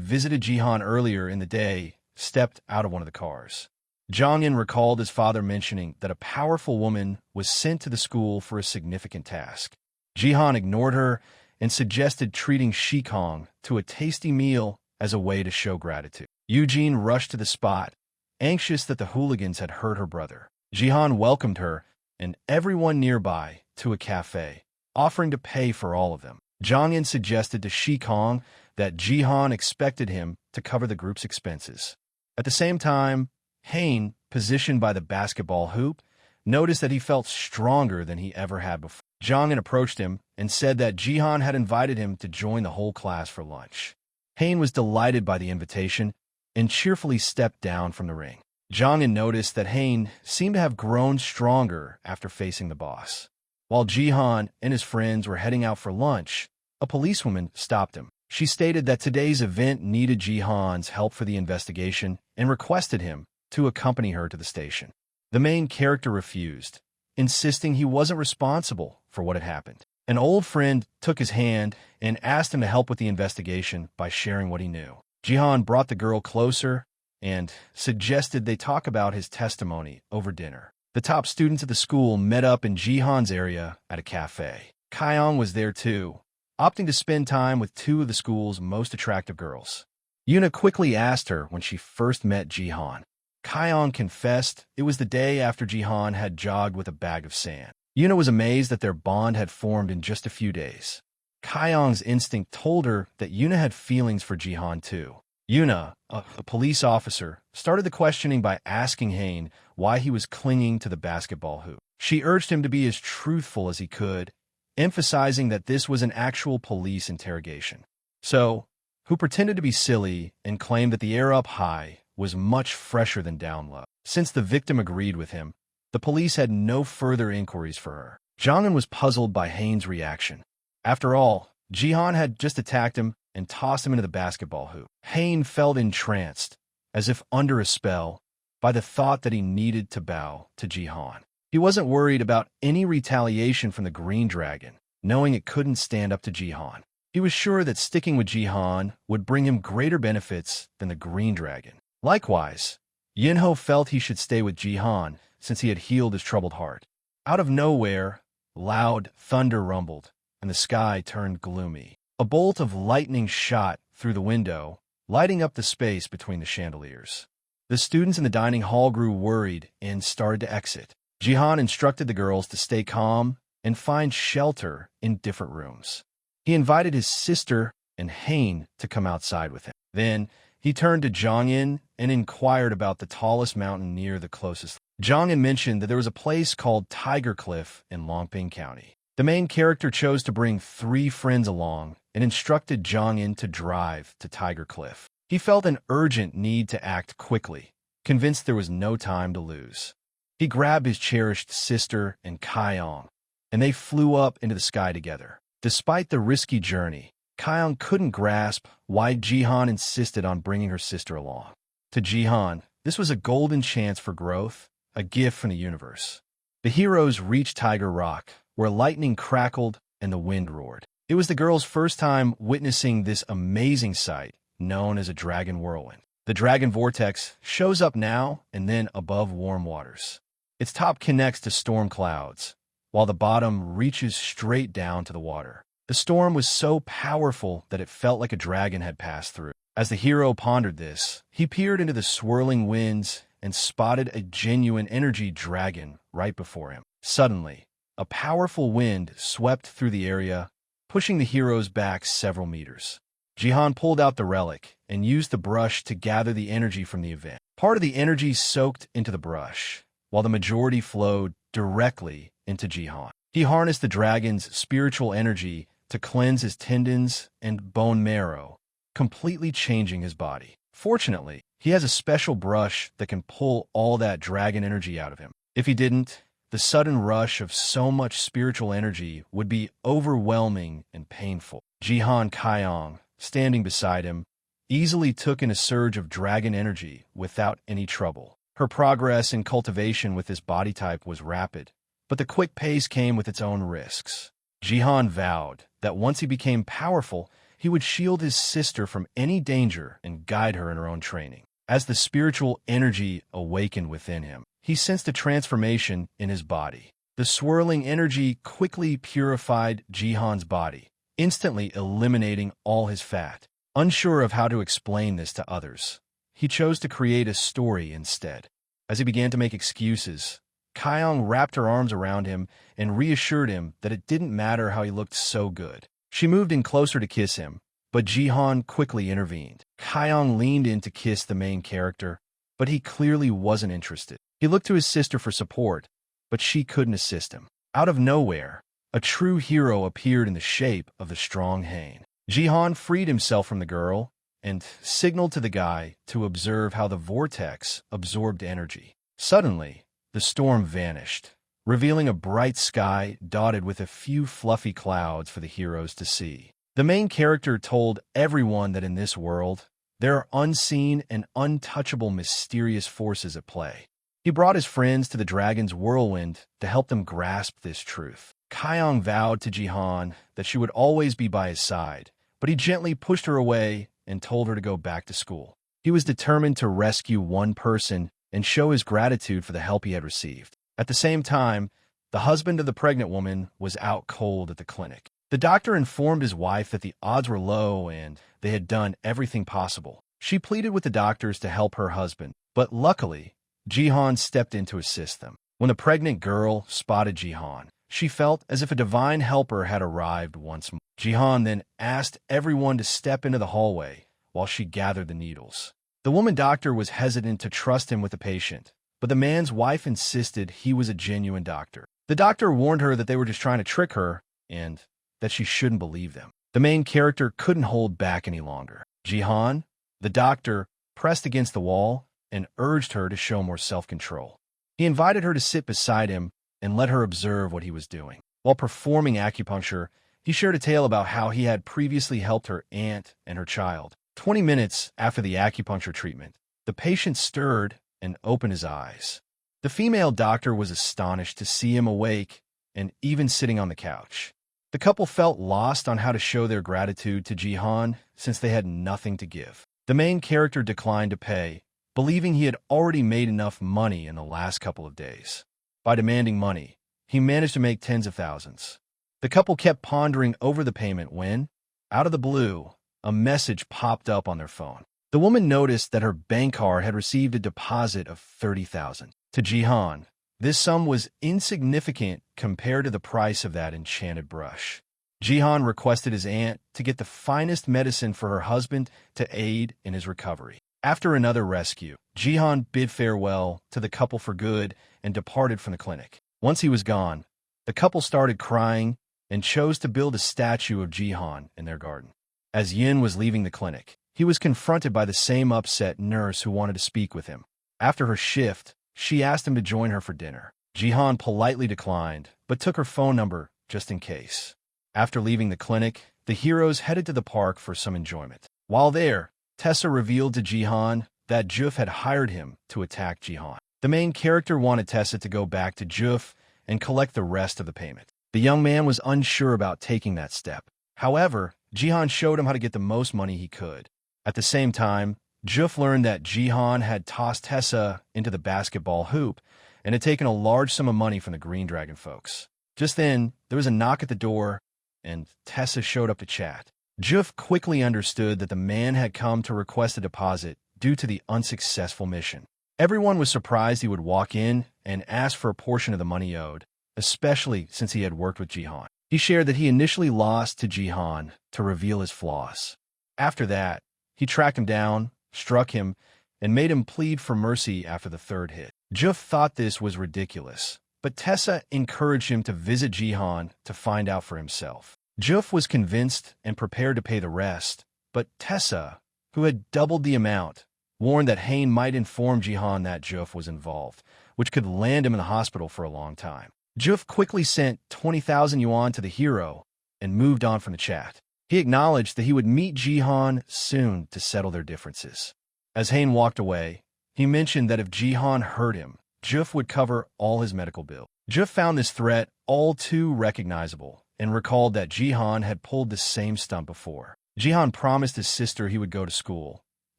visited Jihan earlier in the day stepped out of one of the cars. Jongin recalled his father mentioning that a powerful woman was sent to the school for a significant task. Jihan ignored her and suggested treating Shikong to a tasty meal as a way to show gratitude. Eugene rushed to the spot, anxious that the hooligans had hurt her brother. Jihan welcomed her and everyone nearby to a cafe, offering to pay for all of them. Jongin suggested to Shikong that Jihan expected him to cover the group's expenses. At the same time, Hain, positioned by the basketball hoop, noticed that he felt stronger than he ever had before. Jongin approached him and said that Jihan had invited him to join the whole class for lunch. Hain was delighted by the invitation and cheerfully stepped down from the ring. Jongin noticed that Hain seemed to have grown stronger after facing the boss. While Jihan and his friends were heading out for lunch, a policewoman stopped him. She stated that today's event needed Jihan's help for the investigation and requested him to accompany her to the station. The main character refused, insisting he wasn't responsible for what had happened. An old friend took his hand and asked him to help with the investigation by sharing what he knew. Jihan brought the girl closer and suggested they talk about his testimony over dinner. The top students at the school met up in Jihan's area at a cafe. Kaiyong was there too, opting to spend time with two of the school's most attractive girls. Yuna quickly asked her when she first met Jihan. Kaiyong confessed it was the day after Jihan had jogged with a bag of sand. Yuna was amazed that their bond had formed in just a few days. Kaiyong's instinct told her that Yuna had feelings for Jihan too. Yuna, a police officer, started the questioning by asking Hain why he was clinging to the basketball hoop. She urged him to be as truthful as he could, emphasizing that this was an actual police interrogation. So, who pretended to be silly and claimed that the air up high was much fresher than down low. Since the victim agreed with him, the police had no further inquiries for her. Jongin was puzzled by Hain's reaction. After all, Jihan had just attacked him and tossed him into the basketball hoop. Hain felt entranced, as if under a spell, by the thought that he needed to bow to Jihan. He wasn't worried about any retaliation from the Green Dragon, knowing it couldn't stand up to Jihan. He was sure that sticking with Jihan would bring him greater benefits than the Green Dragon. Likewise, Yinho felt he should stay with Jihan since he had healed his troubled heart. Out of nowhere, loud thunder rumbled, and the sky turned gloomy. A bolt of lightning shot through the window, lighting up the space between the chandeliers. The students in the dining hall grew worried and started to exit. Jihan instructed the girls to stay calm and find shelter in different rooms. He invited his sister and Hain to come outside with him. Then, he turned to Jongin and inquired about the tallest mountain near the closest. Jongin mentioned that there was a place called Tiger Cliff in Longping County. The main character chose to bring 3 friends along and instructed Jongin to drive to Tiger Cliff. He felt an urgent need to act quickly, convinced there was no time to lose. He grabbed his cherished sister and Kaiyong, and they flew up into the sky together. Despite the risky journey, Kaiyong couldn't grasp why Jihan insisted on bringing her sister along. To Jihan, this was a golden chance for growth, a gift from the universe. The heroes reached Tiger Rock, where lightning crackled and the wind roared. It was the girls' first time witnessing this amazing sight, known as a dragon whirlwind. The dragon vortex shows up now and then above warm waters. Its top connects to storm clouds, while the bottom reaches straight down to the water. The storm was so powerful that it felt like a dragon had passed through. As the hero pondered this, he peered into the swirling winds and spotted a genuine energy dragon right before him. Suddenly, a powerful wind swept through the area, pushing the heroes back several meters. Jihan pulled out the relic and used the brush to gather the energy from the event. Part of the energy soaked into the brush, while the majority flowed directly into Jihan. He harnessed the dragon's spiritual energy to cleanse his tendons and bone marrow, completely changing his body. Fortunately, he has a special brush that can pull all that dragon energy out of him. If he didn't, the sudden rush of so much spiritual energy would be overwhelming and painful. Jihan Kaiyong, standing beside him, easily took in a surge of dragon energy without any trouble. Her progress in cultivation with this body type was rapid, but the quick pace came with its own risks. Jihan vowed that once he became powerful, he would shield his sister from any danger and guide her in her own training. As the spiritual energy awakened within him, he sensed a transformation in his body. The swirling energy quickly purified Jihan's body, instantly eliminating all his fat. Unsure of how to explain this to others, he chose to create a story instead. As he began to make excuses, Kaiyong wrapped her arms around him and reassured him that it didn't matter how he looked so good. She moved in closer to kiss him, but Jihan quickly intervened. Kaiyong leaned in to kiss the main character, but he clearly wasn't interested. He looked to his sister for support, but she couldn't assist him. Out of nowhere, a true hero appeared in the shape of the strong Hain. Jihan freed himself from the girl and signaled to the guy to observe how the vortex absorbed energy. Suddenly, the storm vanished, revealing a bright sky dotted with a few fluffy clouds for the heroes to see. The main character told everyone that in this world, there are unseen and untouchable mysterious forces at play. He brought his friends to the dragon's whirlwind to help them grasp this truth. Kaiyong vowed to Jihan that she would always be by his side, but he gently pushed her away and told her to go back to school. He was determined to rescue one person and show his gratitude for the help he had received. At the same time, the husband of the pregnant woman was out cold at the clinic. The doctor informed his wife that the odds were low and they had done everything possible. She pleaded with the doctors to help her husband, but luckily, Jihan stepped in to assist them. When the pregnant girl spotted Jihan, she felt as if a divine helper had arrived once more. Jihan then asked everyone to step into the hallway, while she gathered the needles. The woman doctor was hesitant to trust him with the patient, but the man's wife insisted he was a genuine doctor. The doctor warned her that they were just trying to trick her and that she shouldn't believe them. The main character couldn't hold back any longer. Jihan, the doctor, pressed against the wall and urged her to show more self-control. He invited her to sit beside him and let her observe what he was doing. While performing acupuncture, he shared a tale about how he had previously helped her aunt and her child. 20 minutes after the acupuncture treatment, the patient stirred and opened his eyes. The female doctor was astonished to see him awake and even sitting on the couch. The couple felt lost on how to show their gratitude to Jihan since they had nothing to give. The main character declined to pay, believing he had already made enough money in the last couple of days. By demanding money, he managed to make tens of thousands. The couple kept pondering over the payment when, out of the blue, a message popped up on their phone. The woman noticed that her bank card had received a deposit of 30,000. To Jihan, this sum was insignificant compared to the price of that enchanted brush. Jihan requested his aunt to get the finest medicine for her husband to aid in his recovery. After another rescue, Jihan bid farewell to the couple for good and departed from the clinic. Once he was gone, the couple started crying and chose to build a statue of Jihan in their garden. As Yin was leaving the clinic, he was confronted by the same upset nurse who wanted to speak with him. After her shift, she asked him to join her for dinner. Jihan politely declined, but took her phone number just in case. After leaving the clinic, the heroes headed to the park for some enjoyment. While there, Tessa revealed to Jihan that Juf had hired him to attack Jihan. The main character wanted Tessa to go back to Juf and collect the rest of the payment. The young man was unsure about taking that step. However, Jihan showed him how to get the most money he could. At the same time, Juf learned that Jihan had tossed Tessa into the basketball hoop and had taken a large sum of money from the Green Dragon folks. Just then, there was a knock at the door, and Tessa showed up to chat. Juf quickly understood that the man had come to request a deposit due to the unsuccessful mission. Everyone was surprised he would walk in and ask for a portion of the money owed, especially since he had worked with Jihan. He shared that he initially lost to Jihan to reveal his flaws. After that, he tracked him down, struck him, and made him plead for mercy after the third hit. Juf thought this was ridiculous, but Tessa encouraged him to visit Jihan to find out for himself. Juf was convinced and prepared to pay the rest, but Tessa, who had doubled the amount, warned that Hain might inform Jihan that Juf was involved, which could land him in the hospital for a long time. Juf quickly sent 20,000 yuan to the hero and moved on from the chat. He acknowledged that he would meet Jihan soon to settle their differences. As Hain walked away, he mentioned that if Jihan hurt him, Juf would cover all his medical bills. Juf found this threat all too recognizable and recalled that Jihan had pulled the same stunt before. Jihan promised his sister he would go to school,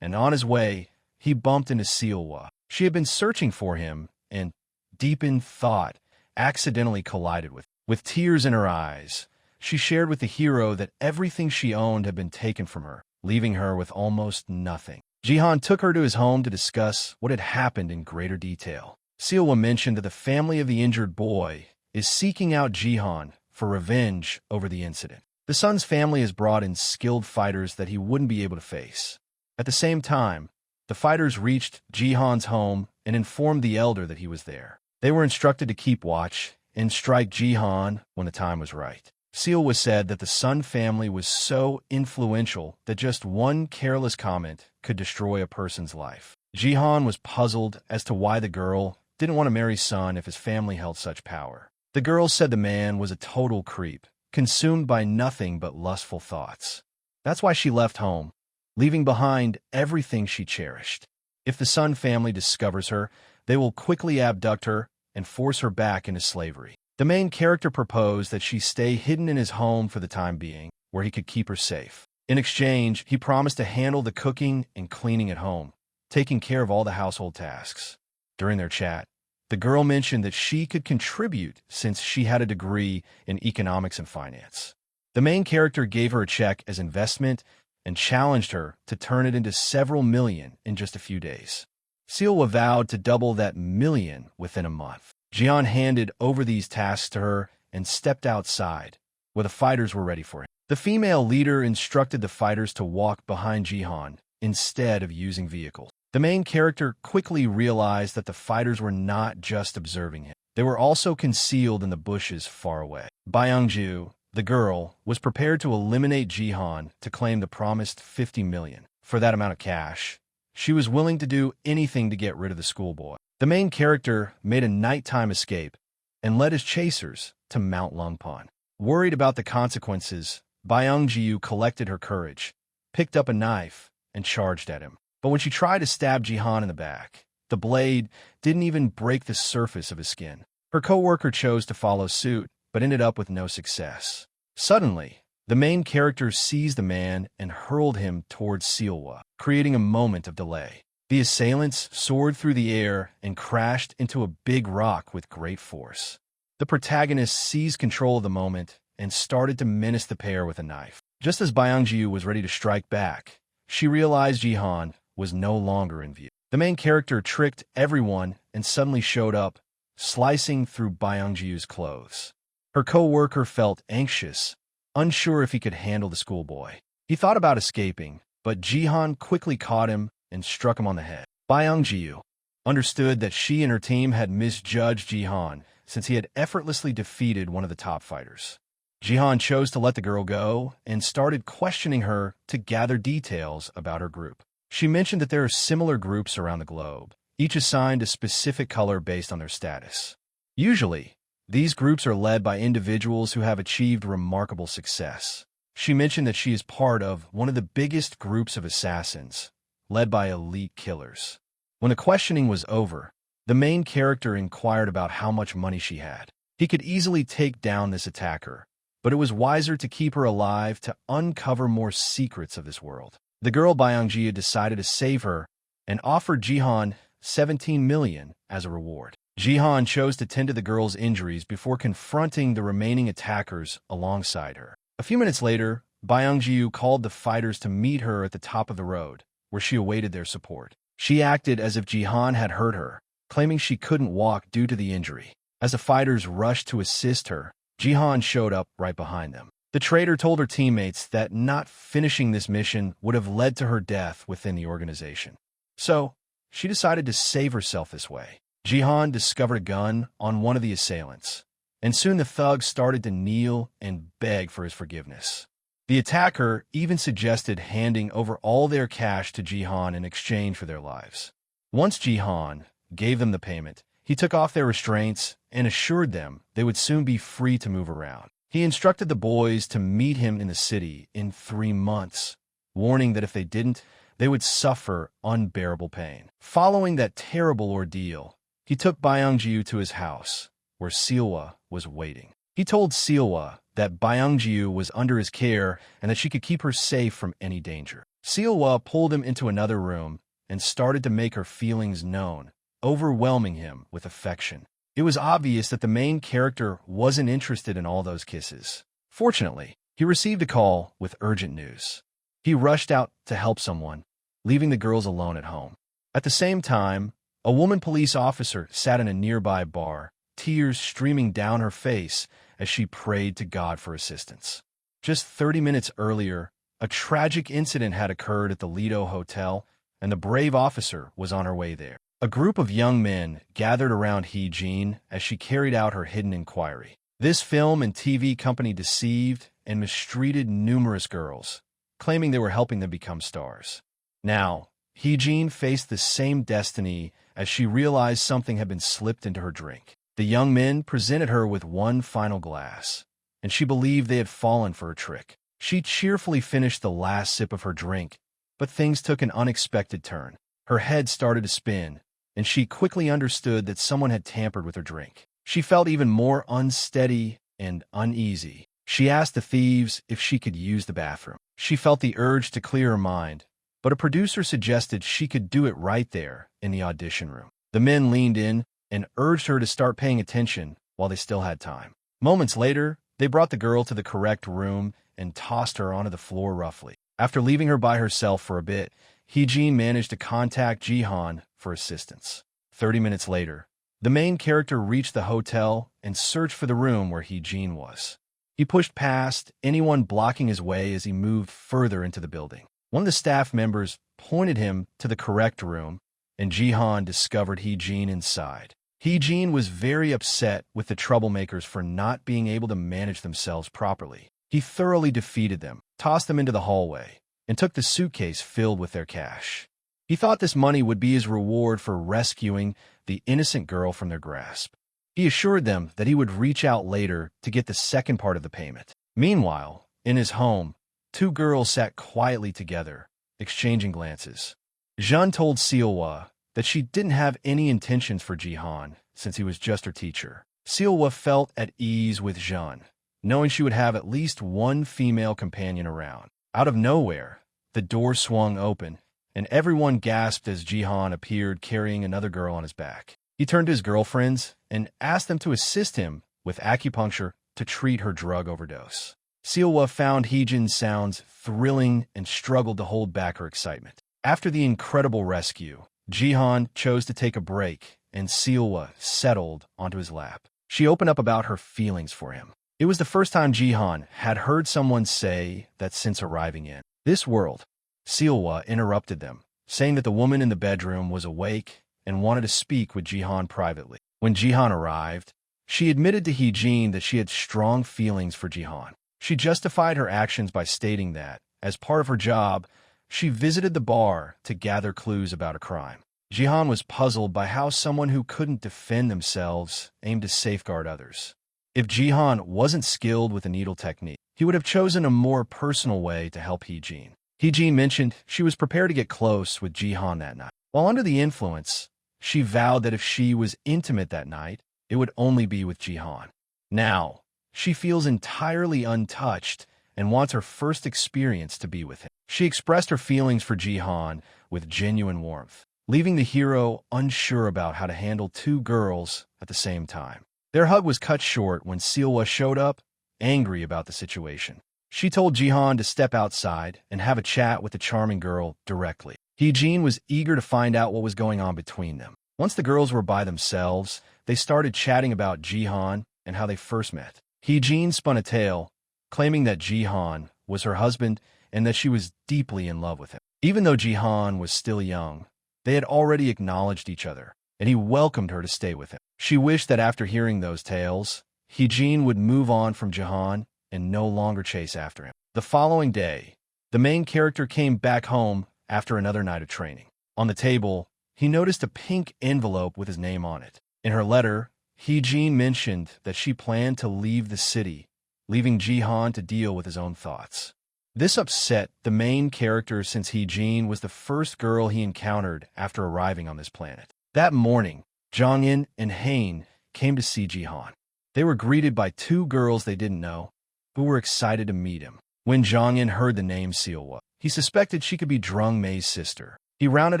and on his way, he bumped into Sealwa. She had been searching for him and, deep in thought, accidentally collided with him. With tears in her eyes, she shared with the hero that everything she owned had been taken from her, leaving her with almost nothing. Jihan took her to his home to discuss what had happened in greater detail. Sealwa mentioned that the family of the injured boy is seeking out Jihan for revenge over the incident. The son's family has brought in skilled fighters that he wouldn't be able to face. At the same time, the fighters reached Jihan's home and informed the elder that he was there. They were instructed to keep watch and strike Jihan when the time was right. Sealwa said that the Sun family was so influential that just one careless comment could destroy a person's life. Jihan was puzzled as to why the girl didn't want to marry Sun if his family held such power. The girl said the man was a total creep, consumed by nothing but lustful thoughts. That's why she left home, leaving behind everything she cherished. If the Sun family discovers her, they will quickly abduct her and force her back into slavery. The main character proposed that she stay hidden in his home for the time being, where he could keep her safe. In exchange, he promised to handle the cooking and cleaning at home, taking care of all the household tasks. During their chat, the girl mentioned that she could contribute since she had a degree in economics and finance. The main character gave her a check as investment and challenged her to turn it into several million in just a few days. Sealwa vowed to double that million within a month. Jian handed over these tasks to her and stepped outside, where the fighters were ready for him. The female leader instructed the fighters to walk behind Jihan instead of using vehicles. The main character quickly realized that the fighters were not just observing him. They were also concealed in the bushes far away. Byung-ju, the girl, was prepared to eliminate Jihan to claim the promised 50 million. For that amount of cash, she was willing to do anything to get rid of the schoolboy. The main character made a nighttime escape and led his chasers to Mount Lungpan. Worried about the consequences, Byung-ju collected her courage, picked up a knife, and charged at him. But when she tried to stab Jihan in the back, the blade didn't even break the surface of his skin. Her co-worker chose to follow suit, but ended up with no success. Suddenly, the main character seized the man and hurled him towards Seilwa, creating a moment of delay. The assailants soared through the air and crashed into a big rock with great force. The protagonist seized control of the moment and started to menace the pair with a knife. Just as Byung-ju was ready to strike back, she realized Jihan was no longer in view. The main character tricked everyone and suddenly showed up, slicing through Byung-ju's clothes. Her co-worker felt anxious, unsure if he could handle the schoolboy. He thought about escaping, but Jihan quickly caught him and struck him on the head. Byung-ju understood that she and her team had misjudged Jihan since he had effortlessly defeated one of the top fighters. Jihan chose to let the girl go and started questioning her to gather details about her group. She mentioned that there are similar groups around the globe, each assigned a specific color based on their status. Usually, these groups are led by individuals who have achieved remarkable success. She mentioned that she is part of one of the biggest groups of assassins, led by elite killers. When the questioning was over, the main character inquired about how much money she had. He could easily take down this attacker, but it was wiser to keep her alive to uncover more secrets of this world. The girl Byung-ju decided to save her and offered Jihan 17 million as a reward. Jihan chose to tend to the girl's injuries before confronting the remaining attackers alongside her. A few minutes later, Byung-ju called the fighters to meet her at the top of the road, where she awaited their support. She acted as if Jihan had hurt her, claiming she couldn't walk due to the injury. As the fighters rushed to assist her, Jihan showed up right behind them. The traitor told her teammates that not finishing this mission would have led to her death within the organization. So, she decided to save herself this way. Jihan discovered a gun on one of the assailants, and soon the thugs started to kneel and beg for his forgiveness. The attacker even suggested handing over all their cash to Jihan in exchange for their lives. Once Jihan gave them the payment, he took off their restraints and assured them they would soon be free to move around. He instructed the boys to meet him in the city in 3 months, warning that if they didn't, they would suffer unbearable pain. Following that terrible ordeal, he took Byung-ju to his house, where Seilwa was waiting. He told Seilwa that Byung-ju was under his care and that she could keep her safe from any danger. Seilwa pulled him into another room and started to make her feelings known, overwhelming him with affection. It was obvious that the main character wasn't interested in all those kisses. Fortunately, he received a call with urgent news. He rushed out to help someone, leaving the girls alone at home. At the same time, a woman police officer sat in a nearby bar, tears streaming down her face as she prayed to God for assistance. Just 30 minutes earlier, a tragic incident had occurred at the Lido Hotel, and the brave officer was on her way there. A group of young men gathered around Hee-jin as she carried out her hidden inquiry. This film and TV company deceived and mistreated numerous girls, claiming they were helping them become stars. Now, Hee-jin faced the same destiny as she realized something had been slipped into her drink. The young men presented her with one final glass, and she believed they had fallen for a trick. She cheerfully finished the last sip of her drink, but things took an unexpected turn. Her head started to spin, and she quickly understood that someone had tampered with her drink. She felt even more unsteady and uneasy. She asked the thieves if she could use the bathroom. She felt the urge to clear her mind, but a producer suggested she could do it right there in the audition room. The men leaned in and urged her to start paying attention while they still had time. Moments later, they brought the girl to the correct room and tossed her onto the floor roughly. After leaving her by herself for a bit, Hee-jin managed to contact Jihan for assistance. 30 minutes later, the main character reached the hotel and searched for the room where Hee-jin was. He pushed past anyone blocking his way as he moved further into the building. One of the staff members pointed him to the correct room, and Jihan discovered Hee-jin inside. Hee-jin was very upset with the troublemakers for not being able to manage themselves properly. He thoroughly defeated them, tossed them into the hallway, and took the suitcase filled with their cash. He thought this money would be his reward for rescuing the innocent girl from their grasp. He assured them that he would reach out later to get the second part of the payment. Meanwhile, in his home, two girls sat quietly together, exchanging glances. Jeon told Seolwa that she didn't have any intentions for Jihan since he was just her teacher. Seolwa felt at ease with Jeon, knowing she would have at least one female companion around. Out of nowhere, the door swung open, and everyone gasped as Jihan appeared carrying another girl on his back. He turned to his girlfriends and asked them to assist him with acupuncture to treat her drug overdose. Seolwa found Hee-jin's sounds thrilling and struggled to hold back her excitement. After the incredible rescue, Jihan chose to take a break, and Seolwa settled onto his lap. She opened up about her feelings for him. It was the first time Jihan had heard someone say that since arriving in this world. Seolwa interrupted them, saying that the woman in the bedroom was awake and wanted to speak with Jihan privately. When Jihan arrived, she admitted to Hee-jin that she had strong feelings for Jihan. She justified her actions by stating that, as part of her job, she visited the bar to gather clues about a crime. Jihan was puzzled by how someone who couldn't defend themselves aimed to safeguard others. If Jihan wasn't skilled with the needle technique, he would have chosen a more personal way to help Hee-jin. Hee-jin mentioned she was prepared to get close with Jihan that night. While under the influence, she vowed that if she was intimate that night, it would only be with Jihan. Now, she feels entirely untouched and wants her first experience to be with him. She expressed her feelings for Jihan with genuine warmth, leaving the hero unsure about how to handle two girls at the same time. Their hug was cut short when Seolwa showed up, angry about the situation. She told Jihan to step outside and have a chat with the charming girl directly. Hee-jin was eager to find out what was going on between them. Once the girls were by themselves, they started chatting about Jihan and how they first met. Hee-jin spun a tale, claiming that Jihan was her husband and that she was deeply in love with him. Even though Jihan was still young, they had already acknowledged each other, and he welcomed her to stay with him. She wished that after hearing those tales, Hee-jin would move on from Jihan and no longer chase after him. The following day, the main character came back home after another night of training. On the table, he noticed a pink envelope with his name on it. In her letter, Hee-jin mentioned that she planned to leave the city, leaving Jihan to deal with his own thoughts. This upset the main character since Hee-jin was the first girl he encountered after arriving on this planet. That morning, Jong-in and Hain came to see Jihan. They were greeted by two girls they didn't know, who were excited to meet him. When Jong-in heard the name Seolwa, he suspected she could be Drung Mei's sister. He rounded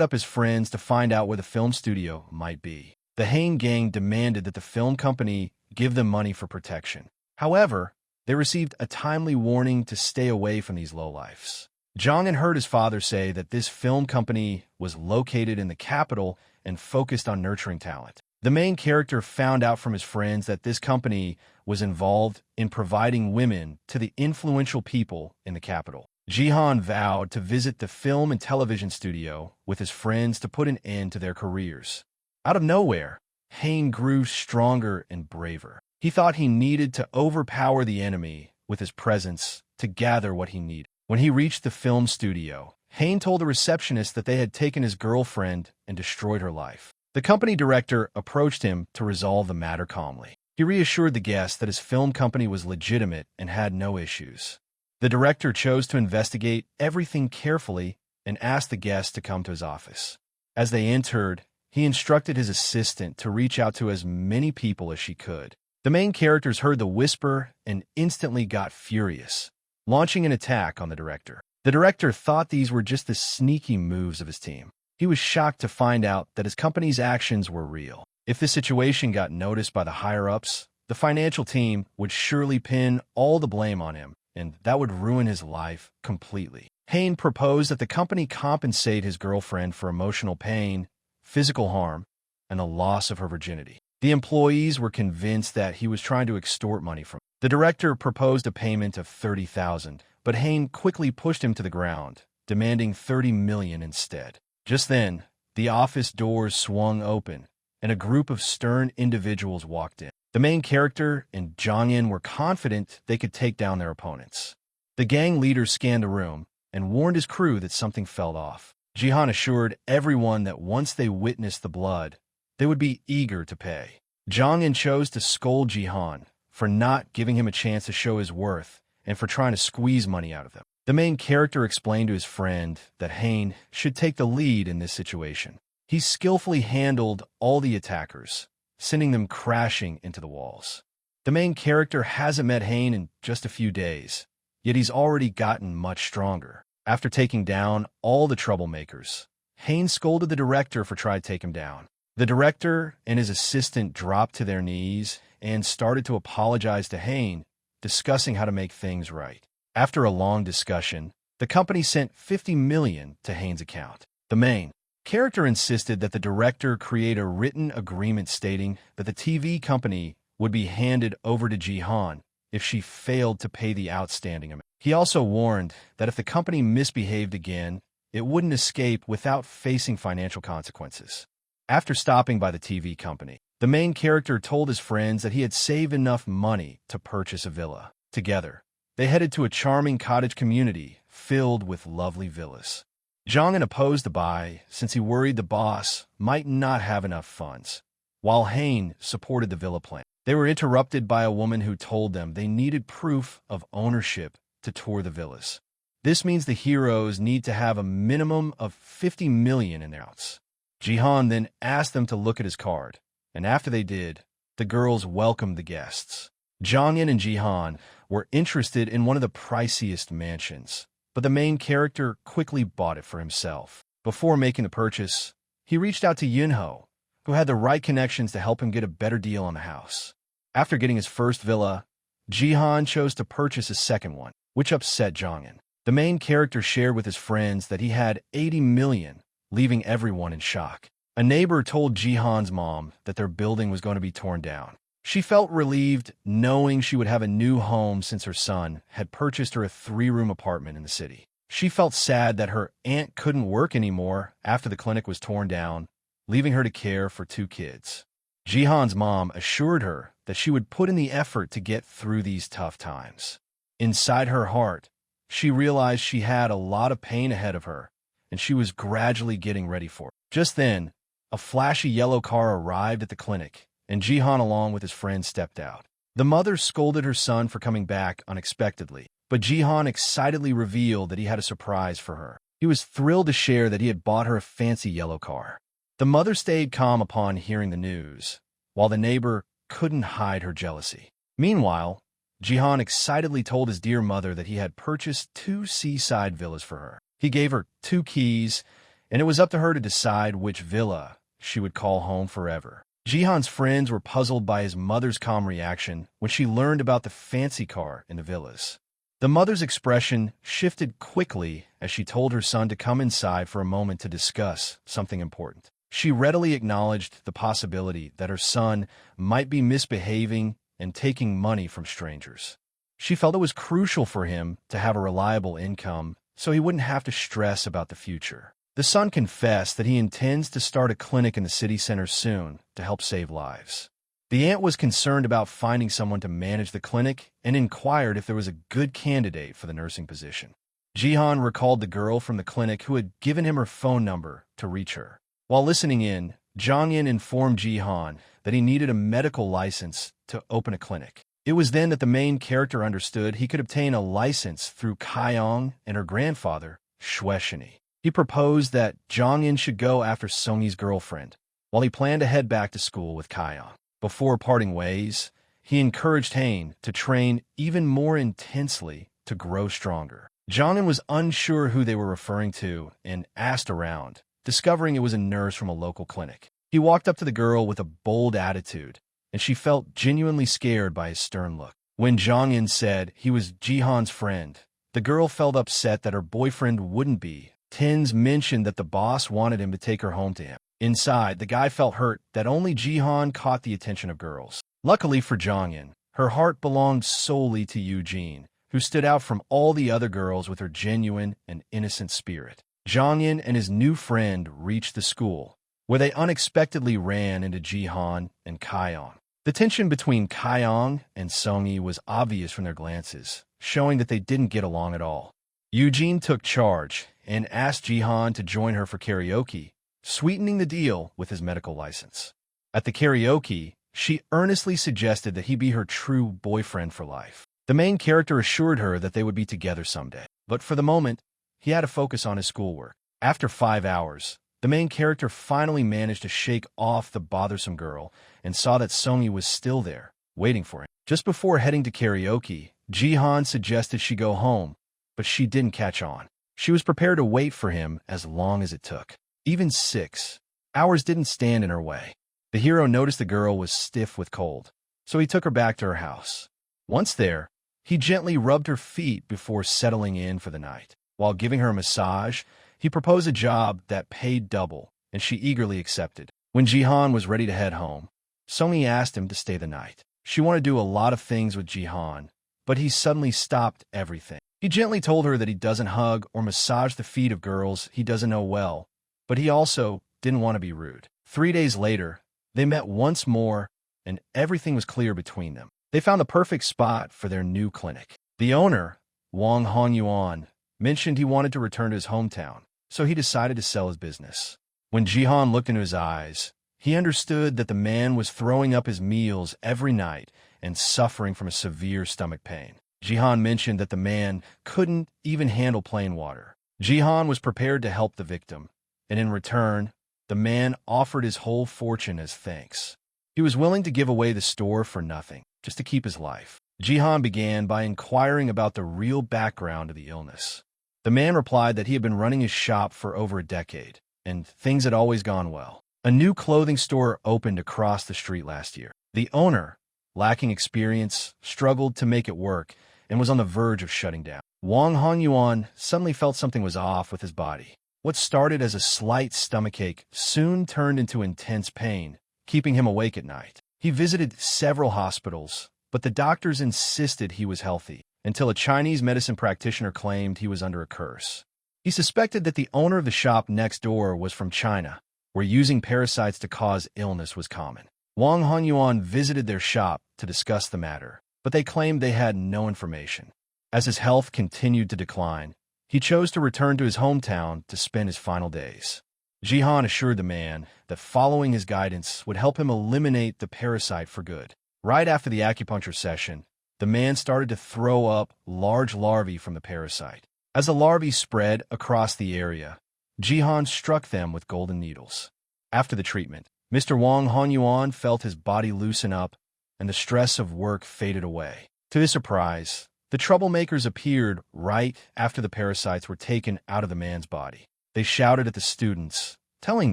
up his friends to find out where the film studio might be. The Hain gang demanded that the film company give them money for protection. However, they received a timely warning to stay away from these lowlifes. Jong-in heard his father say that this film company was located in the capital and focused on nurturing talent. The main character found out from his friends that this company was involved in providing women to the influential people in the capital. Jihan vowed to visit the film and television studio with his friends to put an end to their careers. Out of nowhere, Hain grew stronger and braver. He thought he needed to overpower the enemy with his presence to gather what he needed. When he reached the film studio, Hain told the receptionist that they had taken his girlfriend and destroyed her life. The company director approached him to resolve the matter calmly. He reassured the guest that his film company was legitimate and had no issues. The director chose to investigate everything carefully and asked the guest to come to his office. As they entered, he instructed his assistant to reach out to as many people as she could. The main characters heard the whisper and instantly got furious, launching an attack on the director. The director thought these were just the sneaky moves of his team. He was shocked to find out that his company's actions were real. If this situation got noticed by the higher-ups, the financial team would surely pin all the blame on him, and that would ruin his life completely. Hain proposed that the company compensate his girlfriend for emotional pain, physical harm, and the loss of her virginity. The employees were convinced that he was trying to extort money from them. The director proposed a payment of 30,000, but Hain quickly pushed him to the ground, demanding 30 million instead. Just then, the office doors swung open, and a group of stern individuals walked in. The main character and Jong-in were confident they could take down their opponents. The gang leader scanned the room and warned his crew that something felt off. Jihan assured everyone that once they witnessed the blood, they would be eager to pay. Jong-in chose to scold Jihan for not giving him a chance to show his worth and for trying to squeeze money out of them. The main character explained to his friend that Hain should take the lead in this situation. He skillfully handled all the attackers, sending them crashing into the walls. The main character hasn't met Hain in just a few days, yet he's already gotten much stronger. After taking down all the troublemakers, Hain scolded the director for trying to take him down. The director and his assistant dropped to their knees and started to apologize to Hain, discussing how to make things right. After a long discussion, the company sent 50 million to Hain's account. The main character insisted that the director create a written agreement stating that the TV company would be handed over to Jihan if she failed to pay the outstanding amount. He also warned that if the company misbehaved again, it wouldn't escape without facing financial consequences. After stopping by the TV company, the main character told his friends that he had saved enough money to purchase a villa. Together, they headed to a charming cottage community filled with lovely villas. Jong-in opposed the buy since he worried the boss might not have enough funds, while Hain supported the villa plan. They were interrupted by a woman who told them they needed proof of ownership to tour the villas. This means the heroes need to have a minimum of 50 million in their accounts. Jihan then asked them to look at his card, and after they did, the girls welcomed the guests. Jong-in and Jihan were interested in one of the priciest mansions, but the main character quickly bought it for himself. Before making the purchase, he reached out to Yunho, who had the right connections to help him get a better deal on the house. After getting his first villa, Jihan chose to purchase a second one, which upset Jong-in. The main character shared with his friends that he had 80 million, leaving everyone in shock. A neighbor told Jihan's mom that their building was going to be torn down. She felt relieved knowing she would have a new home since her son had purchased her a 3-room apartment in the city. She felt sad that her aunt couldn't work anymore after the clinic was torn down, leaving her to care for 2 kids. Jihan's mom assured her that she would put in the effort to get through these tough times. Inside her heart, she realized she had a lot of pain ahead of her, and she was gradually getting ready for it. Just then, a flashy yellow car arrived at the clinic, and Jihan along with his friend stepped out. The mother scolded her son for coming back unexpectedly, but Jihan excitedly revealed that he had a surprise for her. He was thrilled to share that he had bought her a fancy yellow car. The mother stayed calm upon hearing the news, while the neighbor couldn't hide her jealousy. Meanwhile, Jihan excitedly told his dear mother that he had purchased 2 seaside villas for her. He gave her 2 keys, and it was up to her to decide which villa she would call home forever. Jihan's friends were puzzled by his mother's calm reaction when she learned about the fancy car in the villas. The mother's expression shifted quickly as she told her son to come inside for a moment to discuss something important. She readily acknowledged the possibility that her son might be misbehaving and taking money from strangers. She felt it was crucial for him to have a reliable income so he wouldn't have to stress about the future. The son confessed that he intends to start a clinic in the city center soon to help save lives. The aunt was concerned about finding someone to manage the clinic and inquired if there was a good candidate for the nursing position. Jihan recalled the girl from the clinic who had given him her phone number to reach her. While listening in, Jong-in informed Jihan that he needed a medical license to open a clinic. It was then that the main character understood he could obtain a license through Kaiyong and her grandfather, Shueshini. He proposed that Jong-in should go after Songyi's girlfriend, while he planned to head back to school with Kaiyong. Before parting ways, he encouraged Hain to train even more intensely to grow stronger. Jong-in was unsure who they were referring to and asked around, discovering it was a nurse from a local clinic. He walked up to the girl with a bold attitude, and she felt genuinely scared by his stern look. When Jong-in said he was Jihan's friend, the girl felt upset that her boyfriend wouldn't be. Tins mentioned that the boss wanted him to take her home to him. Inside, the guy felt hurt that only Jihan caught the attention of girls. Luckily for Jong-in, Her heart belonged solely to Eugene, who stood out from all the other girls with her genuine and innocent spirit. Jonghyun and his new friend reached the school, where they unexpectedly ran into Jihan and Kyong. The tension between Kyong and Seongi was obvious from their glances, showing that they didn't get along at all. Eugene took charge and asked Jihan to join her for karaoke, sweetening the deal with his medical license. At the karaoke, she earnestly suggested that he be her true boyfriend for life. The main character assured her that they would be together someday, but for the moment, he had to focus on his schoolwork. After 5 hours, the main character finally managed to shake off the bothersome girl and saw that Seongi was still there, waiting for him. Just before heading to karaoke, Jihan suggested she go home, but she didn't catch on. She was prepared to wait for him as long as it took. Even 6 hours didn't stand in her way. The hero noticed the girl was stiff with cold, so he took her back to her house. Once there, he gently rubbed her feet before settling in for the night. While giving her a massage, he proposed a job that paid double, and she eagerly accepted. When Jihan was ready to head home, Seongi asked him to stay the night. She wanted to do a lot of things with Jihan, but he suddenly stopped everything. He gently told her that he doesn't hug or massage the feet of girls he doesn't know well, but he also didn't want to be rude. 3 days later, they met once more, and everything was clear between them. They found the perfect spot for their new clinic. The owner, Wang Honyuan, mentioned he wanted to return to his hometown, so he decided to sell his business. When Jihan looked into his eyes, he understood that the man was throwing up his meals every night and suffering from a severe stomach pain. Jihan mentioned that the man couldn't even handle plain water. Jihan was prepared to help the victim, and in return, the man offered his whole fortune as thanks. He was willing to give away the store for nothing, just to keep his life. Jihan began by inquiring about the real background of the illness. The man replied that he had been running his shop for over a decade, and things had always gone well. A new clothing store opened across the street last year. The owner, lacking experience, struggled to make it work and was on the verge of shutting down. Wang Honyuan suddenly felt something was off with his body. What started as a slight stomachache soon turned into intense pain, keeping him awake at night. He visited several hospitals, but the doctors insisted he was healthy, until a Chinese medicine practitioner claimed he was under a curse. He suspected that the owner of the shop next door was from China, where using parasites to cause illness was common. Wang Honyuan visited their shop to discuss the matter, but they claimed they had no information. As his health continued to decline, he chose to return to his hometown to spend his final days. Jihan assured the man that following his guidance would help him eliminate the parasite for good. Right after the acupuncture session, the man started to throw up large larvae from the parasite. As the larvae spread across the area, Jihan struck them with golden needles. After the treatment, Mr. Wang Honyuan felt his body loosen up, and the stress of work faded away. To his surprise, the troublemakers appeared right after the parasites were taken out of the man's body. They shouted at the students, telling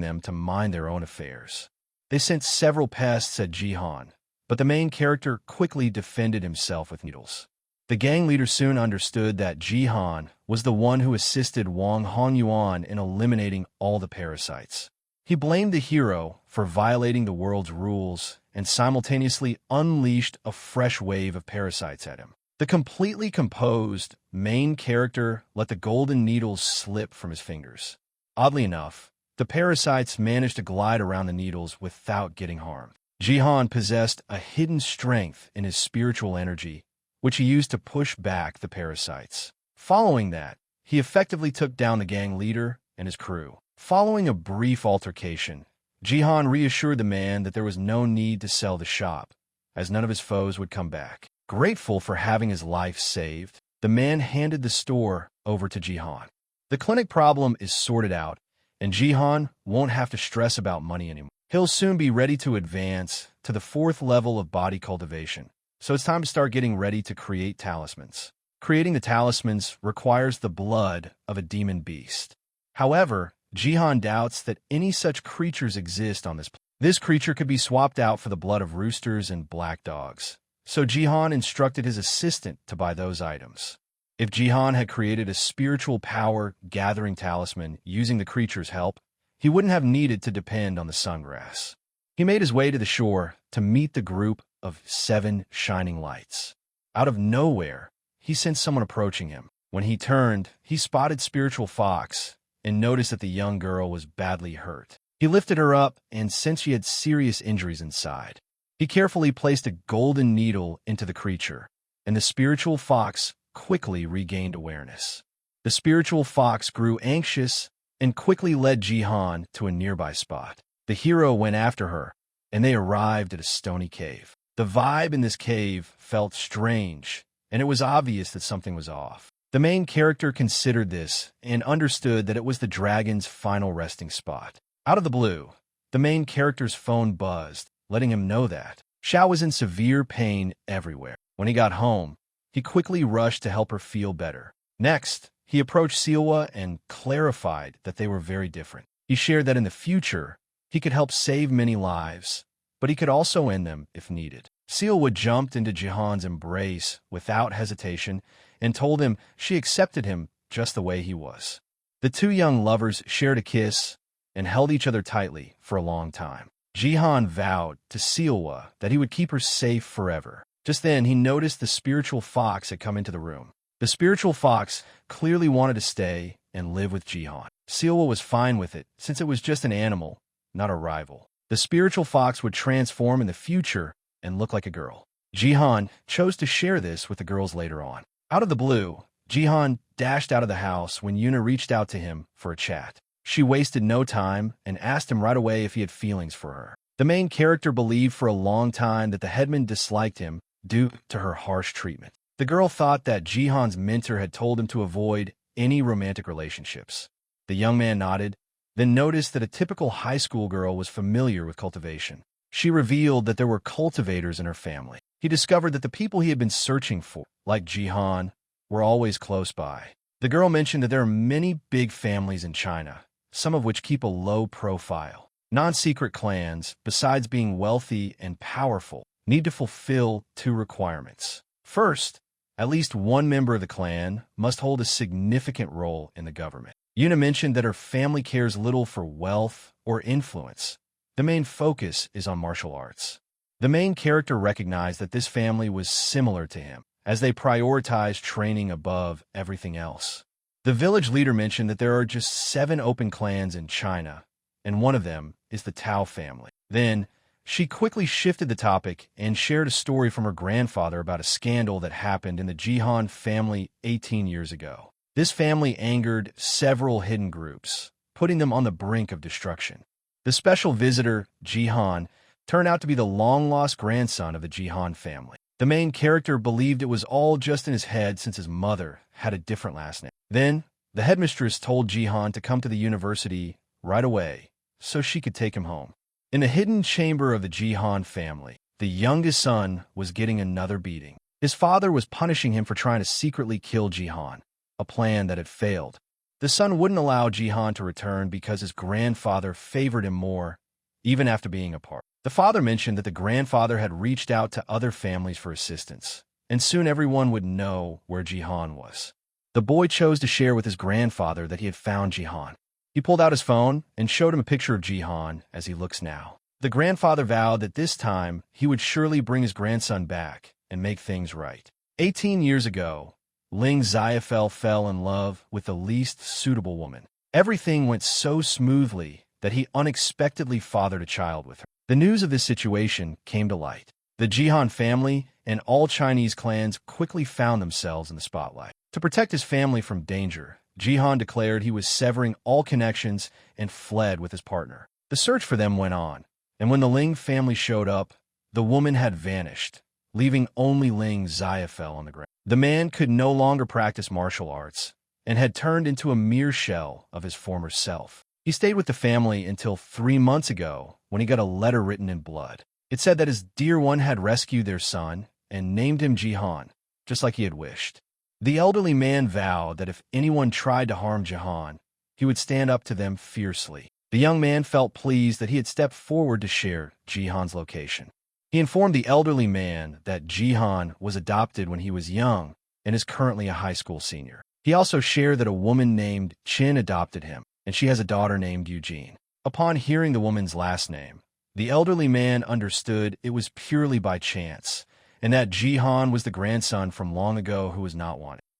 them to mind their own affairs. They sent several pests at Jihan, but the main character quickly defended himself with needles. The gang leader soon understood that Jihan was the one who assisted Wang Honyuan in eliminating all the parasites. He blamed the hero for violating the world's rules and simultaneously unleashed a fresh wave of parasites at him. The completely composed main character let the golden needles slip from his fingers. Oddly enough, the parasites managed to glide around the needles without getting harmed. Jihan possessed a hidden strength in his spiritual energy, which he used to push back the parasites. Following that, he effectively took down the gang leader and his crew. Following a brief altercation, Jihan reassured the man that there was no need to sell the shop, as none of his foes would come back. Grateful for having his life saved, the man handed the store over to Jihan. The clinic problem is sorted out, and Jihan won't have to stress about money anymore. He'll soon be ready to advance to the 4th level of body cultivation, so it's time to start getting ready to create talismans. Creating the talismans requires the blood of a demon beast. However, Jihan doubts that any such creatures exist on this planet. This creature could be swapped out for the blood of roosters and black dogs. So Jihan instructed his assistant to buy those items. If Jihan had created a spiritual power-gathering talisman using the creature's help, he wouldn't have needed to depend on the sungrass. He made his way to the shore to meet the group of 7 shining lights. Out of nowhere, he sensed someone approaching him. When he turned, he spotted Spiritual Fox and noticed that the young girl was badly hurt. He lifted her up, and since she had serious injuries inside, he carefully placed a golden needle into the creature, and the Spiritual Fox quickly regained awareness. The Spiritual Fox grew anxious and quickly led Jihan to a nearby spot. The hero went after her, and they arrived at a stony cave. The vibe in this cave felt strange, and it was obvious that something was off. The main character considered this and understood that it was the dragon's final resting spot. Out of the blue, the main character's phone buzzed, letting him know that Xiao was in severe pain everywhere. When he got home, he quickly rushed to help her feel better. Next, he approached Siwa and clarified that they were very different. He shared that in the future, he could help save many lives, but he could also end them if needed. Siwa jumped into Jihan's embrace without hesitation and told him she accepted him just the way he was. The two young lovers shared a kiss and held each other tightly for a long time. Jihan vowed to Siwa that he would keep her safe forever. Just then, he noticed the Spiritual Fox had come into the room. The Spiritual Fox clearly wanted to stay and live with Jihan. Siwa was fine with it, since it was just an animal, not a rival. The Spiritual Fox would transform in the future and look like a girl. Jihan chose to share this with the girls later on. Out of the blue, Jihan dashed out of the house when Yuna reached out to him for a chat. She wasted no time and asked him right away if he had feelings for her. The main character believed for a long time that the headman disliked him due to her harsh treatment. The girl thought that Jihan's mentor had told him to avoid any romantic relationships. The young man nodded, then noticed that a typical high school girl was familiar with cultivation. She revealed that there were cultivators in her family. He discovered that the people he had been searching for, like Jihan, were always close by. The girl mentioned that there are many big families in China, some of which keep a low profile. Non-secret clans, besides being wealthy and powerful, need to fulfill 2 requirements. First, at least one member of the clan must hold a significant role in the government. Yuna mentioned that her family cares little for wealth or influence. The main focus is on martial arts. The main character recognized that this family was similar to him, as they prioritized training above everything else. The village leader mentioned that there are just 7 open clans in China, and one of them is the Tao family. Then, she quickly shifted the topic and shared a story from her grandfather about a scandal that happened in the Jihan family 18 years ago. This family angered several hidden groups, putting them on the brink of destruction. The special visitor, Jihan, turned out to be the long-lost grandson of the Jihan family. The main character believed it was all just in his head since his mother had a different last name. Then, the headmistress told Jihan to come to the university right away so she could take him home. In the hidden chamber of the Jihan family, the youngest son was getting another beating. His father was punishing him for trying to secretly kill Jihan, a plan that had failed. The son wouldn't allow Jihan to return because his grandfather favored him more, even after being apart. The father mentioned that the grandfather had reached out to other families for assistance, and soon everyone would know where Jihan was. The boy chose to share with his grandfather that he had found Jihan. He pulled out his phone and showed him a picture of Jihan as he looks now. The grandfather vowed that this time he would surely bring his grandson back and make things right. 18 years ago, Ling Xiafel fell in love with the least suitable woman. Everything went so smoothly that he unexpectedly fathered a child with her. The news of this situation came to light. The Jihan family and all Chinese clans quickly found themselves in the spotlight. To protect his family from danger, Jihan declared he was severing all connections and fled with his partner. The search for them went on, and when the Ling family showed up, the woman had vanished, leaving only Ling Xiafel on the ground. The man could no longer practice martial arts and had turned into a mere shell of his former self. He stayed with the family until 3 months ago when he got a letter written in blood. It said that his dear one had rescued their son and named him Jihan, just like he had wished. The elderly man vowed that if anyone tried to harm Jihan, he would stand up to them fiercely. The young man felt pleased that he had stepped forward to share Jihan's location. He informed the elderly man that Jihan was adopted when he was young and is currently a high school senior. He also shared that a woman named Chin adopted him, and she has a daughter named Eugene. Upon hearing the woman's last name, The elderly man understood it was purely by chance, and that Jihan was the grandson from long ago who was not wanted.